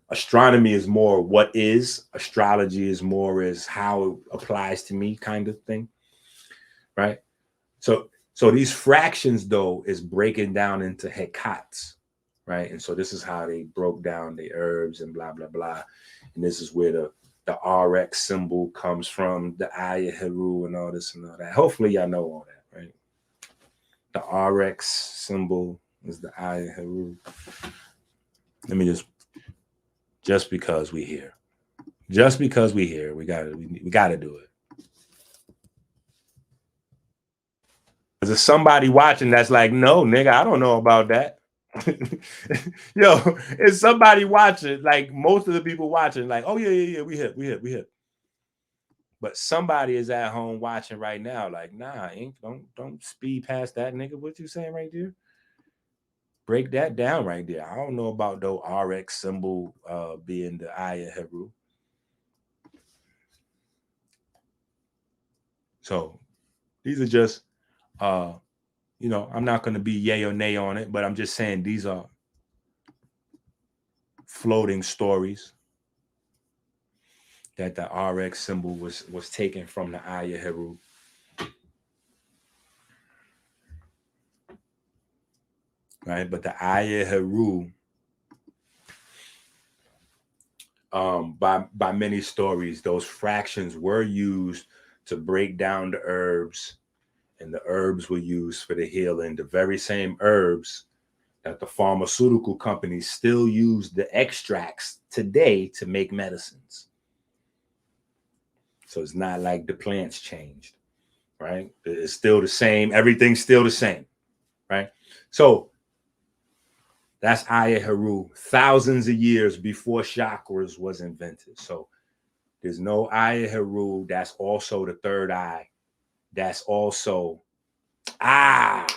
Astronomy is more what is, astrology is more as how it applies to me kind of thing, right? So these fractions though is breaking down into hekats, right? And so this is how they broke down the herbs and blah blah blah, and this is where the RX symbol comes from, the eye of Heru and all this and all that. Hopefully y'all know all that, right? The RX symbol is the eye of Heru. Let me just because we here. Just because we here, we gotta do it. There's somebody watching that's like, no, nigga, I don't know about that. Yo, it's somebody watching, like most of the people watching, like, oh yeah, we hip. But somebody is at home watching right now, like, nah, don't speed past that, nigga. What you saying right there? Break that down right there. I don't know about the RX symbol being the eye of Heru. So these are just you know, I'm not going to be yay or nay on it, but I'm just saying these are floating stories that the RX symbol was taken from the eye of Heru. Right, but the eye of Heru, by many stories, those fractions were used to break down the herbs, and the herbs were used for the healing. The very same herbs that the pharmaceutical companies still use the extracts today to make medicines. So it's not like the plants changed, right? It's still the same. Everything's still the same, right? So that's Eye of Heru, thousands of years before chakras was invented. So there's no Eye of Heru. That's also the third eye. That's also, I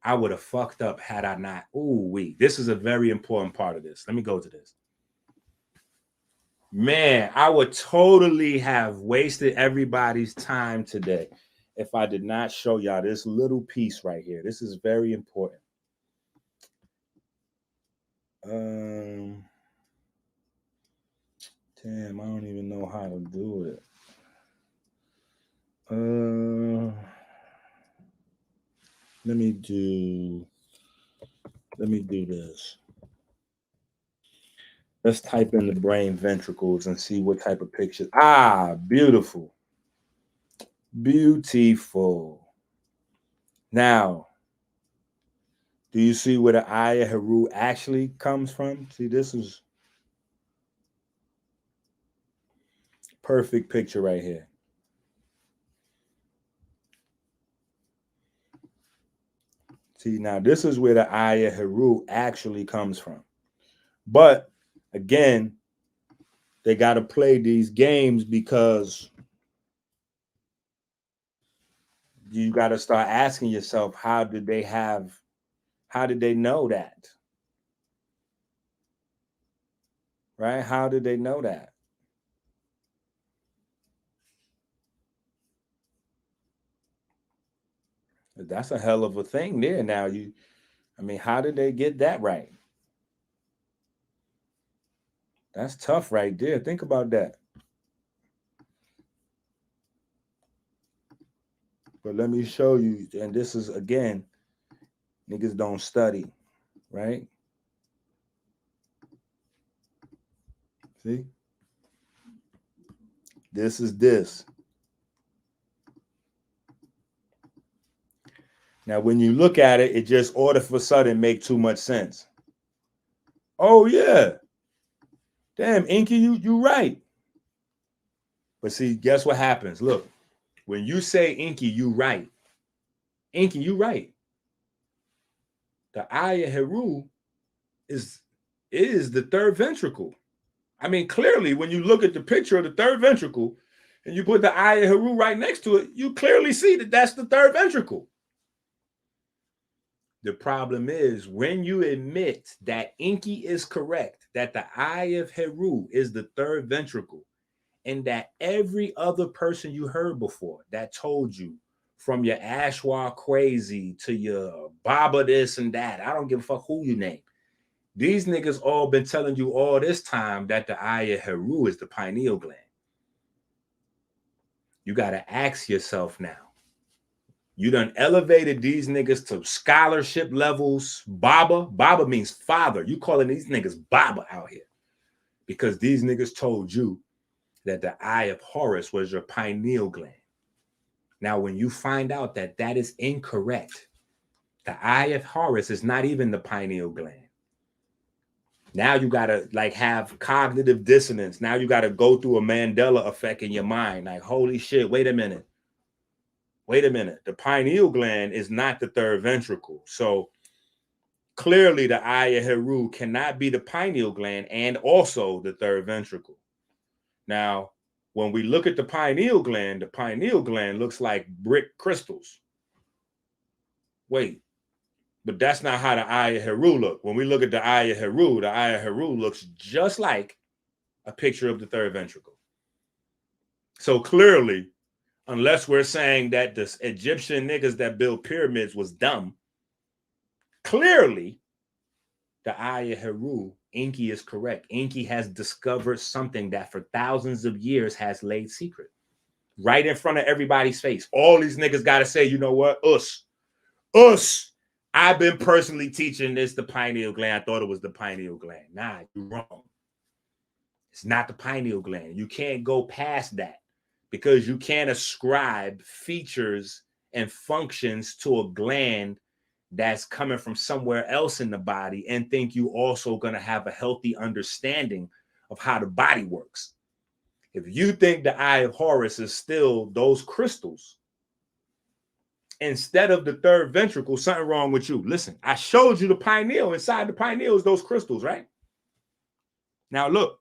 would have fucked up had I not. Ooh, wait, this is a very important part of this. Let me go to this. Man, I would totally have wasted everybody's time today if I did not show y'all this little piece right here. This is very important. Damn, I don't even know how to do it. Let me do this. Let's type in the brain ventricles and see what type of pictures. Ah, beautiful. Beautiful. Now, do you see where the Eye of Heru actually comes from? See, this is perfect picture right here. See, now this is where the Eye of Heru actually comes from. But again, they got to play these games because you got to start asking yourself, how did they know that? Right? How did they know that? That's a hell of a thing there. Now how did they get that right? That's tough right there. Think about that. But let me show you, and this is, again, niggas don't study, right? See? This is this. Now, when you look at it, it just all of a sudden make too much sense. Oh, yeah. Damn, EnQi, you right. But see, guess what happens? Look, when you say EnQi, you right. EnQi, you right. The eye of Heru is the third ventricle. I mean, clearly, when you look at the picture of the third ventricle and you put the eye of Heru right next to it, you clearly see that that's the third ventricle. The problem is when you admit that EnQi is correct, that the eye of Heru is the third ventricle, and that every other person you heard before that told you, from your Ashwa crazy to your Baba this and that, I don't give a fuck who you name. These niggas all been telling you all this time that the eye of Heru is the pineal gland. You got to ask yourself now. You done elevated these niggas to scholarship levels. Baba. Baba means father. You calling these niggas Baba out here. Because these niggas told you that the eye of Horus was your pineal gland. Now, when you find out that that is incorrect, the eye of Horus is not even the pineal gland. Now you got to like have cognitive dissonance. Now you got to go through a Mandela effect in your mind. Like, holy shit, wait a minute. Wait a minute. The pineal gland is not the third ventricle. So clearly the eye of Heru cannot be the pineal gland and also the third ventricle. Now, when we look at the pineal gland looks like brick crystals. Wait, but that's not how the eye of Heru look. When we look at the eye of Heru looks just like a picture of the third ventricle. So clearly, unless we're saying that the Egyptian niggas that built pyramids was dumb, clearly the eye of Heru, EnQi is correct. EnQi has discovered something that for thousands of years has laid secret. Right in front of everybody's face. All these niggas got to say, you know what? Us. I've been personally teaching this the pineal gland. I thought it was the pineal gland. Nah, you're wrong. It's not the pineal gland. You can't go past that because you can't ascribe features and functions to a gland that's coming from somewhere else in the body and think you also going to have a healthy understanding of how the body works. If you think the eye of Horus is still those crystals, instead of the third ventricle, something wrong with you. Listen, I showed you the pineal. Inside the pineal is those crystals, right? Now look,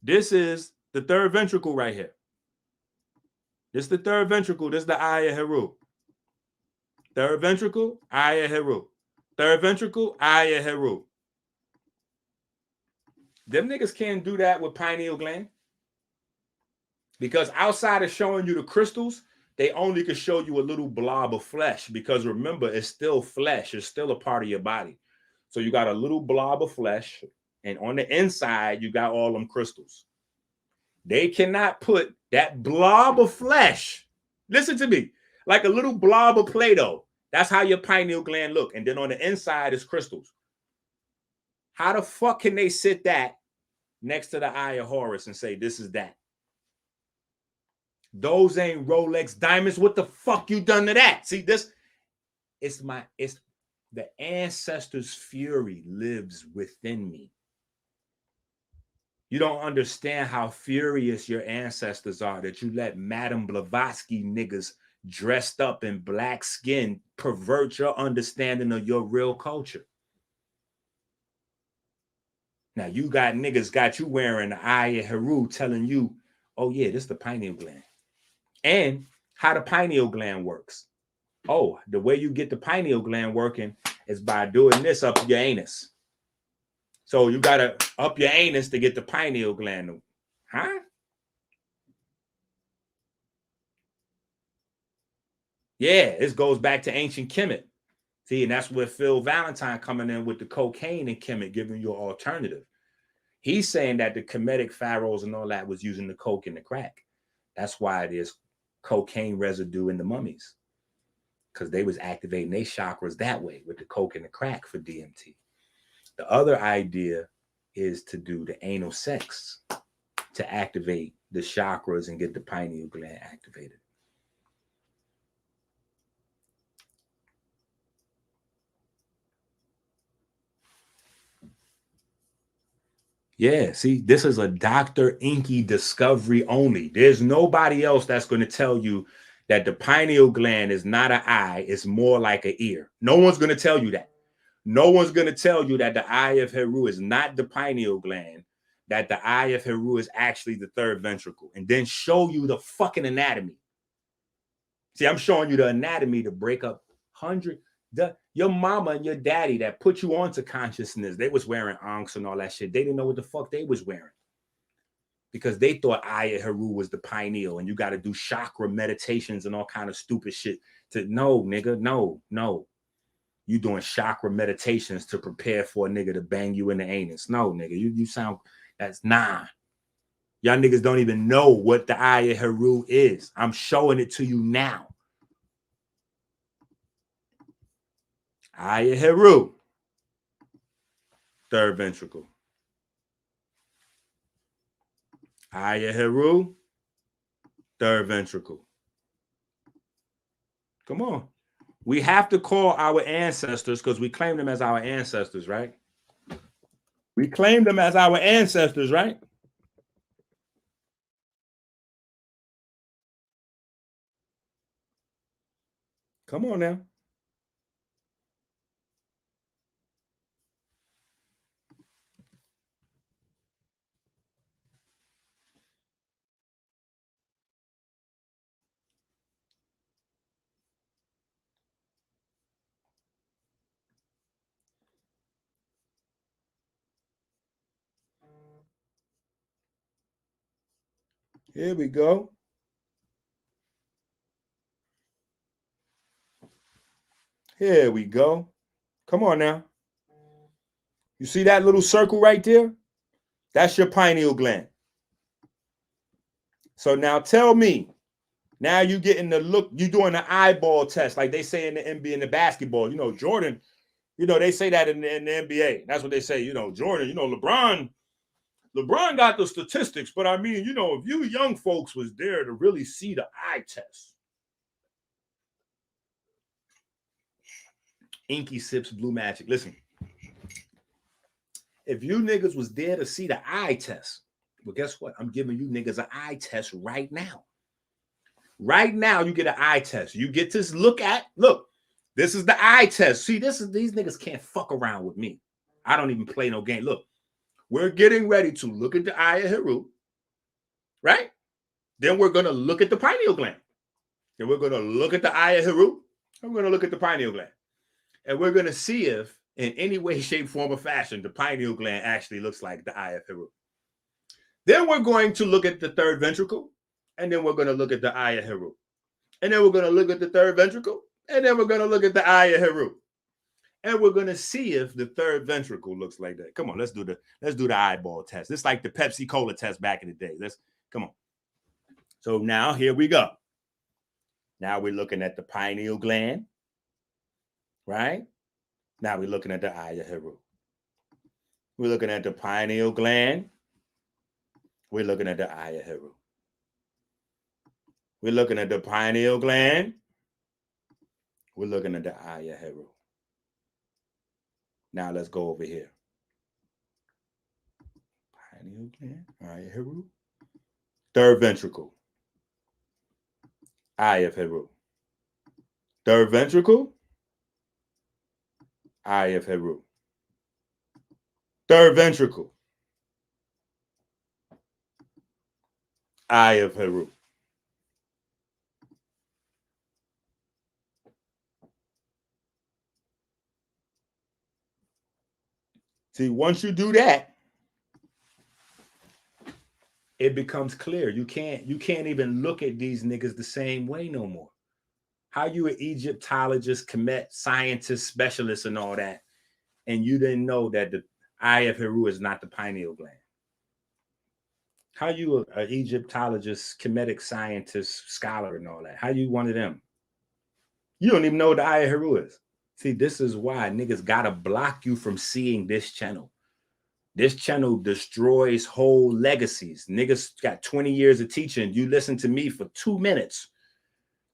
this is the third ventricle right here. This is the third ventricle. This is the eye of Heru. Third ventricle, eye of Heru. Third ventricle, eye of Heru. Them niggas can't do that with pineal gland. Because outside of showing you the crystals, they only could show you a little blob of flesh. Because remember, it's still flesh. It's still a part of your body. So you got a little blob of flesh. And on the inside, you got all them crystals. They cannot put that blob of flesh, listen to me, like a little blob of Play-Doh. That's how your pineal gland look. And then on the inside is crystals. How the fuck can they sit that next to the eye of Horus and say, this is that? Those ain't Rolex diamonds. What the fuck you done to that? See, this, it's the ancestors' fury lives within me. You don't understand how furious your ancestors are that you let Madame Blavatsky niggas dressed up in black skin pervert your understanding of your real culture. Now you got niggas got you wearing the eye of Heru telling you, oh yeah, this is the pineal gland. And how the pineal gland works. Oh, the way you get the pineal gland working is by doing this up your anus. So you got to up your anus to get the pineal gland. Huh? Yeah, this goes back to ancient Kemet. See, and that's where Phil Valentine coming in with the cocaine and Kemet, giving you an alternative. He's saying that the Kemetic pharaohs and all that was using the coke and the crack. That's why there's cocaine residue in the mummies. Because they was activating their chakras that way with the coke and the crack for DMT. The other idea is to do the anal sex to activate the chakras and get the pineal gland activated. Yeah, see, this is a Dr. EnQi discovery only. There's nobody else that's going to tell you that the pineal gland is not an eye, it's more like an ear. No one's going to tell you that. No one's going to tell you that the eye of Heru is not the pineal gland, that the eye of Heru is actually the third ventricle, and then show you the fucking anatomy. See, I'm showing you the anatomy to break up your mama and your daddy that put you onto consciousness, they was wearing ankhs and all that shit. They didn't know what the fuck they was wearing because they thought eye of Heru was the pineal and you got to do chakra meditations and all kind of stupid shit to no, nigga, no. You doing chakra meditations to prepare for a nigga to bang you in the anus. No, nigga, you sound, that's nah. Y'all niggas don't even know what the eye of Heru is. I'm showing it to you now. Eye of Heru, third ventricle. Eye of Heru, third ventricle. Come on. We have to call our ancestors because we claim them as our ancestors, right? We claim them as our ancestors, right? Come on now. Here we go. Here we go. Come on now. You see that little circle right there? That's your pineal gland. So now tell me, now you getting the look, you doing the eyeball test, like they say in the NBA, in the basketball. You know, Jordan, you know, they say that in the NBA. That's what they say, you know, Jordan, you know, LeBron got the statistics, but I mean, you know, if you young folks was there to really see the eye test. EnQi sips blue magic. Listen, if you niggas was there to see the eye test, well, guess what? I'm giving you niggas an eye test right now. Right now, you get an eye test. You get to look, this is the eye test. See, these niggas can't fuck around with me. I don't even play no game. Look, we're getting ready to look at the eye of Heru, right? Then we're going to look at the pineal gland. Then we're going to look at the eye of Heru, and we're going to look at the pineal gland. And we're going to see if, in any way, shape, form, or fashion, the pineal gland actually looks like the eye of Heru. Then we're going to look at the third ventricle, and then we're going to look at the eye of Heru. And then we're going to look at the third ventricle, and then we're going to look at the eye of Heru. And we're going to see if the third ventricle looks like that. Come on, let's do the eyeball test. It's like the Pepsi Cola test back in the day. Come on. So now here we go. Now we're looking at the pineal gland, right? Now we're looking at the eye of Heru. We're looking at the pineal gland. We're looking at the eye of Heru. We're looking at the pineal gland. We're looking at the eye of Heru. Now let's go over here. Pineal gland, eye of Heru. Third ventricle. Eye of Heru. Third ventricle. Eye of Heru. Third ventricle. Eye of Heru. See, once you do that, it becomes clear. You can't even look at these niggas the same way no more. How you an Egyptologist, Kemet, scientist, specialist, and all that, and you didn't know that the eye of Heru is not the pineal gland? How you an Egyptologist, Kemetic scientist, scholar, and all that? How you one of them? You don't even know what the eye of Heru is. See, this is why niggas gotta block you from seeing this channel. This channel destroys whole legacies. Niggas got 20 years of teaching. You listen to me for 2 minutes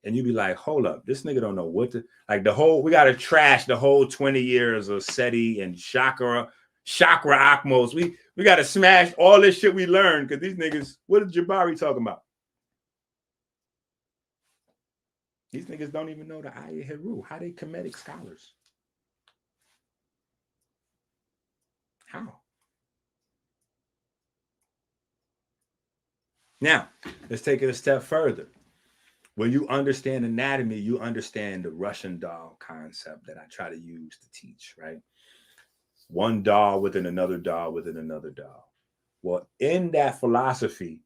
and you be like, hold up, this nigga don't know what to, like the whole, we got to trash the whole 20 years of SETI and Chakra Akmos. We got to smash all this shit we learned because these niggas, what is Jabari talking about? These niggas don't even know the Ayah Heru. How they Kemetic scholars? How? Now, let's take it a step further. When you understand anatomy, you understand the Russian doll concept that I try to use to teach, right? One doll within another doll within another doll. Well, in that philosophy,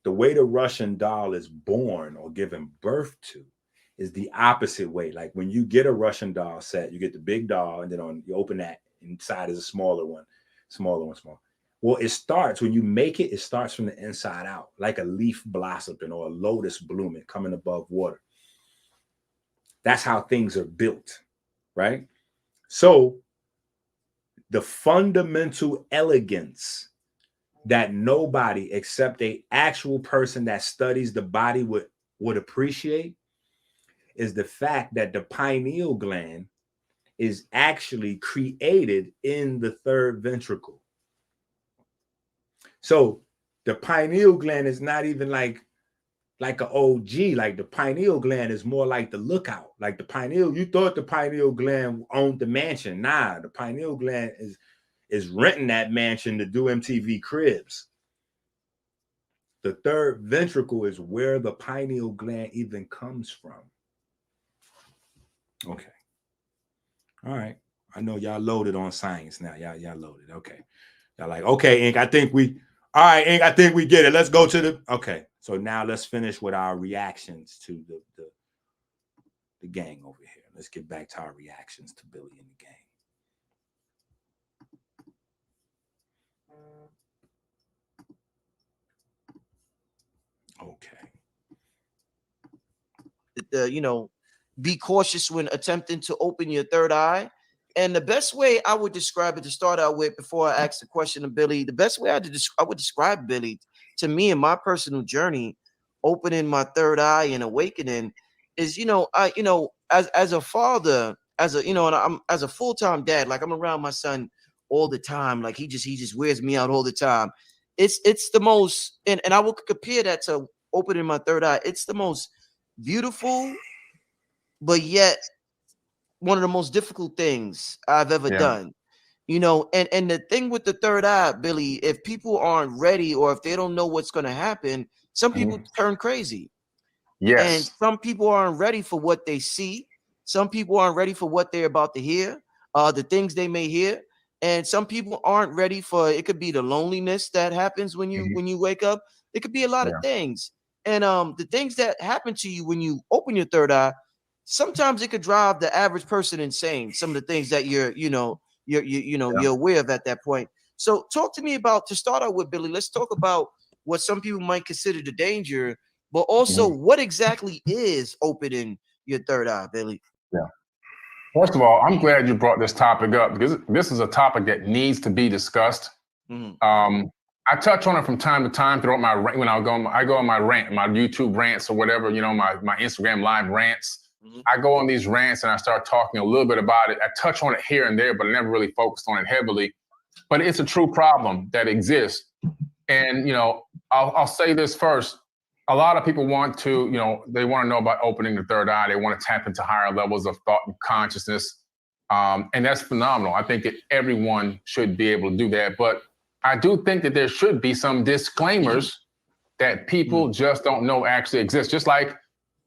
the way the Russian doll is born or given birth to is the opposite way. Like when you get a Russian doll set, you get the big doll, and then you open that, inside is a smaller one. Well, it starts, when you make it, it starts from the inside out, like a leaf blossoming or a lotus blooming coming above water. That's how things are built, right? So the fundamental elegance that nobody except an actual person that studies the body would appreciate is the fact that the pineal gland is actually created in the third ventricle. So the pineal gland is not even like an OG. Like the pineal gland is more like the lookout. Like the pineal, you thought the pineal gland owned the mansion. Nah, the pineal gland is renting that mansion to do MTV Cribs. The third ventricle is where the pineal gland even comes from. Okay. All right. I know y'all loaded on science now. Y'all loaded. Okay. Y'all like, okay, Inc, I think we get it. Let's go to the, okay. So now let's finish with our reactions to the gang over here. Let's get back to our reactions to Billy and the gang. Okay. Be cautious when attempting to open your third eye. And the best way I would describe it to start out with, before I ask the question of Billy, the best way I would describe Billy to me in my personal journey, opening my third eye and awakening, is as a father, and I'm as a full-time dad, like I'm around my son all the time, like he just wears me out all the time. It's the most, and I will compare that to opening my third eye. It's the most beautiful, but yet one of the most difficult things I've ever done, and the thing with the third eye, Billy, if people aren't ready or if they don't know what's going to happen, some people turn crazy. Yes. And some people aren't ready for what they see. Some people aren't ready for what they're about to hear, the things they may hear. And some people aren't ready for, it could be the loneliness that happens when you wake up. It could be a lot of things. And the things that happen to you when you open your third eye, sometimes it could drive the average person insane. Some of the things that you're aware of at that point. So talk to me about, to start out with, Billy, let's talk about what some people might consider the danger, but also what exactly is opening your third eye, Billy? Yeah. First of all, I'm glad you brought this topic up because this is a topic that needs to be discussed. I touch on it from time to time throughout my, when I go on my rant, my YouTube rants or whatever, my Instagram live rants. I go on these rants and I start talking a little bit about it. I touch on it here and there, but I never really focused on it heavily. But it's a true problem that exists. And, I'll say this first. A lot of people want to, they want to know about opening the third eye. They want to tap into higher levels of thought and consciousness. And that's phenomenal. I think that everyone should be able to do that. But I do think that there should be some disclaimers that people just don't know actually exist. Just like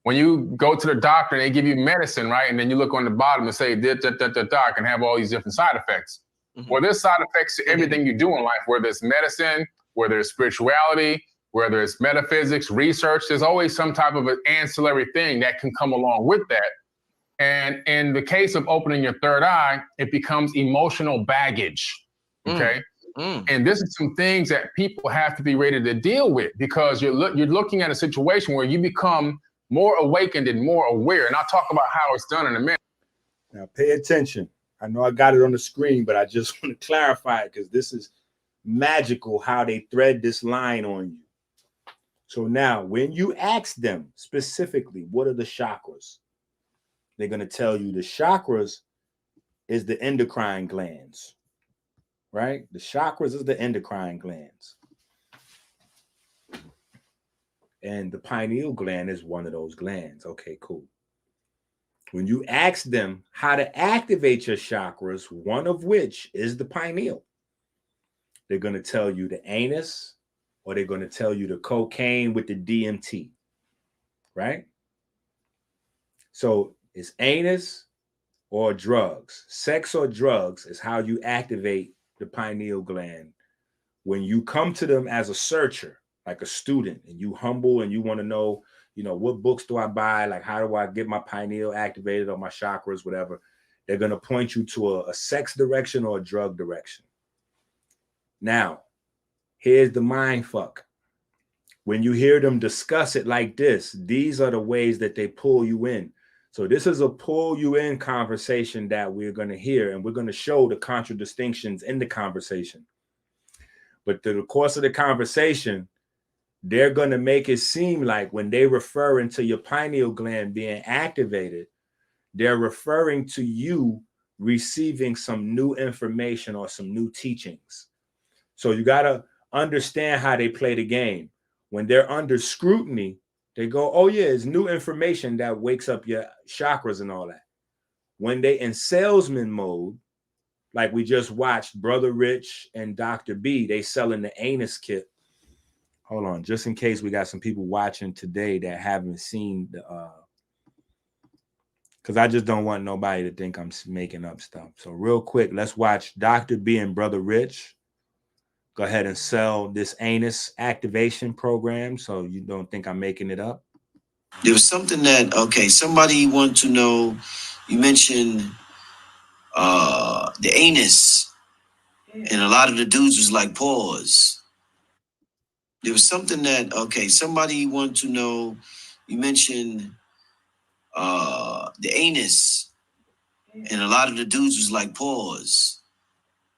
when you go to the doctor and they give you medicine, right? And then you look on the bottom and say, doc, and have all these different side effects. Well, there's side effects to everything you do in life, whether it's medicine, whether it's spirituality, whether it's metaphysics, research, there's always some type of an ancillary thing that can come along with that. And in the case of opening your third eye, it becomes emotional baggage, okay? And this is some things that people have to be ready to deal with because you're looking at a situation where you become more awakened and more aware. And I'll talk about how it's done in a minute. Now pay attention. I know I got it on the screen, but I just want to clarify it because this is magical how they thread this line on you. So now when you ask them specifically, what are the chakras? They're going to tell you the chakras is the endocrine glands, right? The chakras is the endocrine glands. And the pineal gland is one of those glands. Okay, cool. When you ask them how to activate your chakras, one of which is the pineal, they're going to tell you the anus, or they're going to tell you the cocaine with the DMT, right? So it's anus or drugs. Sex or drugs is how you activate the pineal gland. When you come to them as a searcher, like a student, and you humble and you want to know, you know, what books do I buy? Like, how do I get my pineal activated or my chakras, whatever? They're going to point you to a sex direction or a drug direction. Now, here's the mind fuck. When you hear them discuss it like this, these are the ways that they pull you in. So this is a pull you in conversation that we're going to hear, and we're going to show the contradistinctions in the conversation. But through the course of the conversation, they're going to make it seem like when they refer into your pineal gland being activated, they're referring to you receiving some new information or some new teachings. So you got to understand how they play the game. When they're under scrutiny, they go, oh yeah, it's new information that wakes up your chakras and all that. When they in salesman mode, like we just watched Brother Rich and Dr. B, they selling the anus kit. Hold on, just in case we got some people watching today that haven't seen the, because I just don't want nobody to think I'm making up stuff. So real quick, let's watch Dr. B and Brother Rich go ahead and sell this anus activation program, so you don't think I'm making it up. There was something that, okay, somebody wanted to know, you mentioned the anus, and a lot of the dudes was like, pause. There was something that, okay, somebody wanted to know, you mentioned the anus, and a lot of the dudes was like, pause.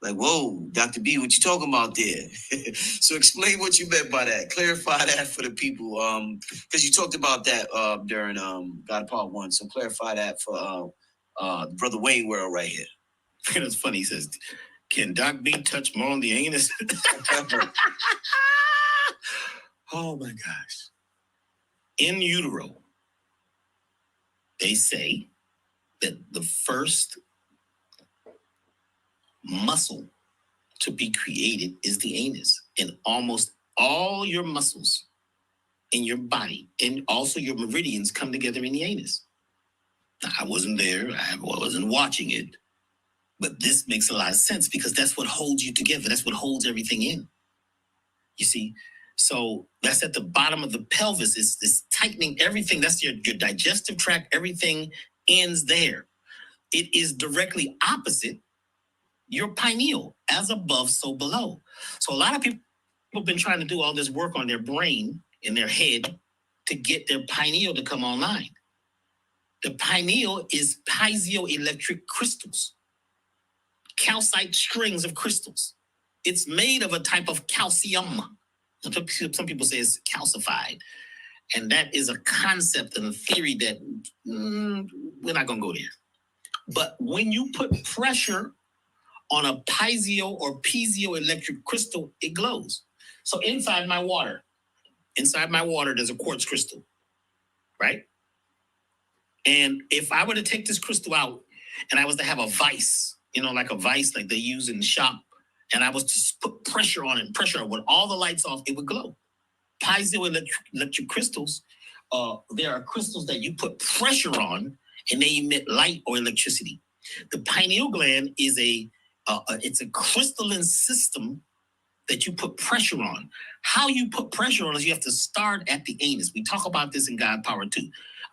Like, whoa, Dr. B, what you talking about there? So explain what you meant by that. Clarify that for the people. Because you talked about that during God Part 1. So clarify that for Brother Wayne World right here. It's funny, he says, can Doc B touch more on the anus? Oh my gosh. In utero, they say that the first muscle to be created is the anus, and almost all your muscles in your body and also your meridians come together in the anus. Now, I wasn't there, I wasn't watching it, but this makes a lot of sense because that's what holds you together. That's what holds everything in. You see, so that's at the bottom of the pelvis. It's this tightening everything. That's your digestive tract. Everything ends there. It is directly opposite your pineal, as above, so below. So a lot of people have been trying to do all this work on their brain and their head to get their pineal to come online. The pineal is piezoelectric crystals, calcite strings of crystals. It's made of a type of calcium. Some people say it's calcified. And that is a concept and a theory that we're not going to go there. But when you put pressure on a piezoelectric crystal, it glows. So inside my water, there's a quartz crystal, right? And if I were to take this crystal out and I was to have a vice, like a vice like they use in the shop, and I was to put pressure on it, with all the lights off, it would glow. Piezoelectric crystals, there are crystals that you put pressure on and they emit light or electricity. The pineal gland is it's a crystalline system that you put pressure on. How you put pressure on is you have to start at the anus. We talk about this in God Power 2.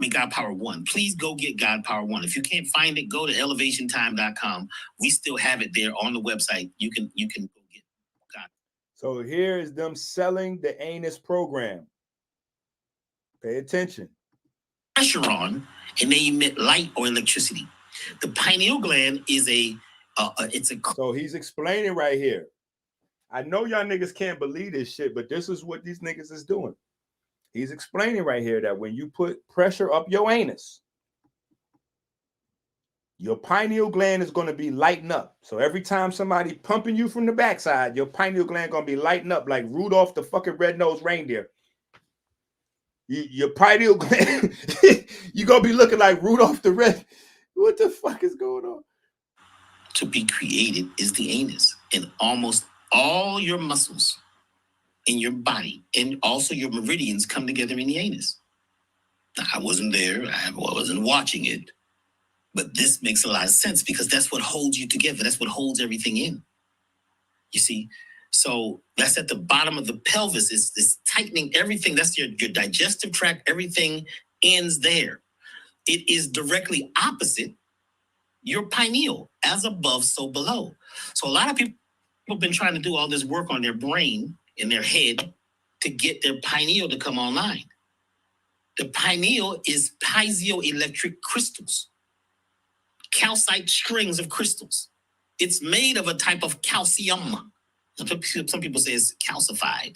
God Power 1. Please go get God Power 1. If you can't find it, go to elevationtime.com. We still have it there on the website. You can go get God. So here is them selling the anus program. Pay attention. Pressure on, and they emit light or electricity. The pineal gland is it's a. So he's explaining right here. I know y'all niggas can't believe this shit, but this is what these niggas is doing. He's explaining right here that when you put pressure up your anus, your pineal gland is going to be lighting up. So every time somebody pumping you from the backside, your pineal gland going to be lighting up like Rudolph the fucking red-nosed reindeer. Your pineal gland, you're going to be looking like Rudolph the red. What the fuck is going on? To be created is the anus, and almost all your muscles in your body and also your meridians come together in the anus. Now, I wasn't there, I wasn't watching it, but this makes a lot of sense because that's what holds you together. That's what holds everything in. You see? So that's at the bottom of the pelvis, is tightening everything. That's your digestive tract. Everything ends there. It is directly opposite your pineal, as above, so below. So a lot of people have been trying to do all this work on their brain and their head to get their pineal to come online. The pineal is piezoelectric crystals, calcite strings of crystals. It's made of a type of calcium. Some people say it's calcified.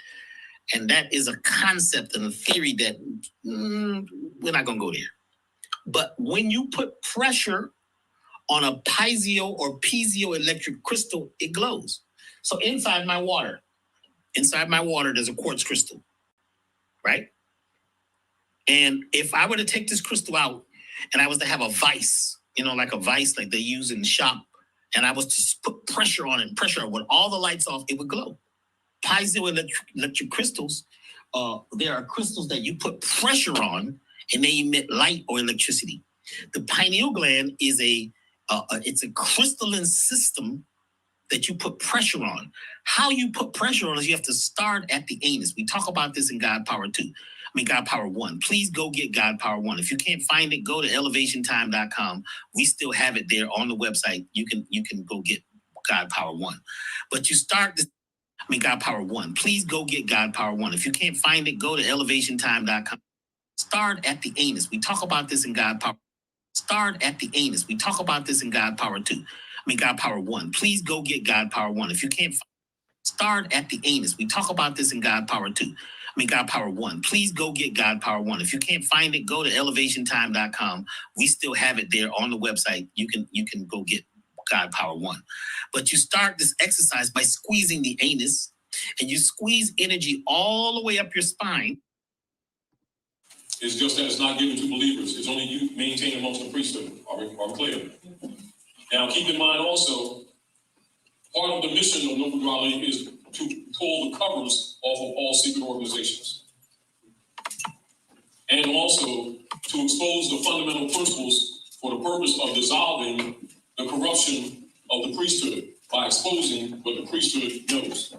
And that is a concept and a theory that we're not going to go there. But when you put pressure on a piezoelectric crystal, it glows. So inside my water, there's a quartz crystal, right? And if I were to take this crystal out and I was to have a vice, like a vice like they use in the shop, and I was to put pressure on it, with all the lights off, it would glow. Piezoelectric crystals, there are crystals that you put pressure on and they emit light or electricity. The pineal gland is it's a crystalline system that you put pressure on. How you put pressure on is you have to start at the anus. We talk about this in God Power 2. God Power 1. Please go get God Power 1. If you can't find it, go to elevationtime.com. We still have it there on the website. You can go get God Power 1. But you start this, God Power 1. Please go get God Power 1. If you can't find it, go to elevationtime.com. Start at the anus. We talk about this in God Power. Start at the anus. We talk about this in God Power 2. God Power 1. Please go get God Power 1. If you can't start at the anus. We talk about this in God Power 2. God Power 1. Please go get God Power 1. If you can't find it, go to elevationtime.com. We still have it there on the website. You can go get God Power 1. But you start this exercise by squeezing the anus, and you squeeze energy all the way up your spine. It's just that it's not given to believers. It's only you maintained amongst the priesthood. Are we clear? Now, keep in mind also, part of the mission of Noble Duality is to pull the covers off of all secret organizations. And also to expose the fundamental principles for the purpose of dissolving the corruption of the priesthood by exposing what the priesthood knows.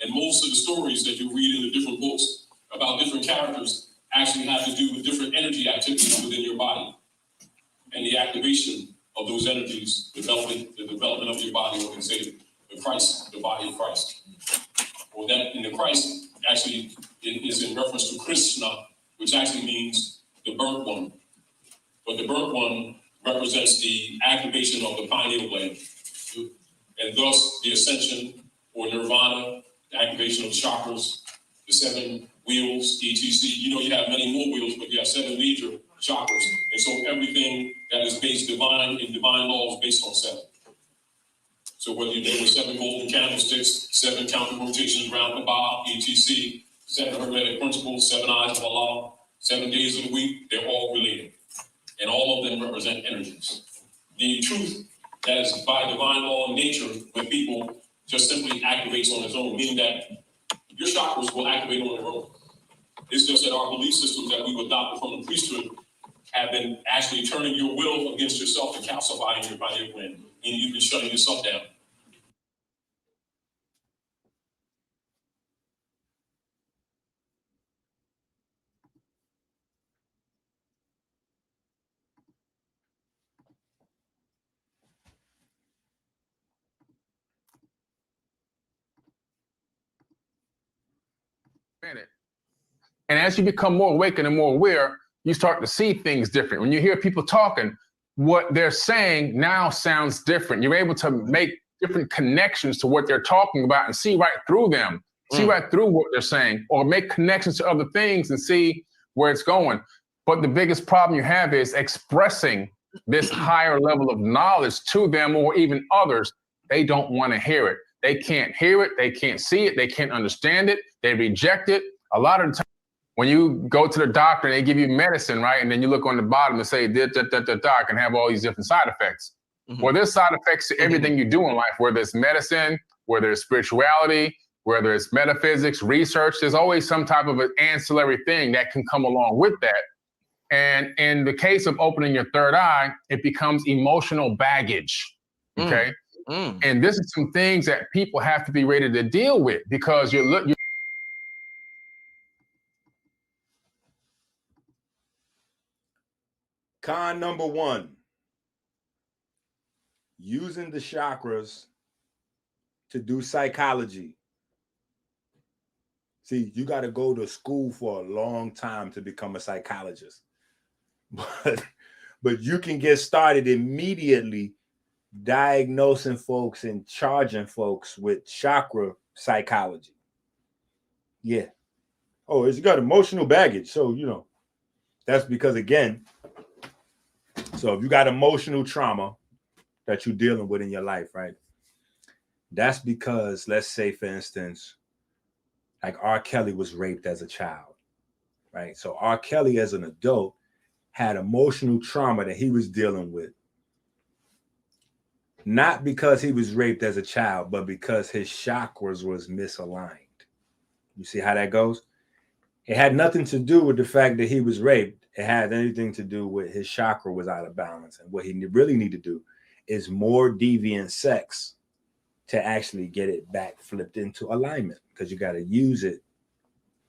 And most of the stories that you read in the different books about different characters actually have to do with different energy activities within your body and the activation of those energies, the development of your body, or we can say the Christ, the body of Christ. Or that in the Christ actually is in reference to Krishna, which actually means the burnt one. But the burnt one represents the activation of the pineal gland, and thus the ascension or nirvana, the activation of the chakras, the 7 wheels, etc. You have many more wheels, but you have 7 major chakras. And so everything that is based divine law is based on 7. So whether you're doing 7 golden candlesticks, 7 counter rotations around the Ba, etc., 7 hermetic principles, 7 eyes of Allah, 7 days of the week, they're all related. And all of them represent energies. The truth that is by divine law in nature, when people just simply activates on its own, meaning that your chakras will activate on their own. It's just that our belief systems that we've adopted from the priesthood have been actually turning your will against yourself and calcifying your pineal gland, meaning you've been shutting yourself down. And as you become more awakened and more aware, you start to see things different. When you hear people talking, what they're saying now sounds different. You're able to make different connections to what they're talking about and see right through them, see right through what they're saying, or make connections to other things and see where it's going. But the biggest problem you have is expressing this higher level of knowledge to them or even others. They don't want to hear it. They can't hear it. They can't see it. They can't understand it. They reject it. A lot of the time, when you go to the doctor and they give you medicine, right? And then you look on the bottom and say, it can have all these different side effects. Well, there's side effects to everything you do in life, whether it's medicine, whether it's spirituality, whether it's metaphysics, research. There's always some type of an ancillary thing that can come along with that. And in the case of opening your third eye, it becomes emotional baggage, okay? And this is some things that people have to be ready to deal with, because you're Con number 1, using the chakras to do psychology. See, you got to go to school for a long time to become a psychologist. But you can get started immediately diagnosing folks and charging folks with chakra psychology. Yeah. Oh, it's got emotional baggage. So, you know, that's because, again, so if you got emotional trauma that you're dealing with in your life, right? That's because, let's say, for instance, like R. Kelly was raped as a child, right? So R. Kelly as an adult had emotional trauma that he was dealing with. Not because he was raped as a child, but because his chakras was misaligned. You see how that goes? It had nothing to do with the fact that he was raped. It had anything to do with his chakra was out of balance. And what he really need to do is more deviant sex to actually get it back flipped into alignment, because you got to use it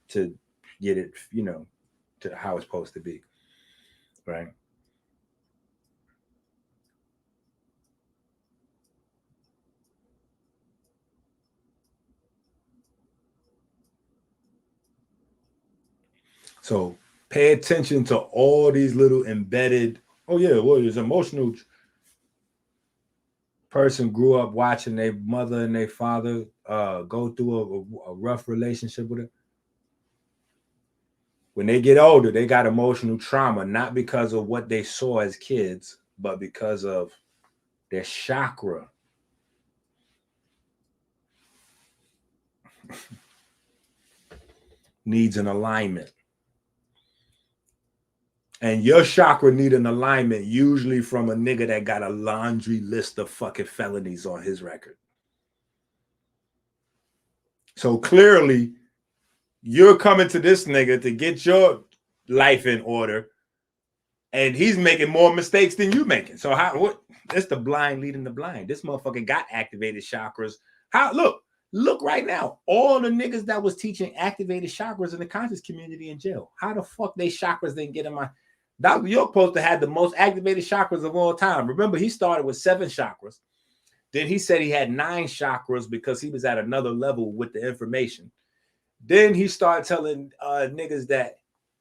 to get it, you know, to how it's supposed to be, right? So pay attention to all these little embedded, oh yeah, well, it's emotional. Person grew up watching their mother and their father go through a rough relationship with it. When they get older, they got emotional trauma, not because of what they saw as kids, but because of their chakra. Needs an alignment. And your chakra need an alignment usually from a nigga that got a laundry list of fucking felonies on his record. So clearly, you're coming to this nigga to get your life in order, and he's making more mistakes than you making. So how? What? It's the blind leading the blind. This motherfucker got activated chakras. How? Look right now. All the niggas that was teaching activated chakras in the conscious community in jail. How the fuck they chakras didn't get in my? Dr. York supposed to have the most activated chakras of all time. Remember, he started with 7 chakras. Then he said he had 9 chakras because he was at another level with the information. Then he started telling niggas that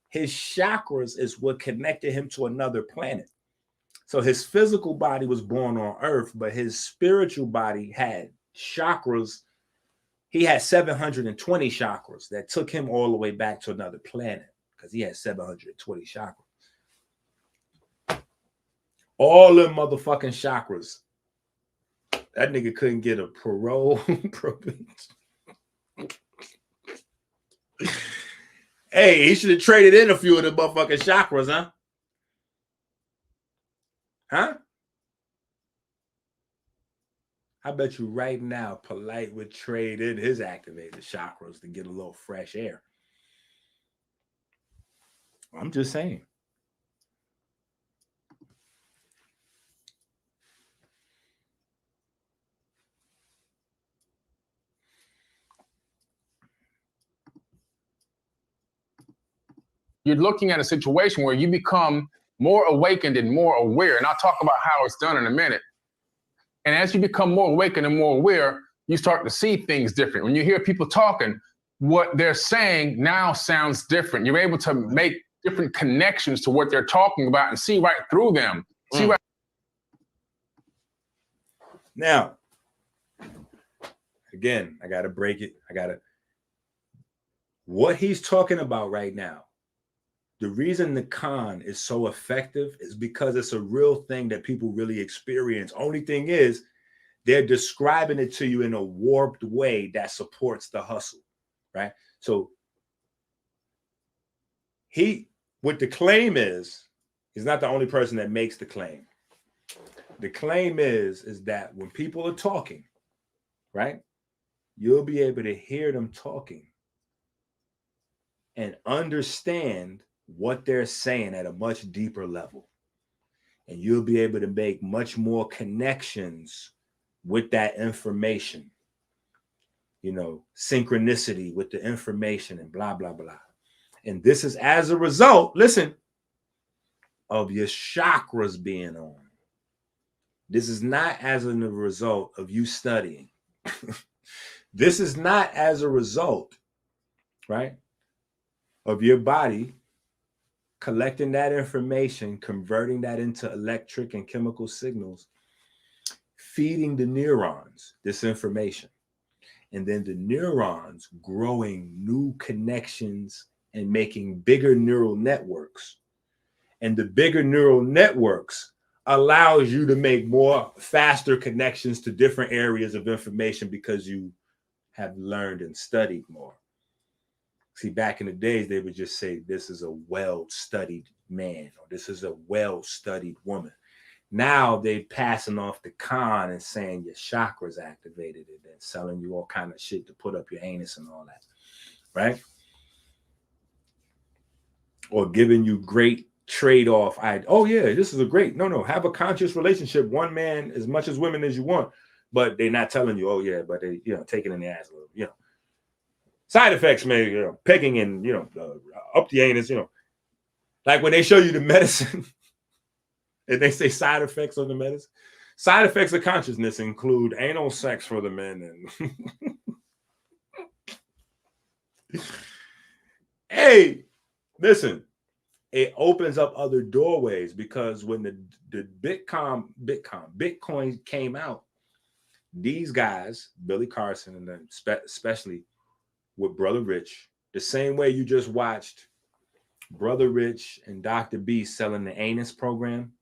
his chakras is what connected him to another planet. So his physical body was born on Earth, but his spiritual body had chakras. He had 720 chakras that took him all the way back to another planet because he had 720 chakras. All them motherfucking chakras. That nigga couldn't get a parole. Hey, he should have traded in a few of the motherfucking chakras, huh? Huh? I bet you right now, Polite would trade in his activated chakras to get a little fresh air. I'm just saying. You're looking at a situation where you become more awakened and more aware. And I'll talk about how it's done in a minute. And as you become more awakened and more aware, you start to see things different. When you hear people talking, what they're saying now sounds different. You're able to make different connections to what they're talking about and see right through them. See right. Now, again, I got to break it. What he's talking about right now, the reason the con is so effective is because it's a real thing that people really experience. Only thing is, they're describing it to you in a warped way that supports the hustle, right? So what the claim is, he's not the only person that makes the claim. The claim is that when people are talking, right, you'll be able to hear them talking and understand what they're saying at a much deeper level. And you'll be able to make much more connections with that information, synchronicity with the information and blah, blah, blah. And this is as a result, listen, of your chakras being on. This is not as a result of you studying. This is not as a result, right, of your body collecting that information, converting that into electric and chemical signals, feeding the neurons this information, and then the neurons growing new connections and making bigger neural networks. And the bigger neural networks allows you to make more faster connections to different areas of information because you have learned and studied more. See, back in the days, they would just say, this is a well-studied man, or this is a well-studied woman. Now they're passing off the con and saying your chakras activated and then selling you all kind of shit to put up your anus and all that, right? Or giving you great trade-off. Oh yeah, this is a great, no, have a conscious relationship, one man as much as women as you want, but they're not telling you, oh yeah, but they, taking in the ass a little, Side effects, maybe, pegging and, up the anus, like when they show you the medicine and they say side effects of the medicine. Side effects of consciousness include anal sex for the men. And hey, listen, it opens up other doorways because when the Bitcoin came out, these guys, Billy Carson, and then especially with Brother Rich, the same way you just watched Brother Rich and Dr. B selling the anus program,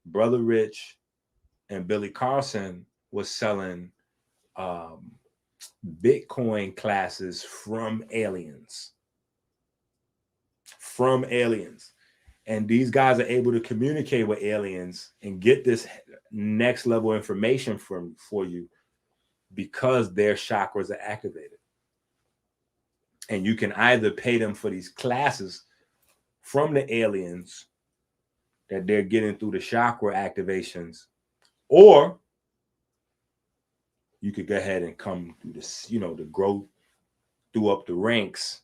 Brother Rich and Billy Carson was selling Bitcoin classes from aliens. And these guys are able to communicate with aliens and get this next level information for you because their chakras are activated. And you can either pay them for these classes from the aliens that they're getting through the chakra activations, or you could go ahead and come through this, to grow through up the ranks,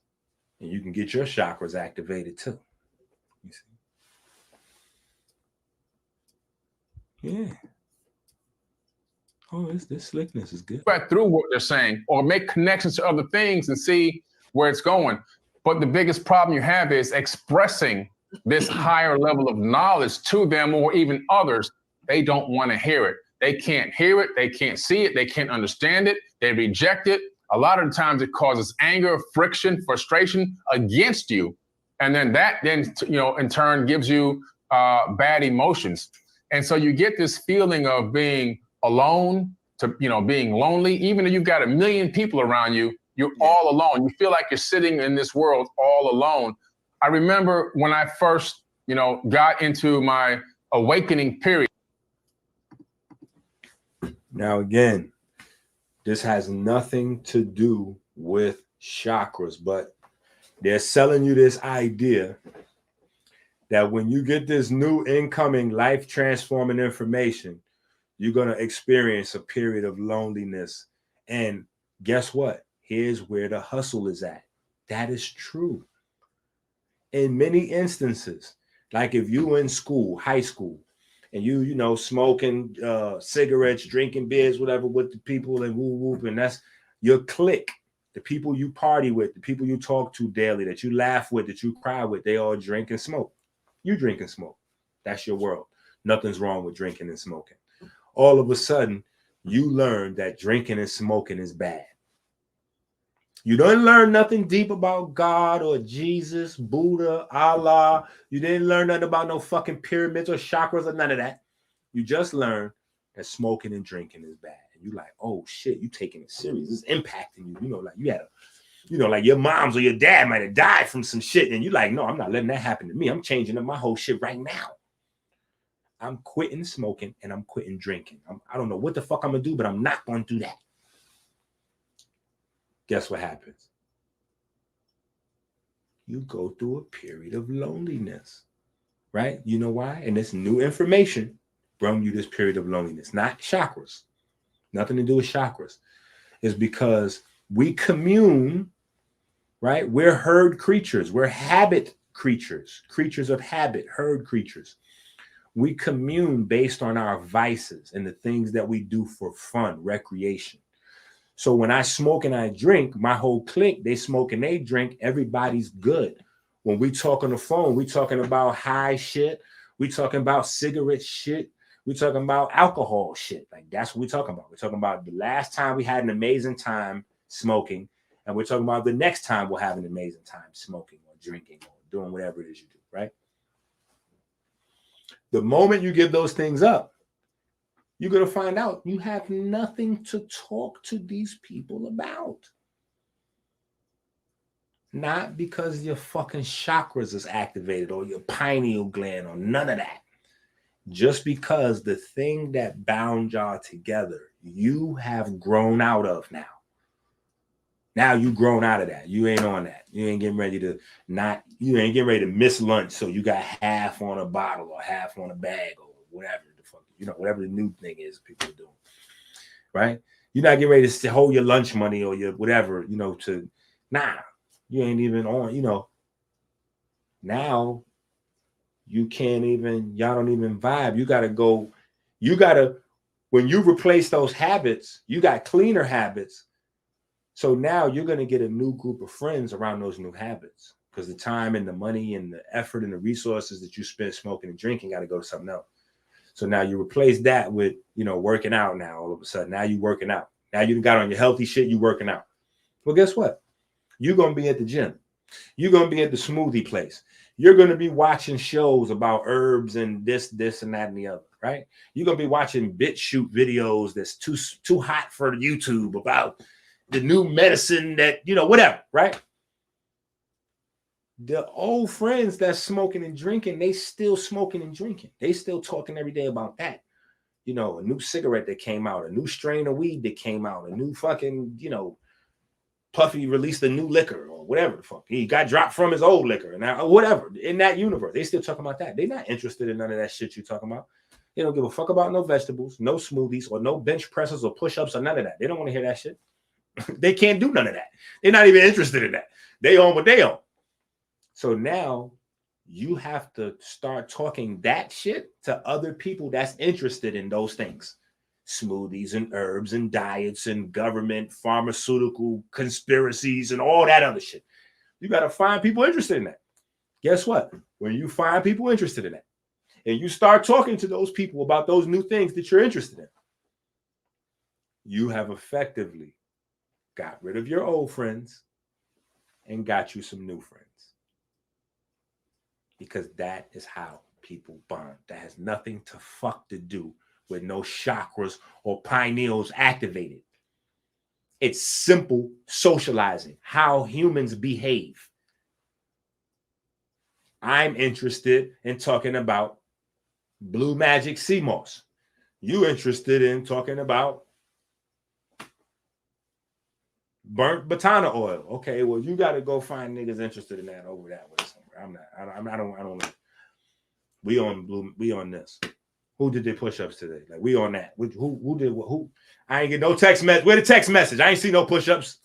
and you can get your chakras activated too. You see? Yeah. Oh, this slickness is good. Right through what they're saying, or make connections to other things and see where it's going. But the biggest problem you have is expressing this higher level of knowledge to them or even others. They don't want to hear it. They can't hear it. They can't see it. They can't understand it. They reject it. A lot of the times it causes anger, friction, frustration against you. And then that in turn gives you bad emotions. And so you get this feeling of being alone, being lonely. Even if you've got 1 million people around you, you're all alone. You feel like you're sitting in this world all alone. I remember when I first, got into my awakening period. Now, again, this has nothing to do with chakras, but they're selling you this idea that when you get this new incoming life transforming information, you're going to experience a period of loneliness. And guess what? Here's where the hustle is at. That is true. In many instances, like if you in school, high school, and you smoking cigarettes, drinking beers, whatever, with the people and whoop, and that's your clique, the people you party with, the people you talk to daily, that you laugh with, that you cry with, they all drink and smoke. You drink and smoke. That's your world. Nothing's wrong with drinking and smoking. All of a sudden, you learn that drinking and smoking is bad. You don't learn nothing deep about God or Jesus, Buddha, Allah. You didn't learn nothing about no fucking pyramids or chakras or none of that. You just learned that smoking and drinking is bad. And you're like, oh shit, you taking it serious. It's impacting you. You know, like you had a, you know, like your moms or your dad might have died from some shit. And you're like, no, I'm not letting that happen to me. I'm changing up my whole shit right now. I'm quitting smoking and I'm quitting drinking. I don't know what the fuck I'm gonna do, but I'm not gonna do that. Guess what happens? You go through a period of loneliness, right? You know why? And this new information brought you this period of loneliness, not chakras, nothing to do with chakras. Is because we commune, right? We're herd creatures. We're habit creatures, creatures of habit, herd creatures. We commune based on our vices and the things that we do for fun, recreation. So when I smoke and I drink, my whole clique, they smoke and they drink, everybody's good. When we talk on the phone, we talking about high shit. We talking about cigarette shit. We talking about alcohol shit. Like that's what we talking about. We're talking about the last time we had an amazing time smoking. And we're talking about the next time we'll have an amazing time smoking or drinking or doing whatever it is you do, right? The moment you give those things up, you're going to find out you have nothing to talk to these people about. Not because your fucking chakras is activated or your pineal gland or none of that. Just because the thing that bound y'all together, you have grown out of now. Now you grown out of that. You ain't on that. You ain't getting ready to you ain't getting ready to miss lunch. So you got half on a bottle or half on a bag or whatever the fuck, you know, whatever the new thing is people are doing, right? You're not getting ready to hold your lunch money or your whatever, you know, you ain't even on, you know. Now you can't even, y'all don't even vibe. When you replace those habits, you got cleaner habits. So now you're going to get a new group of friends around those new habits because the time and the money and the effort and the resources that you spent smoking and drinking got to go to something else. So now you replace that with, you know, working out now all of a sudden. Now you working out. Now you got on your healthy shit, you working out. Well, guess what? You're going to be at the gym. You're going to be at the smoothie place. You're going to be watching shows about herbs and this, and that, and the other, right? You're going to be watching BitChute videos that's too hot for YouTube about the new medicine that, you know, whatever, right? The old friends that's smoking and drinking, they still smoking and drinking. They still talking every day about that. You know, a new cigarette that came out, a new strain of weed that came out, a new fucking, you know, Puffy released a new liquor or whatever the fuck. He got dropped from his old liquor and now whatever. In that universe, they still talking about that. They're not interested in none of that shit you're talking about. They don't give a fuck about no vegetables, no smoothies, or no bench presses or push-ups or none of that. They don't want to hear that shit. They can't do none of that. They're not even interested in that. They own what they own. So now you have to start talking that shit to other people that's interested in those things. Smoothies and herbs and diets and government, pharmaceutical conspiracies and all that other shit. You got to find people interested in that. Guess what? When you find people interested in that and you start talking to those people about those new things that you're interested in, you have effectively got rid of your old friends and got you some new friends. Because that is how people bond. That has nothing to fuck to do with no chakras or pineals activated. It's simple socializing, how humans behave. I'm interested in talking about blue magic sea moss. You interested in talking about burnt batana oil. Okay, well, you got to go find niggas interested in that over that way somewhere. I don't know. We on this. Who did their push-ups today? Like, we on that. Who did what? Who? I ain't get no text message. Where the text message? I ain't see no push-ups.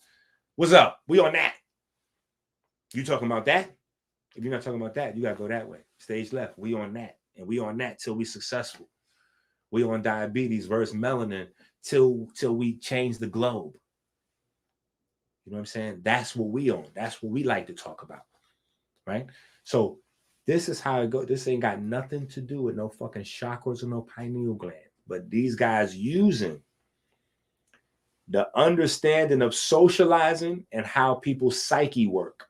What's up? We on that. You talking about that? If you're not talking about that, you got to go that way. Stage left. We on that. And we on that till we successful. We on diabetes versus melanin till we change the globe. You know what I'm saying? That's what we on. That's what we like to talk about. Right? So this is how it goes. This ain't got nothing to do with no fucking chakras or no pineal gland. But these guys using the understanding of socializing and how people's psyche work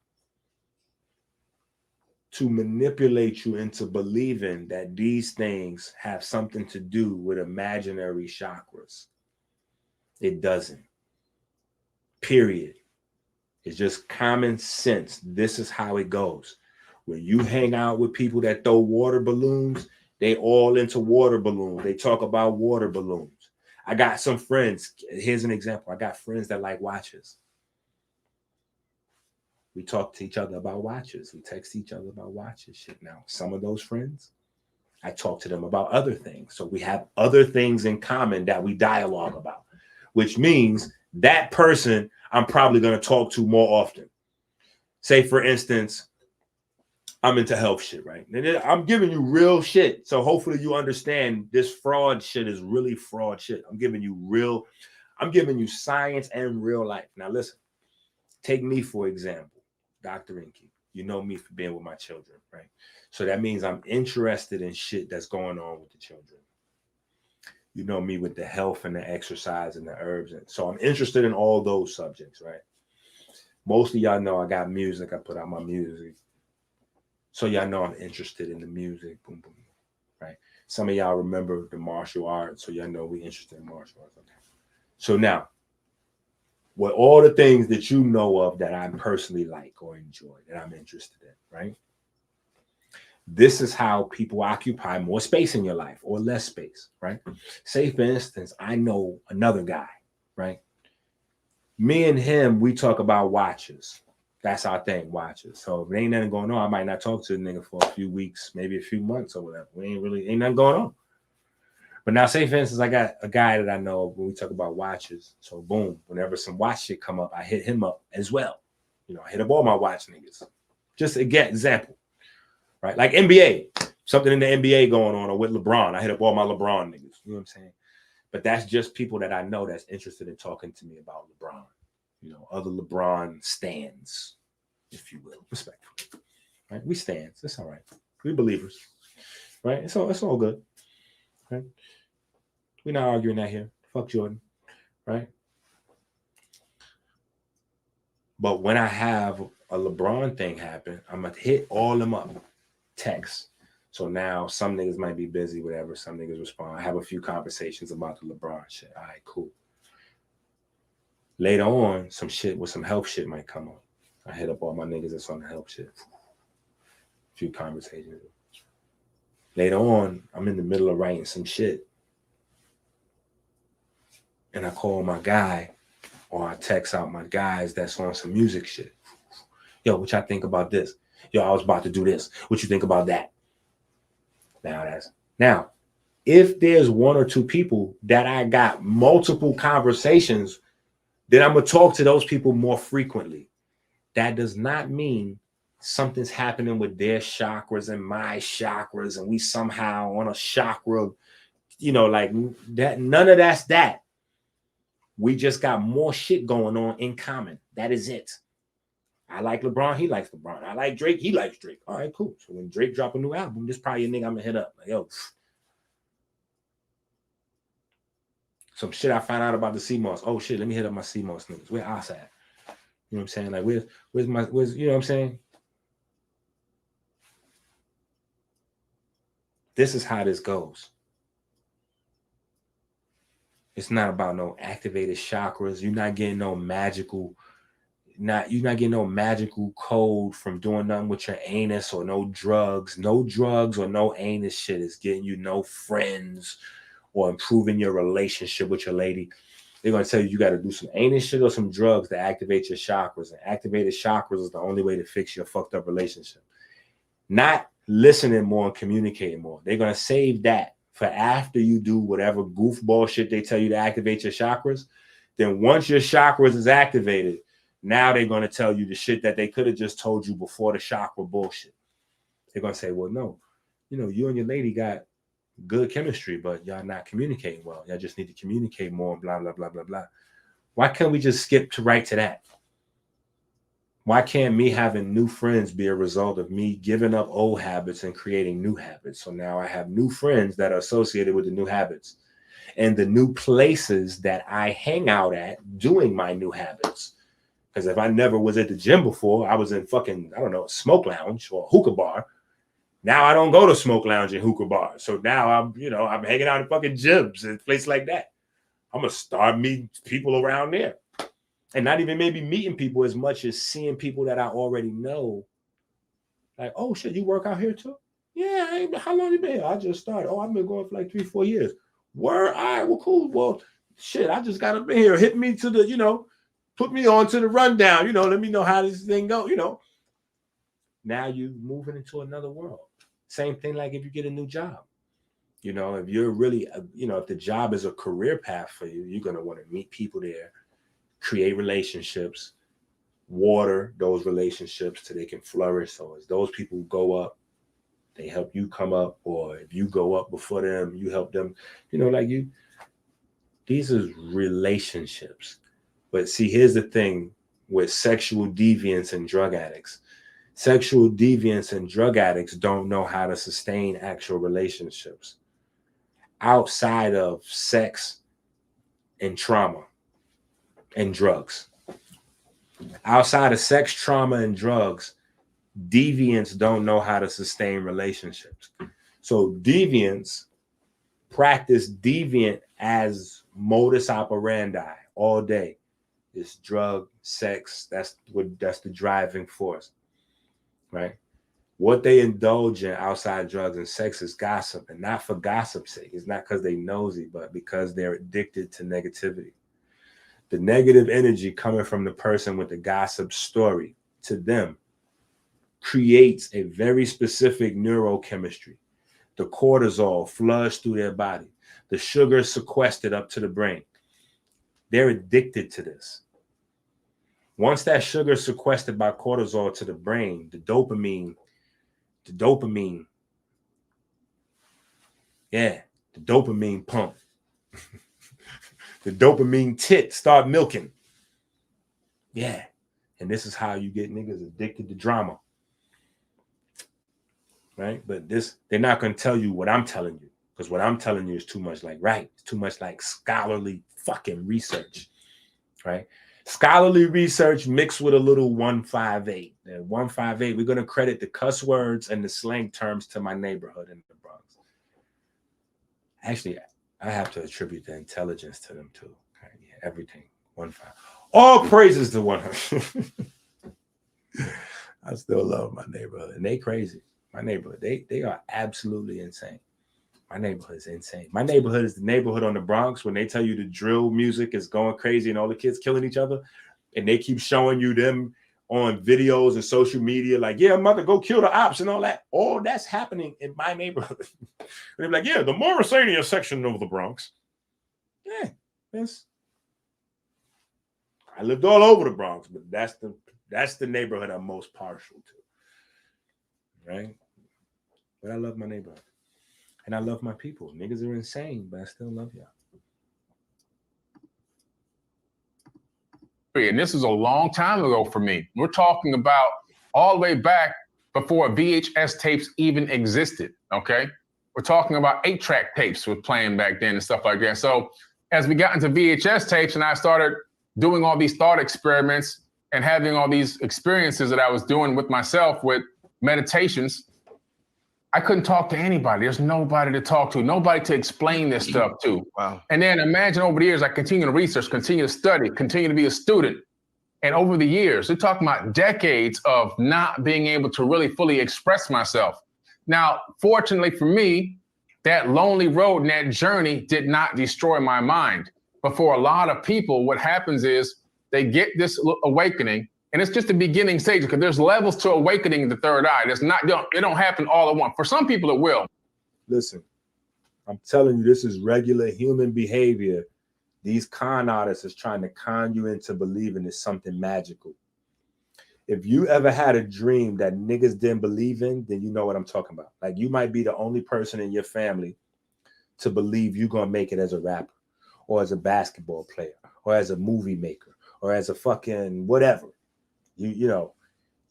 to manipulate you into believing that these things have something to do with imaginary chakras. It doesn't. Period. It's just common sense. This is how it goes. When you hang out with people that throw water balloons, they all into water balloons. They talk about water balloons. I got some friends. Here's an example. I got friends that like watches. We talk to each other about watches. We text each other about watches. Shit. Now, some of those friends, I talk to them about other things. So we have other things in common that we dialogue about, which means that person I'm probably going to talk to more often. Say, for instance, I'm into health shit, right? And I'm giving you real shit. So hopefully you understand this fraud shit is really fraud shit. I'm giving you science and real life. Now listen, take me for example, Dr. EnQi. You know me for being with my children, right? So that means I'm interested in shit that's going on with the children. You know me with the health and the exercise and the herbs. And so I'm interested in all those subjects, right? Most of y'all know I got music. I put out my music. So y'all know I'm interested in the music. Boom, boom, right? Some of y'all remember the martial arts. So y'all know we interested in martial arts. Okay. So now, with all the things that you know of that I personally like or enjoy, that I'm interested in, right? This is how people occupy more space in your life or less space, right? Say, for instance, I know another guy, right? Me and him, we talk about watches. That's our thing, watches. So if there ain't nothing going on, I might not talk to the nigga for a few weeks, maybe a few months or whatever. Ain't nothing going on. But now, say, for instance, I got a guy that I know when we talk about watches. So boom, whenever some watch shit come up, I hit him up as well. You know, I hit up all my watch niggas. Just a get example, right? Like NBA, something in the NBA going on, or with LeBron, I hit up all my LeBron niggas. You know what I'm saying? But that's just people that I know that's interested in talking to me about LeBron. You know, other LeBron stands, if you will, respectfully. Right? We stands. It's all right. We believers. Right? It's all good. Right? We're not arguing that here. Fuck Jordan. Right? But when I have a LeBron thing happen, I'm going to hit all them up. Text. So now some niggas might be busy, whatever. Some niggas respond. I have a few conversations about the LeBron shit. All right, cool. Later on, some shit with some health shit might come up. I hit up all my niggas that's on the health shit. A few conversations. Later on, I'm in the middle of writing some shit. And I call my guy, or I text out my guys that's on some music shit. Yo, what y'all think about this? Yo, I was about to do this. What you think about that? Now, if there's one or two people that I got multiple conversations, then I'm going to talk to those people more frequently. That does not mean something's happening with their chakras and my chakras, and we somehow on a chakra, you know, like that. None of that's that. We just got more shit going on in common. That is it. I like LeBron. He likes LeBron. I like Drake. He likes Drake. All right, cool. So when Drake drop a new album, this probably a nigga I'm going to hit up. Like, yo, some shit I found out about the CMOS. Oh, shit, let me hit up my CMOS niggas. Where Oz at? You know what I'm saying? Like, where's you know what I'm saying? This is how this goes. It's not about no activated chakras. You're not getting no magical, you're not getting no magical code from doing nothing with your anus or no drugs. No drugs or no anus shit is getting you no friends or improving your relationship with your lady. They're going to tell you got to do some anus shit or some drugs to activate your chakras. And activated chakras is the only way to fix your fucked up relationship. Not listening more and communicating more. They're going to save that for after you do whatever goofball shit they tell you to activate your chakras. Then once your chakras is activated, now they're going to tell you the shit that they could have just told you before the chakra bullshit. They're going to say, well, no, you know, you and your lady got good chemistry, but y'all not communicating well. Y'all just need to communicate more, blah, blah, blah, blah, blah. Why can't we just skip right to that? Why can't me having new friends be a result of me giving up old habits and creating new habits? So now I have new friends that are associated with the new habits. and the new places that I hang out at doing my new habits. Because if I never was at the gym before, I was in fucking, I don't know, a smoke lounge or a hookah bar. Now I don't go to smoke lounge and hookah bar. So now I'm hanging out in fucking gyms and places like that. I'm going to start meeting people around there. And not even maybe meeting people as much as seeing people that I already know. Like, oh shit, you work out here too? Yeah, how long you been here? I just started. Oh, I've been going for like 3-4 years. Word, all right, well, cool. Well, shit, I just got up in here. Hit me to the, put me on to the rundown. Let me know how this thing go, Now you moving into another world. Same thing like if you get a new job. If you're really, if the job is a career path for you, you're going to want to meet people there, create relationships, water those relationships so they can flourish. So as those people go up, they help you come up, or if you go up before them, you help them, these are relationships. But see, here's the thing with sexual deviants and drug addicts. Sexual deviants and drug addicts don't know how to sustain actual relationships outside of sex and trauma and drugs. Outside of sex, trauma, and drugs, deviants don't know how to sustain relationships. So deviants practice deviant as modus operandi all day. It's drug, sex, that's the driving force, right? What they indulge in outside drugs and sex is gossip, and not for gossip's sake. It's not because they nosy, but because they're addicted to negativity. The negative energy coming from the person with the gossip story to them creates a very specific neurochemistry. The cortisol floods through their body. The sugar is sequestered up to the brain. They're addicted to this. Once that sugar is sequestered by cortisol to the brain, the dopamine, the dopamine pump, the dopamine tit start milking. Yeah. And this is how you get niggas addicted to drama. Right? But they're not going to tell you what I'm telling you, because what I'm telling you is too much it's too much like scholarly fucking research. Right? Scholarly research mixed with a little 158. And 158, we're going to credit the cuss words and the slang terms to my neighborhood in the Bronx. Actually, I have to attribute the intelligence to them too. Okay? Yeah, everything. 1-5. All praises to 100. I still love my neighborhood, and they crazy. My neighborhood, they are absolutely insane. My neighborhood is insane. My neighborhood is the neighborhood on the Bronx when they tell you the drill music is going crazy and all the kids killing each other, and they keep showing you them on videos and social media like, yeah, mother, go kill the ops and all that. All that's happening in my neighborhood. They're like, yeah, the Moorish section of the Bronx. Yeah, I lived all over the Bronx, but that's the neighborhood I'm most partial to. Right? But I love my neighborhood. And I love my people. Niggas are insane, but I still love y'all. And this is a long time ago for me. We're talking about all the way back before VHS tapes even existed, okay? We're talking about 8-track tapes were playing back then and stuff like that. So as we got into VHS tapes and I started doing all these thought experiments and having all these experiences that I was doing with myself with meditations, I couldn't talk to anybody. There's nobody to talk to, nobody to explain this stuff to. Wow. And then imagine over the years, I continue to research, continue to study, continue to be a student. And over the years, we're talking about decades of not being able to really fully express myself. Now, fortunately for me, that lonely road and that journey did not destroy my mind. But for a lot of people, what happens is they get this awakening, and it's just the beginning stage, because there's levels to awakening the third eye. It don't happen all at once. For some people, it will. Listen, I'm telling you, this is regular human behavior. These con artists is trying to con you into believing it's something magical. If you ever had a dream that niggas didn't believe in, then you know what I'm talking about. Like, you might be the only person in your family to believe you're going to make it as a rapper or as a basketball player or as a movie maker or as a fucking whatever. You know,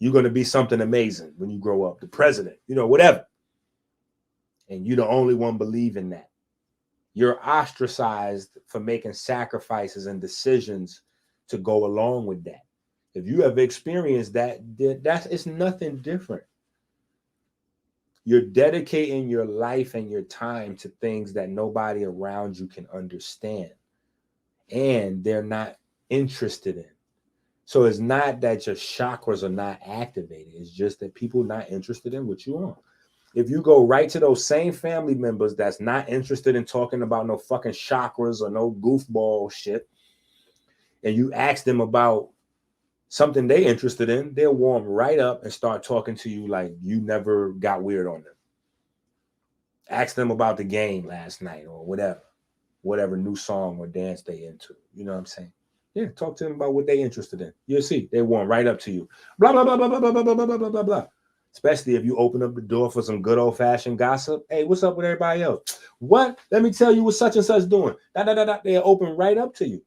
you're going to be something amazing when you grow up, the president, whatever. And you're the only one believing that. you're ostracized for making sacrifices and decisions to go along with that. If you have experienced that, it's nothing different. You're dedicating your life and your time to things that nobody around you can understand, and they're not interested in. So it's not that your chakras are not activated. It's just that people are not interested in what you want. If you go right to those same family members that's not interested in talking about no fucking chakras or no goofball shit, and you ask them about something they interested in, they'll warm right up and start talking to you like you never got weird on them. Ask them about the game last night or whatever new song or dance they into. You know what I'm saying? Yeah, talk to them about what they interested in. You'll see, they warm right up to you. Blah, blah, blah, blah, blah, blah, blah, blah, blah, blah, blah. Especially if you open up the door for some good old-fashioned gossip. Hey, what's up with everybody else? What? Let me tell you what such and such doing. They'll open right up to you.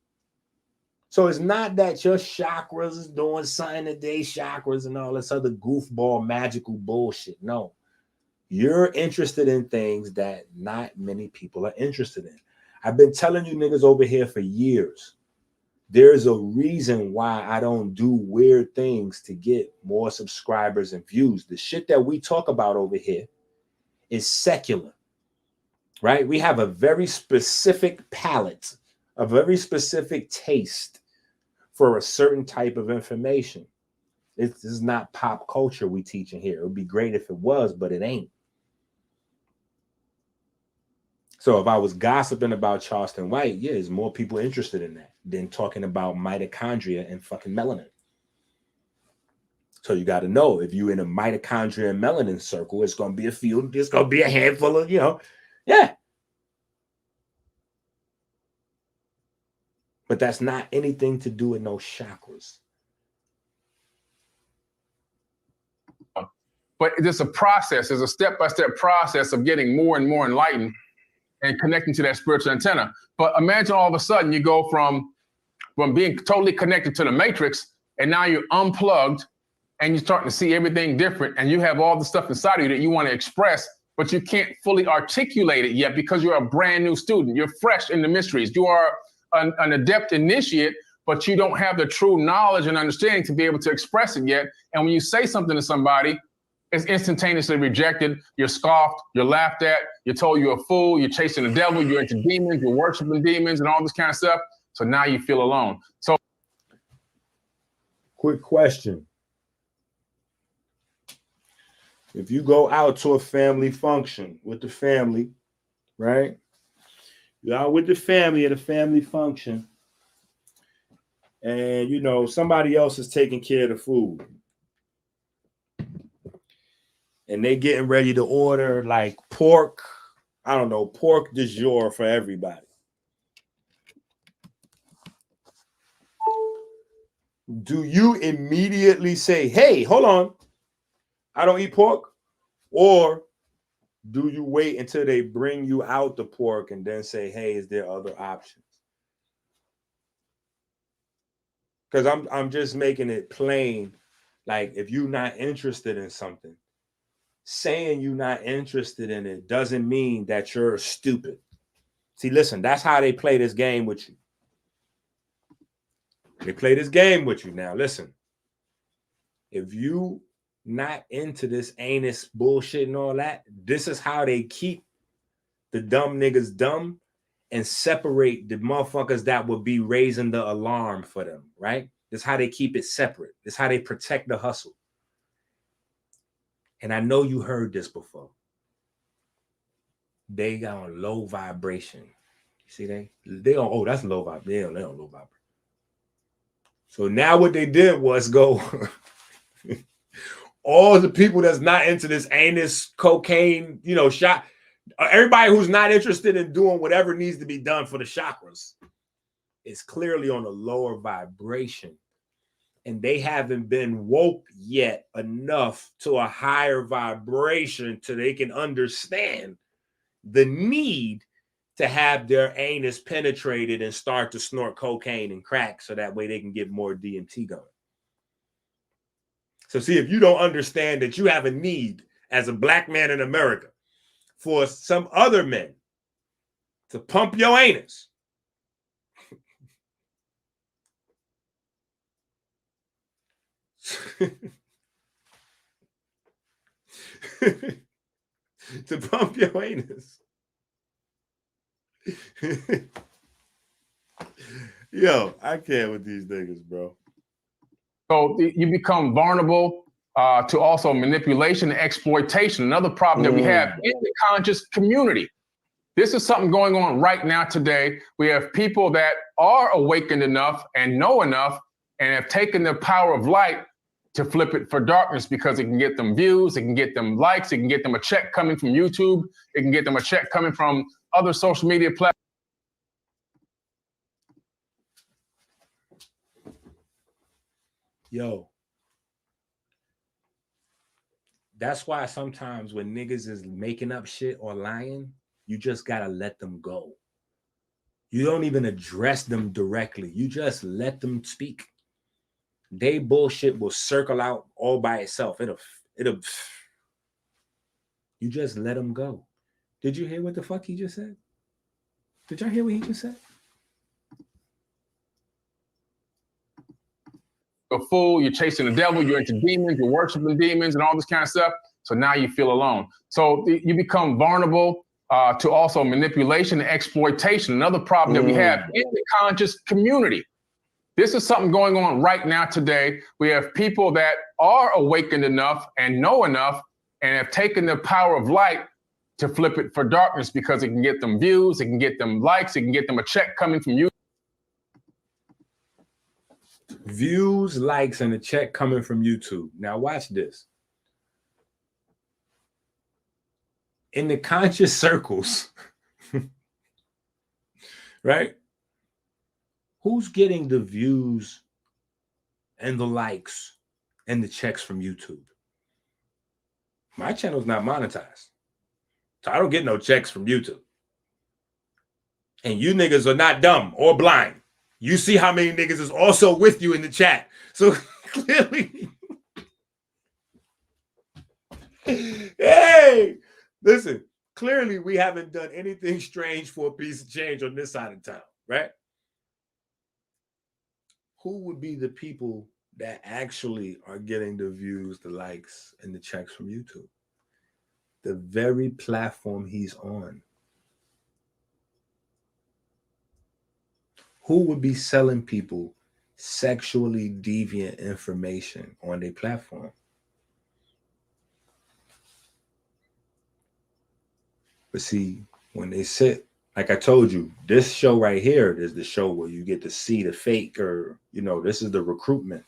So it's not that your chakras is doing something today, chakras and all this other goofball magical bullshit. No. You're interested in things that not many people are interested in. I've been telling you niggas over here for years. There's a reason why I don't do weird things to get more subscribers and views. The shit that we talk about over here is secular, right? We have a very specific palate, a very specific taste for a certain type of information. This is not pop culture we teach in here. It would be great if it was, but it ain't. So if I was gossiping about Charleston White, yeah, there's more people interested in that than talking about mitochondria and fucking melanin. So you got to know, if you're in a mitochondria and melanin circle, it's going to be a few, there's going to be a handful of, yeah. But that's not anything to do with no chakras. But it's a process. There's a step-by-step process of getting more and more enlightened and connecting to that spiritual antenna. But imagine all of a sudden you go from being totally connected to the matrix, and now you're unplugged and you're starting to see everything different, and you have all the stuff inside of you that you want to express, but you can't fully articulate it yet because you're a brand new student. You're fresh in the mysteries. You are an adept initiate, but you don't have the true knowledge and understanding to be able to express it yet. And when you say something to somebody, it's instantaneously rejected. You're scoffed, you're laughed at, you're told you're a fool, you're chasing the devil, you're into demons, you're worshiping demons and all this kind of stuff. So now you feel alone. So, quick question. If you go out to a family function with the family, right? You're out with the family at a family function, and somebody else is taking care of the food. And they getting ready to order like pork, pork du jour for everybody. Do you immediately say, hey, hold on, I don't eat pork? Or do you wait until they bring you out the pork and then say, hey, is there other options? Because I'm just making it plain, like if you're not interested in something, saying you're not interested in it doesn't mean that you're stupid. See, listen, that's how they play this game with you. They play this game with you. Now, listen, if you not into this anus bullshit and all that, this is how they keep the dumb niggas dumb and separate the motherfuckers that would be raising the alarm for them, right? This is how they keep it separate. This is how they protect the hustle. And I know you heard this before. They got on low vibration. You see they on, oh, that's low vibration. They on low vibration. So now what they did was go all the people that's not into this anus cocaine, shot. Everybody who's not interested in doing whatever needs to be done for the chakras is clearly on a lower vibration. And they haven't been woke yet enough to a higher vibration so they can understand the need to have their anus penetrated and start to snort cocaine and crack so that way they can get more DMT going. So see, if you don't understand that you have a need as a black man in America for some other men to pump your anus. To pump your anus. Yo, I can't with these niggas, bro. So you become vulnerable to also manipulation and exploitation. Another problem that we have in the conscious community. This is something going on right now today. We have people that are awakened enough and know enough and have taken the power of light to flip it for darkness because it can get them views, it can get them likes, it can get them a check coming from YouTube, it can get them a check coming from other social media platforms. Yo, that's why sometimes when niggas is making up shit or lying, you just gotta let them go. You don't even address them directly. You just let them speak. They bullshit will circle out all by itself. It'll. You just let them go. Did you hear what the fuck he just said? Did y'all hear what he just said? A fool, you're chasing the devil, you're into demons, you're worshiping demons and all this kind of stuff. So now you feel alone. So you become vulnerable to also manipulation and exploitation. Another problem that we have in the conscious community. This is something going on right now today. We have people that are awakened enough and know enough and have taken the power of light to flip it for darkness because it can get them views, it can get them likes, it can get them a check coming from you. Views, likes, and a check coming from YouTube. Now watch this. In the conscious circles, right? Who's getting the views and the likes and the checks from YouTube? My channel's not monetized, so I don't get no checks from YouTube. And you niggas are not dumb or blind. You see how many niggas is also with you in the chat. So clearly, hey, listen, clearly we haven't done anything strange for a piece of change on this side of town, right? Who would be the people that actually are getting the views, the likes, and the checks from YouTube? The very platform he's on. Who would be selling people sexually deviant information on their platform? But see, when they sit, like I told you, this show right here is the show where you get to see the fake, or, you know, this is the recruitment.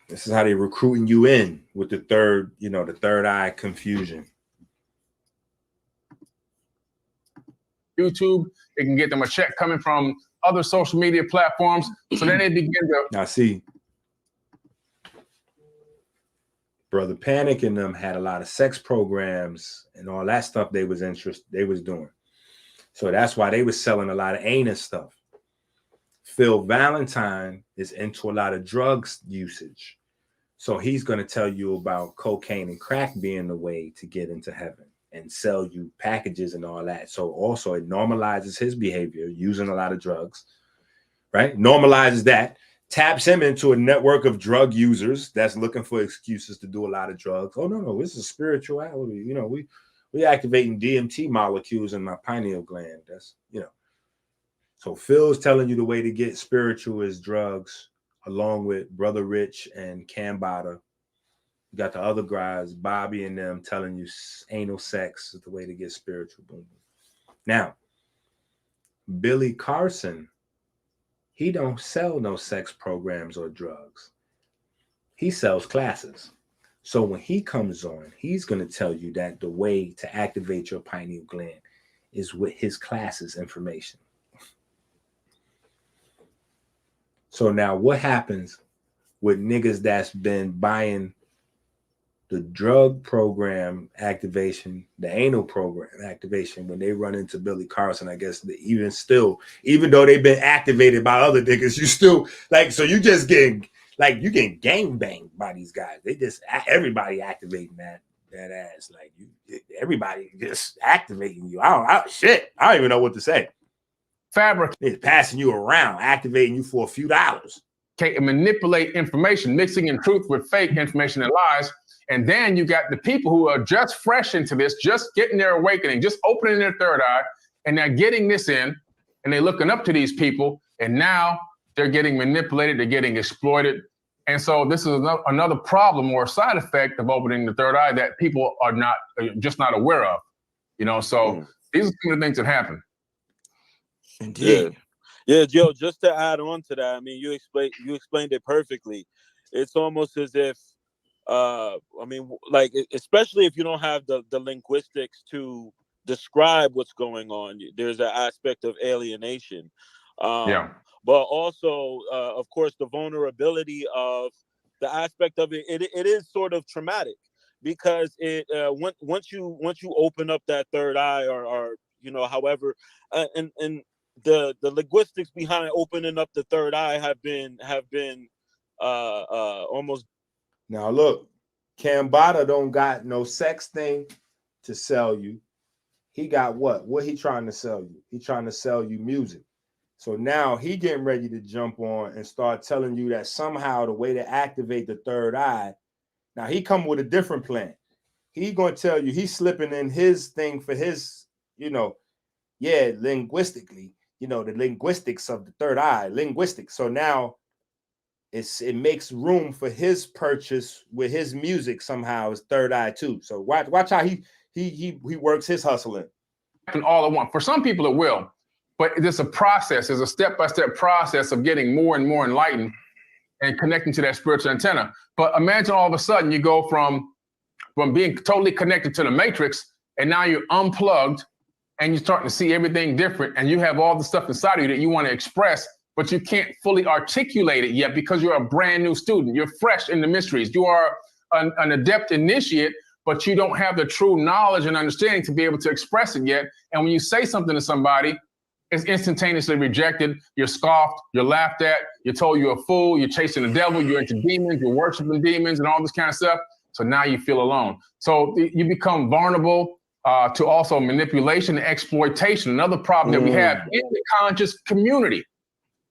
This is how they're recruiting you in with the third, you know, the third eye confusion. YouTube, it can get them a check coming from other social media platforms. So then they begin to. Now see, Brother Panic and them had a lot of sex programs and all that stuff they was doing. So that's why they was selling a lot of anus stuff. Phil Valentine is into a lot of drugs usage. So he's going to tell you about cocaine and crack being the way to get into heaven and sell you packages and all that. So also it normalizes his behavior, using a lot of drugs, right? Normalizes that, taps him into a network of drug users that's looking for excuses to do a lot of drugs. Oh, no, this is spirituality. You know, we activating DMT molecules in my pineal gland. That's, you know. So Phil's telling you the way to get spiritual is drugs, along with Brother Rich and Cambada. You got the other guys, Bobby and them, telling you anal sex is the way to get spiritual. Boom. Now, Billy Carson, he don't sell no sex programs or drugs. He sells classes. So when he comes on, he's going to tell you that the way to activate your pineal gland is with his classes information. So now what happens with niggas that's been buying the drug program activation, the anal program activation, when they run into Billy Carson? I guess even though they've been activated by other niggas, you still like, so you just getting like, you getting gang banged by these guys. They just, everybody activating That ass, like everybody just activating you. I don't even know what to say. Fabric is passing you around, activating you for a few dollars. Okay, and manipulate information, mixing in truth with fake information and lies. And then you got the people who are just fresh into this, just getting their awakening, just opening their third eye, and they're getting this in, and they're looking up to these people, and now they're getting manipulated, they're getting exploited. And so this is another problem or side effect of opening the third eye that people are just not aware of. So these are some of the things that happen. Indeed. Yeah, Joe, just to add on to that, I mean, you explained it perfectly. It's almost as if, especially if you don't have the linguistics to describe what's going on, there's an aspect of alienation. But also, of course, the vulnerability of the aspect of it, it is sort of traumatic because once you open up that third eye or however, and the linguistics behind opening up the third eye have been almost. Now look, Kambada don't got no sex thing to sell you. He got what he trying to sell you? He trying to sell you music. So now he getting ready to jump on and start telling you that somehow the way to activate the third eye. Now he come with a different plan. He gonna tell you he's slipping in his thing for his, linguistically. The linguistics of the third eye, linguistics. So now it makes room for his purchase with his music somehow is third eye too. So watch how he works his hustling. All at once. For some people it will, but it's a process. It's a step-by-step process of getting more and more enlightened and connecting to that spiritual antenna. But imagine all of a sudden you go from being totally connected to the matrix and now you're unplugged and you're starting to see everything different, and you have all the stuff inside of you that you want to express, but you can't fully articulate it yet because you're a brand new student. You're fresh in the mysteries. You are an adept initiate, but you don't have the true knowledge and understanding to be able to express it yet. And when you say something to somebody, it's instantaneously rejected. You're scoffed, you're laughed at, you're told you're a fool, you're chasing the devil, you're into demons, you're worshiping demons and all this kind of stuff. So now you feel alone. So you become vulnerable to also manipulation and exploitation, another problem that we have in the conscious community.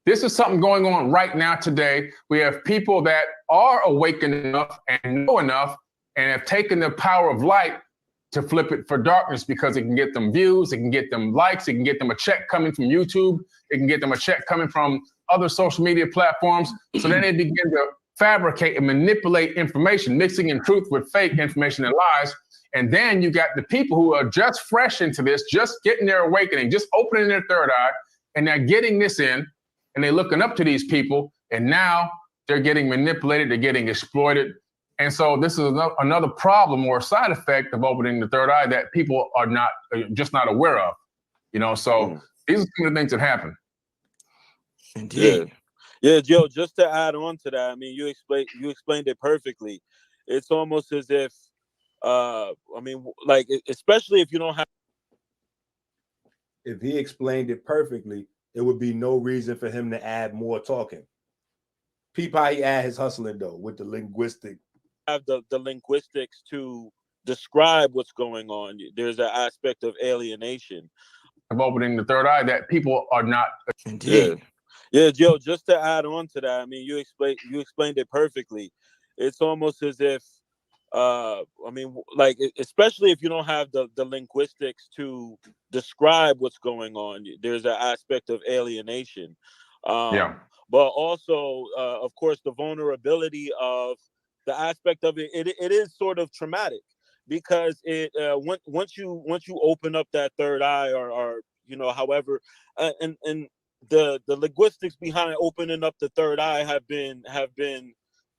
This is something going on right now today. We have people that are awakened enough and know enough and have taken the power of light to flip it for darkness because it can get them views, it can get them likes, it can get them a check coming from YouTube, it can get them a check coming from other social media platforms. So then they begin to fabricate and manipulate information, mixing in truth with fake information and lies. And then you got the people who are just fresh into this, just getting their awakening, just opening their third eye, and they're getting this in, and they're looking up to these people, and now they're getting manipulated, they're getting exploited. And so this is another problem or side effect of opening the third eye that people are just not aware of. So these are some of the things that happen. Indeed. Yeah, Joe, just to add on to that, I mean, you explained it perfectly. It's almost as if, especially if you don't have. If he explained it perfectly, there would be no reason for him to add more talking. Peep how he add his hustling though with the linguistic. Have the linguistics to describe what's going on. There's an aspect of alienation. Of opening the third eye that people are not. Indeed. Yeah, Joe, just to add on to that, I mean, you explained it perfectly. It's almost as if, especially if you don't have the linguistics to describe what's going on, there's an aspect of alienation. But also, of course, the vulnerability of the aspect of it, it is sort of traumatic because once you open up that third eye or however, and the linguistics behind opening up the third eye have been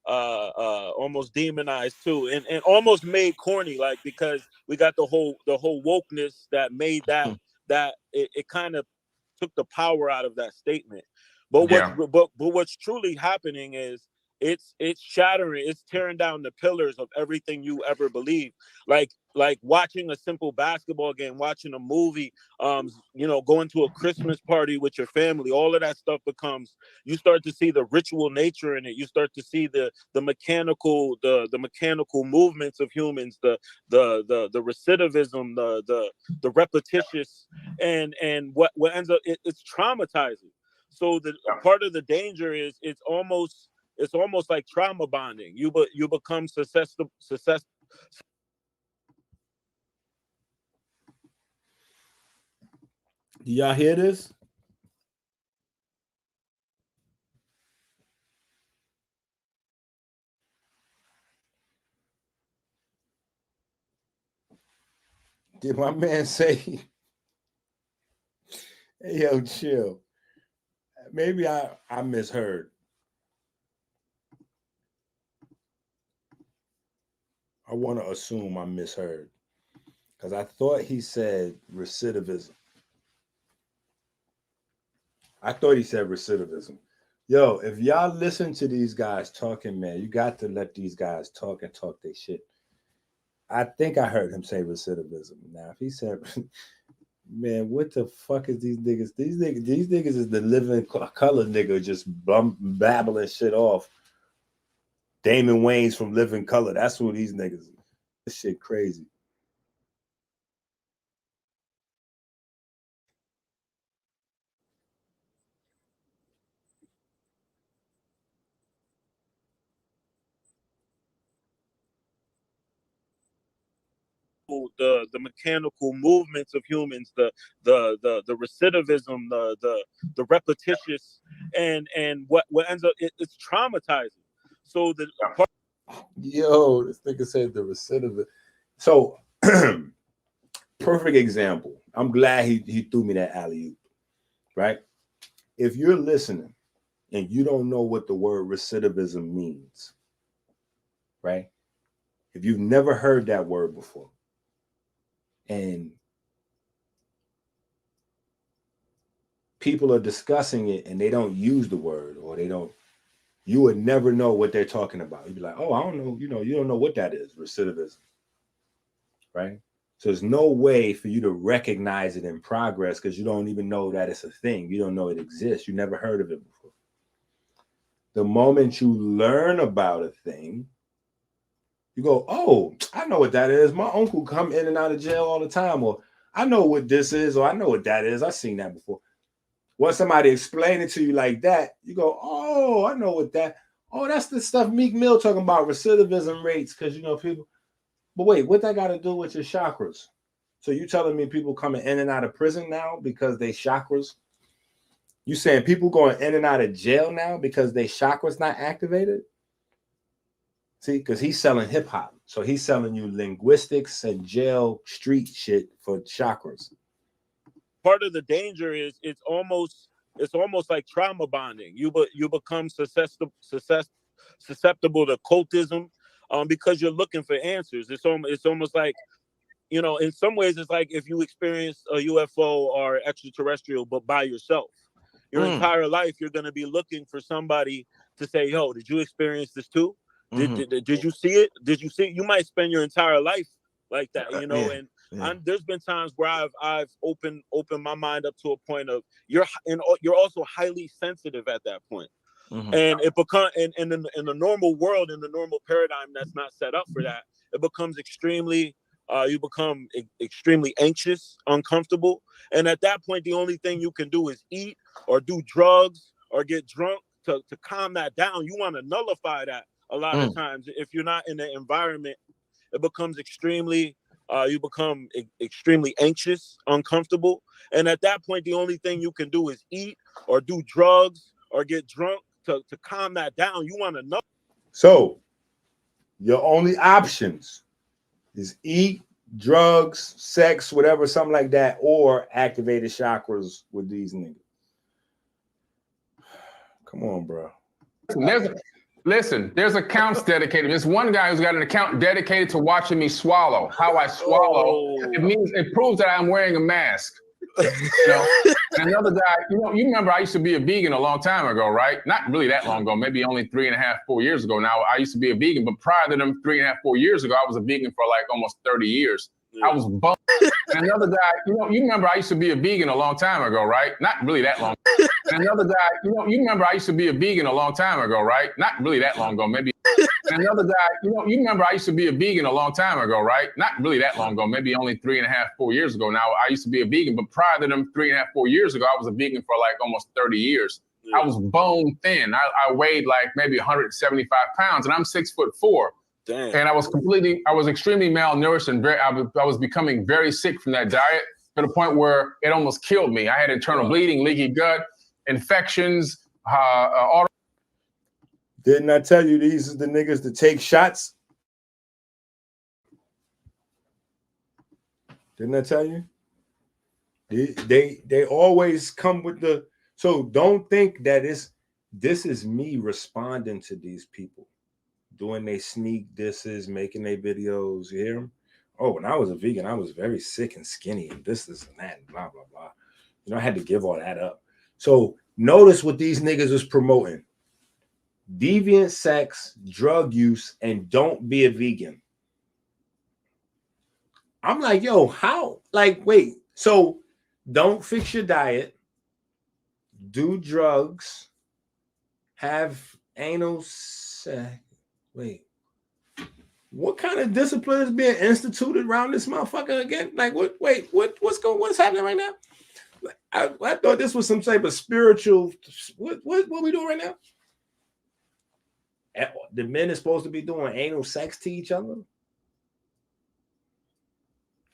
almost demonized too, and almost made corny, like because we got the whole wokeness that made that it kind of took the power out of that statement. But what's truly happening is it's shattering, it's tearing down the pillars of everything you ever believed. Like watching a simple basketball game, watching a movie, you know, going to a Christmas party with your family, all of that stuff becomes, you start to see the ritual nature in it. You start to see the mechanical, the mechanical movements of humans, the recidivism, the repetitious, and what ends up, it's traumatizing. So the part of the danger is it's almost like trauma bonding. You become susceptible. Do y'all hear this? Did my man say, hey, yo, chill? Maybe I misheard. I want to assume I misheard, because I thought he said recidivism. I thought he said recidivism. Yo, if y'all listen to these guys talking, man, you got to let these guys talk and talk their shit. I think I heard him say recidivism. Now, if he said, man, what the fuck is these niggas? These niggas is the living color nigga just babbling shit off. Damon Wayans from Living Color. That's who these niggas are. This shit crazy. The mechanical movements of humans, the recidivism, the repetitious, and what ends up, it's traumatizing. So the part, yo, this nigga said the recidivist. So perfect example. I'm glad he threw me that alley-oop, right? If you're listening and you don't know what the word recidivism means, right? If you've never heard that word before, and people are discussing it and they don't use the word, or you would never know what they're talking about. You'd be like, oh, I don't know, you don't know what that is, recidivism, right? So there's no way for you to recognize it in progress because you don't even know that it's a thing. You don't know it exists. You never heard of it before. The moment you learn about a thing, you go, oh, I know what that is. My uncle come in and out of jail all the time, or I know what this is, or I know what that is. I've seen that before. Once somebody explain it to you like that, you go, oh, I know what that. Oh, that's the stuff Meek Mill talking about, recidivism rates, because people. But wait, what that got to do with your chakras? So you telling me people coming in and out of prison now because they chakras? You saying people going in and out of jail now because they chakras not activated? See, because he's selling hip hop. So he's selling you linguistics and jail street shit for chakras. part of the danger is it's almost like trauma bonding. You become susceptible to occultism, because you're looking for answers. It's almost like, in some ways it's like if you experience a UFO or extraterrestrial, but by yourself. Your entire life, you're going to be looking for somebody to say, yo, did you experience this too? Did you see it? Did you see it? You might spend your entire life like that, there's been times where I've opened my mind up to a point of you're also highly sensitive at that point. And it becomes in the normal world, in the normal paradigm that's not set up for that, it becomes extremely you become extremely anxious, uncomfortable, and at that point the only thing you can do is eat or do drugs or get drunk to calm that down. You want to nullify that a lot of times. If you're not in the environment, it becomes extremely you become extremely anxious, uncomfortable, and at that point the only thing you can do is eat or do drugs or get drunk to calm that down. You want to know. So your only options is eat, drugs, sex, whatever, something like that, or activated chakras with these niggas. Come on, bro. Listen, there's accounts dedicated. There's one guy who's got an account dedicated to watching me swallow, how I swallow. It proves that I'm wearing a mask. You know, and another guy, you remember I used to be a vegan a long time ago, right? Not really that long ago, maybe only 3.5, 4 years ago. Now I used to be a vegan, but prior to them 3.5, 4 years ago, I was a vegan for like almost 30 years. I was bummed. And another guy, you remember I used to be a vegan a long time ago, right? Not really that long. And another guy, you remember I used to be a vegan a long time ago, right? Not really that long ago, maybe. And another guy, you remember I used to be a vegan a long time ago, right? Not really that long ago, maybe only 3.5, 4 years ago. Now I used to be a vegan, but prior to them 3.5, 4 years ago, I was a vegan for like almost 30 years. I was bone thin. I weighed like maybe 175 pounds, and I'm 6'4". Damn. And I was extremely malnourished, and I was becoming very sick from that diet to the point where it almost killed me. I had internal bleeding, leaky gut, infections, auto. Didn't I tell you these are the niggas that take shots? Didn't I tell you? They always come with the, so don't think that this is me responding to these people, doing they sneak disses, making their videos. You hear them? Oh, when I was a vegan, I was very sick and skinny, and this and that, and blah, blah, blah. You know, I had to give all that up. So notice what these niggas was promoting. Deviant sex, drug use, and don't be a vegan. I'm like, yo, how? Like, wait, so don't fix your diet, do drugs, have anal sex. Wait, what kind of discipline is being instituted around this motherfucker again? Like, what? Wait, what's happening right now? I thought this was some type of spiritual. What we doing right now? The men are supposed to be doing anal sex to each other.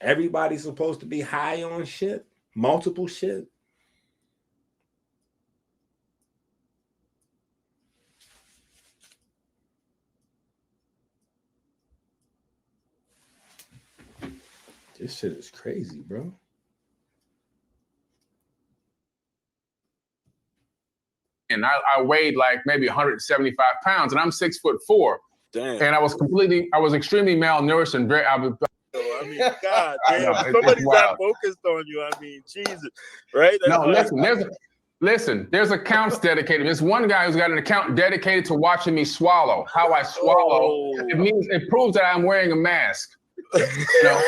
Everybody's supposed to be high on shit, multiple shit. This shit is crazy, bro. And I weighed like maybe 175 pounds, and I'm 6'4". Damn. And I was extremely malnourished and very. I mean, God damn, somebody's not focused on you. I mean, Jesus, right? Listen, there's accounts dedicated. There's one guy who's got an account dedicated to watching me swallow, how I swallow. It proves that I'm wearing a mask. You know,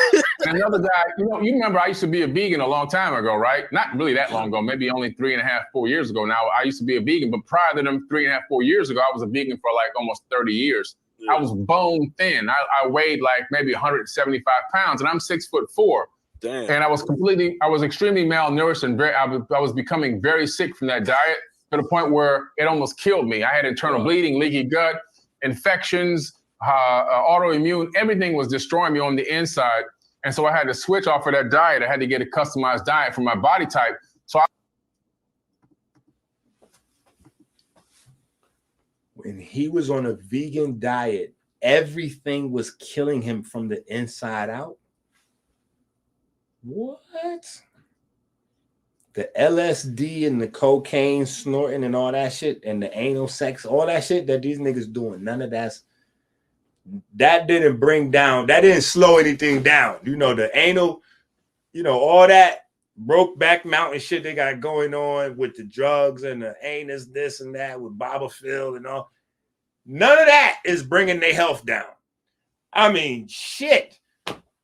and another guy, you remember I used to be a vegan a long time ago, right? Not really that long ago, maybe only 3.5, 4 years ago. Now I used to be a vegan, but prior to them 3.5, 4 years ago, I was a vegan for like almost 30 years. I was bone thin. I weighed like maybe 175 pounds, and I'm 6'4". Damn. And I was extremely malnourished, and I was becoming very sick from that diet to the point where it almost killed me. I had internal bleeding, leaky gut, infections, autoimmune, everything was destroying me on the inside. And so I had to switch off of that diet. I had to get a customized diet for my body type. So when he was on a vegan diet, everything was killing him from the inside out. What? The LSD and the cocaine snorting and all that shit, and the anal sex, all that shit that these niggas doing, none of that didn't bring down, that didn't slow anything down. You know, the anal, all that Brokeback Mountain shit they got going on with the drugs and the anus, this and that with Baba Phil and all. None of that is bringing their health down. I mean, shit.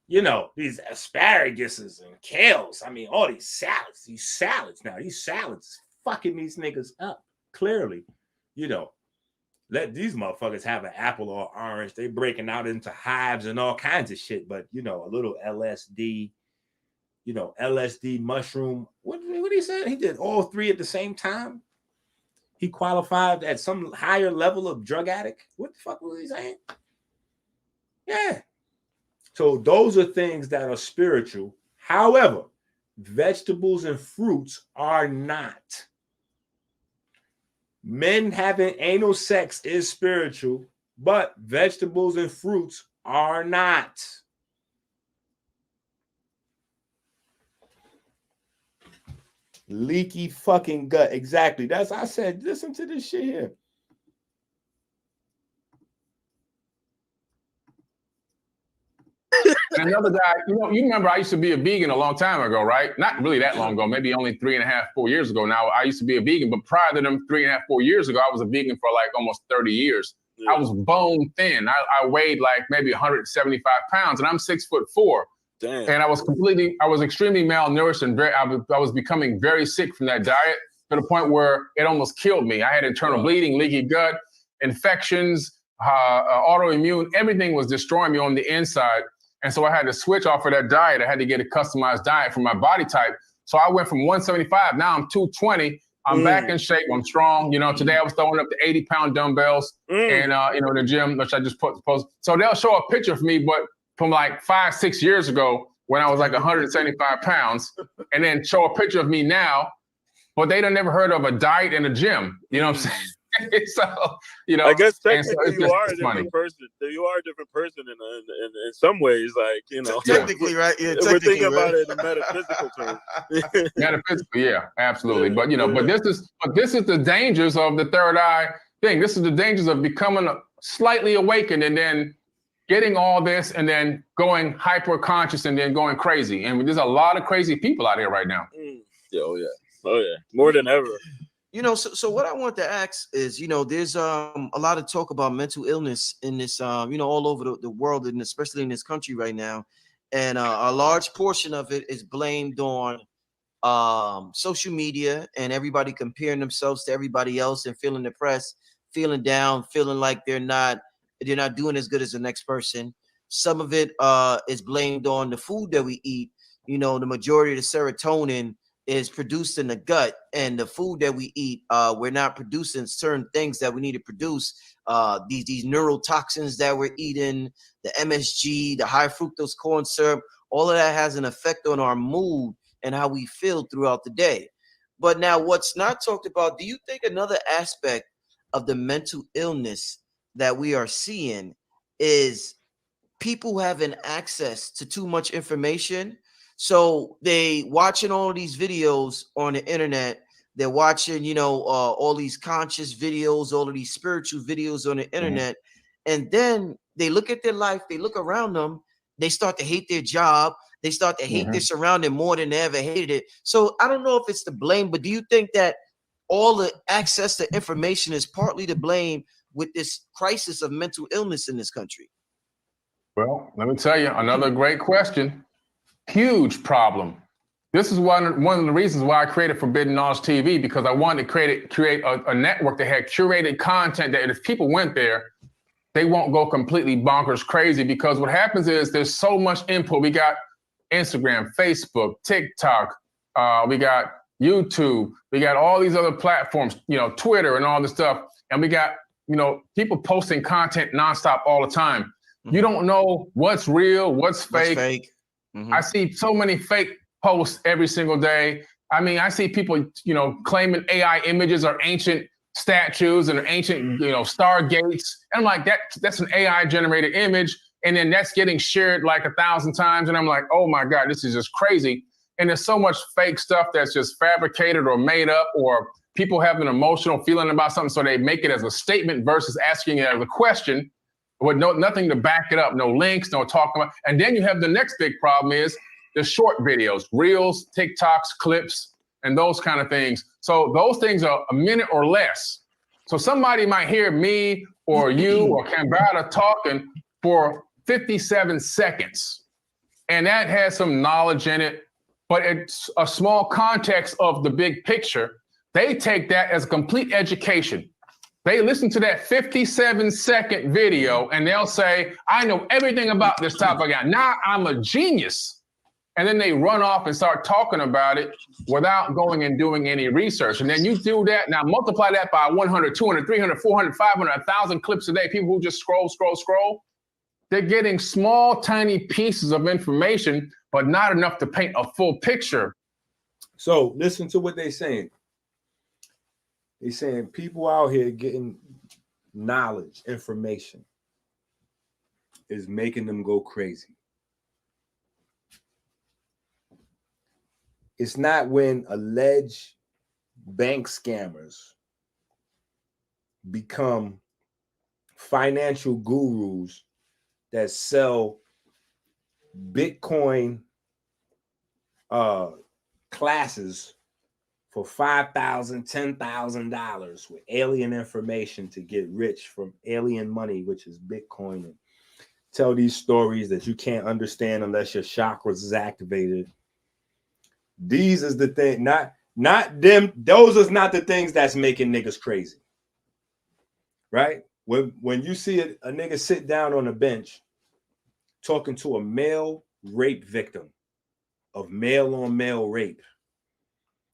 These asparaguses and kales. I mean, all these salads is fucking these niggas up. Clearly, let these motherfuckers have an apple or orange. They breaking out into hives and all kinds of shit. But, a little LSD, LSD, mushroom. What he said? He did all three at the same time. He qualified at some higher level of drug addict. What the fuck was he saying? Yeah. So those are things that are spiritual. However, vegetables and fruits are not. Men having anal sex is spiritual, but vegetables and fruits are not. Leaky fucking gut. Exactly. That's I said, listen to this shit here. And another guy, you remember I used to be a vegan a long time ago, right? Not really that long ago, maybe only 3.5, 4 years ago. Now I used to be a vegan, but prior to them 3.5, 4 years ago, I was a vegan for like almost 30 years. Yeah. I was bone thin. I weighed like maybe 175 pounds, and I'm 6'4". Damn. And I was extremely malnourished, and I was becoming very sick from that diet to the point where it almost killed me. I had internal bleeding, leaky gut, infections, autoimmune, everything was destroying me on the inside. And so I had to switch off of that diet. I had to get a customized diet for my body type. So I went from 175, now I'm 220. I'm back in shape, I'm strong. Today I was throwing up the 80-pound dumbbells and, in the gym, which I just post. So they'll show a picture of me, but from like 5, 6 years ago when I was like 175 pounds, and then show a picture of me now, but they done never heard of a diet in a gym. You know what I'm saying? So, I guess technically so you are a different person. You are a different person in some ways, like, Technically, right? Yeah, we're thinking about it in metaphysical terms. Metaphysical, yeah, absolutely. But but this is the dangers of the third eye thing. This is the dangers of becoming slightly awakened and then getting all this and then going hyper conscious and then going crazy. And there's a lot of crazy people out here right now. Oh yeah, more than ever. So what I want to ask is, there's a lot of talk about mental illness in this, all over the world, and especially in this country right now. And a large portion of it is blamed on social media and everybody comparing themselves to everybody else and feeling depressed, feeling down, feeling like they're not doing as good as the next person. Some of it is blamed on the food that we eat. The majority of the serotonin is produced in the gut, and the food that we eat, we're not producing certain things that we need to produce. These neurotoxins that we're eating, the MSG, the high fructose corn syrup, all of that has an effect on our mood and how we feel throughout the day. But now what's not talked about, do you think another aspect of the mental illness that we are seeing is people having access to too much information? So they watching all of these videos on the internet. They're watching, all these conscious videos, all of these spiritual videos on the internet. And then they look at their life, they look around them, they start to hate their job. They start to hate their surrounding more than they ever hated it. So I don't know if it's the blame, but do you think that all the access to information is partly to blame with this crisis of mental illness in this country? Well, let me tell you, another great question. Huge problem. This is one of the reasons why I created Forbidden Knowledge TV, because I wanted to create a network that had curated content that if people went there, they won't go completely bonkers crazy. Because what happens is there's so much input. We got Instagram, Facebook, TikTok, we got YouTube, we got all these other platforms, Twitter and all this stuff. And we got, people posting content nonstop all the time. You don't know what's real, what's fake. I see so many fake posts every single day. I mean, I see people, claiming AI images are ancient statues and ancient, stargates. And I'm like, that's an AI generated image. And then that's getting shared like 1,000 times. And I'm like, oh my God, this is just crazy. And there's so much fake stuff that's just fabricated or made up, or people have an emotional feeling about something, so they make it as a statement versus asking it as a question with nothing to back it up, no links, no talking about. And then you have the next big problem is the short videos, reels, TikToks, clips, and those kind of things. So those things are a minute or less. So somebody might hear me or you or Kambada talking for 57 seconds. And that has some knowledge in it, but it's a small context of the big picture. They take that as complete education. They listen to that 57-second video and they'll say, I know everything about this topic. Now I'm a genius. And then they run off and start talking about it without going and doing any research. And then you do that. Now multiply that by 100, 200, 300, 400, 500, 1,000 clips a day. People who just scroll. They're getting small, tiny pieces of information, but not enough to paint a full picture. So listen to what they're saying. They're saying people out here getting knowledge, information is making them go crazy. It's not when alleged bank scammers become financial gurus that sell Bitcoin classes for $5,000, $10,000 with alien information to get rich from alien money, which is Bitcoin, and tell these stories that you can't understand unless your chakras is activated. These is the thing, not them. Those is not the things that's making niggas crazy, right? When you see a nigga sit down on a bench talking to a male rape victim of male on male rape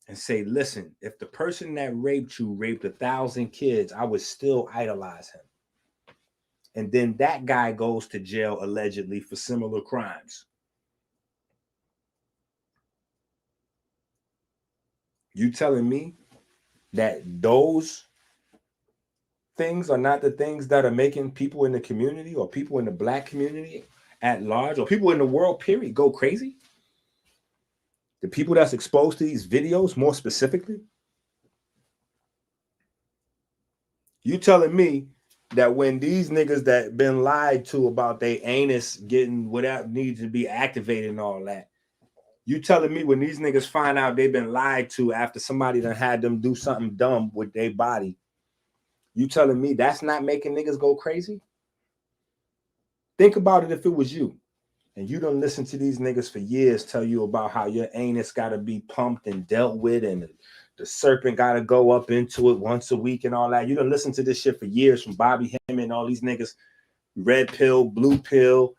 and say, listen, if the person that raped you raped 1,000 kids, I would still idolize him. And then that guy goes to jail allegedly for similar crimes. You telling me that those things are not the things that are making people in the community or people in the Black community at large or people in the world period go crazy? The people that's exposed to these videos more specifically? You telling me that when these niggas that been lied to about their anus getting without needs to be activated and all that, you telling me when these niggas find out they've been lied to after somebody done had them do something dumb with their body, you telling me that's not making niggas go crazy? Think about it if it was you and you done listen to these niggas for years tell you about how your anus got to be pumped and dealt with and the serpent got to go up into it once a week and all that. You done listen to this shit for years from Bobby Hemming and all these niggas, red pill, blue pill,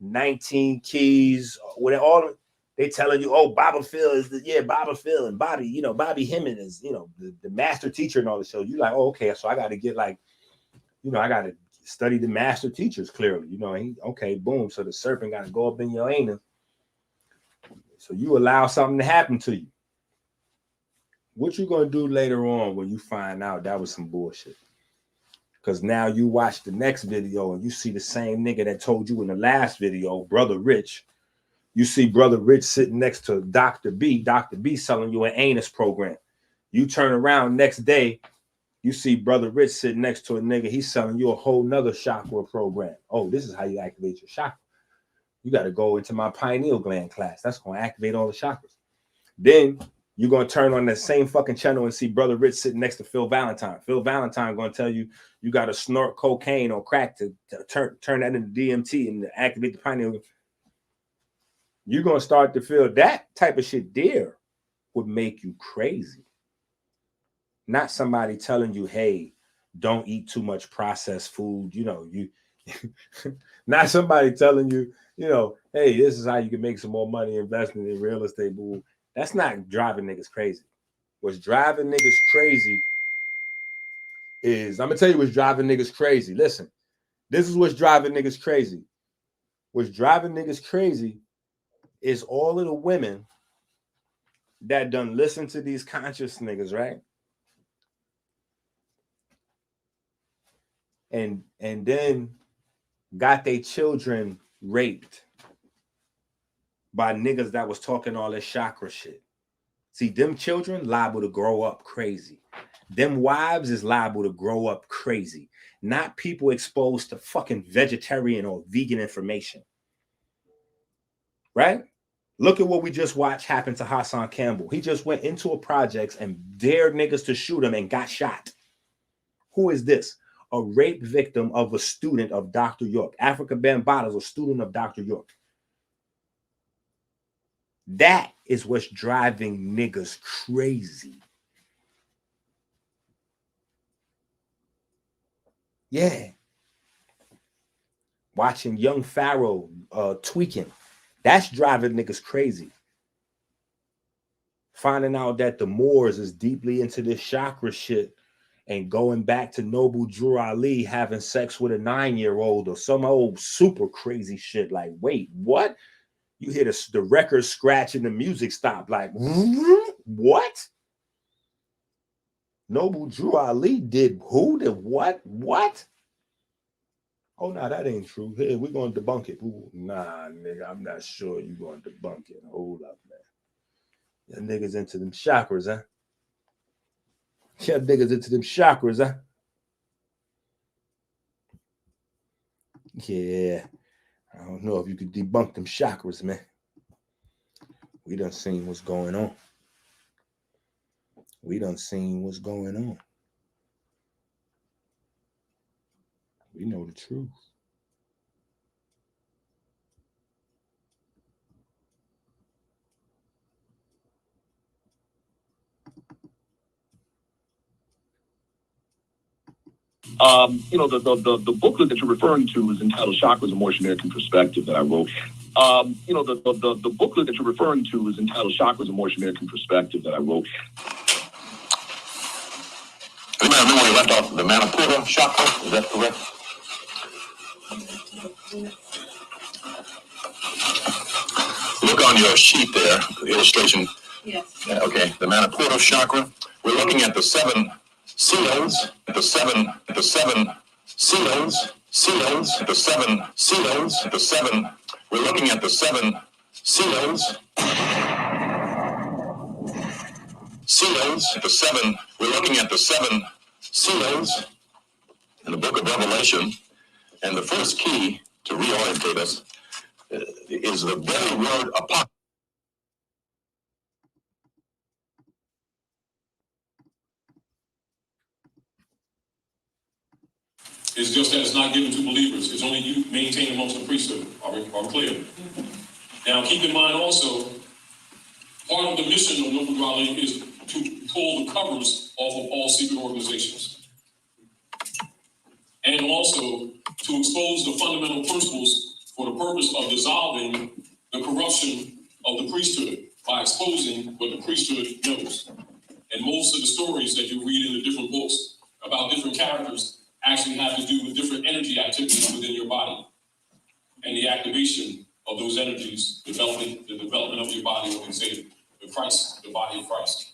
19 keys, whatever, all they telling you, oh, Baba Phil is Baba Phil and Bobby, you know, Bobby Hemming is, you know, the master teacher and all this. So you like, oh, okay, so I got to get like, you know, I got to study the master teachers clearly, you know, okay, boom. So the serpent got to go up in your anus. So you allow something to happen to you. What you gonna do later on when you find out that was some bullshit? Because now you watch the next video and you see the same nigga that told you in the last video, Brother Rich. You see Brother Rich sitting next to Dr. B. Dr. B selling you an anus program. You turn around next day, you see Brother Rich sitting next to a nigga, he's selling you a whole nother chakra program. Oh, this is how you activate your chakra. You got to go into my pineal gland class. That's going to activate all the chakras. Then you're going to turn on that same fucking channel and see Brother Rich sitting next to Phil Valentine. Phil Valentine going to tell you you got to snort cocaine or crack to turn that into DMT and to activate the pineal. You're going to start to feel that type of shit there would make you crazy. Not somebody telling you, hey, don't eat too much processed food. You know, you not somebody telling you, you know, hey, this is how you can make some more money investing in real estate. Boo. That's not driving niggas crazy. What's driving niggas crazy is, I'm going to tell you what's driving niggas crazy. Listen, this is what's driving niggas crazy. What's driving niggas crazy is all of the women that done listen to these conscious niggas, right? And then got their children raped by niggas that was talking all this chakra shit. See, them children liable to grow up crazy. Them wives is liable to grow up crazy. Not people exposed to fucking vegetarian or vegan information. Right? Look at what we just watched happen to Hassan Campbell. He just went into a projects and dared niggas to shoot him and got shot. Who is this? A rape victim of a student of Dr. York. Africa Bambaataa is a student of Dr. York. That is what's driving niggas crazy. Yeah. Watching young Pharaoh tweaking. That's driving niggas crazy. Finding out that the Moors is deeply into this chakra shit and going back to Noble Drew Ali having sex with a 9-year-old or some old super crazy shit. Like, wait, what? You hear the record scratch and the music stop. Like, what? Noble Drew Ali did who? Did what? What? Oh, no, that ain't true. Hey, we're going to debunk it. Ooh, nah, nigga, I'm not sure you're going to debunk it. Hold up, man. Y'all niggas into them chakras, huh? Y'all niggas into them chakras, huh? Yeah. I don't know if you could debunk them chakras, man. We done seen what's going on. We done seen what's going on. We know the truth. The booklet that you're referring to is entitled Chakras, a Moorish American Perspective that I wrote. The booklet that you're referring to is entitled Chakras, a Moorish American Perspective that I wrote. Remember when we left off the Manipura chakra? Is that correct? Look on your sheet there, the illustration. Yes. Yeah, okay, the Manipura chakra. We're looking at the 7 seals, the seven seals, the 7 seals, the 7. We're looking at the 7 seals. The 7. We're looking at the 7 seals in the book of Revelation. And the first key to reorientate us is the very word apocalypse. It's just that it's not given to believers. It's only you maintained amongst the priesthood. Are we clear? Now, keep in mind also, part of the mission of Noble Raleigh is to pull the covers off of all secret organizations. And also to expose the fundamental principles for the purpose of dissolving the corruption of the priesthood by exposing what the priesthood knows. And most of the stories that you read in the different books about different characters actually have to do with different energy activities within your body and the activation of those energies, the development of your body, what they say, the Christ, the body of Christ.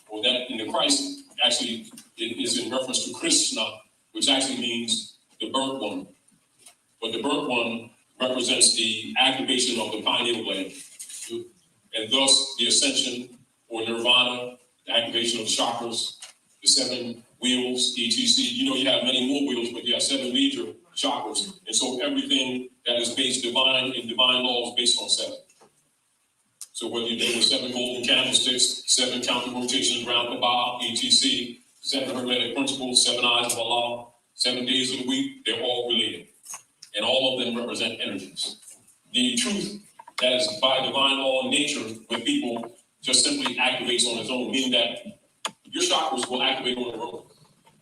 Well, that in the Christ actually is in reference to Krishna, which actually means the burnt one. But the burnt one represents the activation of the pineal gland, and thus the ascension or nirvana, the activation of the chakras, the 7 wheels, etc. You know, you have many more wheels, but you have 7 major chakras. And so everything that is based divine in divine law is based on 7. So whether you're dealing with 7 golden candlesticks, 7 counter rotations around the bar, etc., 7 hermetic principles, 7 eyes of Allah, 7 days of the week, they're all related. And all of them represent energies. The truth that is by divine law and nature with people just simply activates on its own, meaning that your chakras will activate on their own.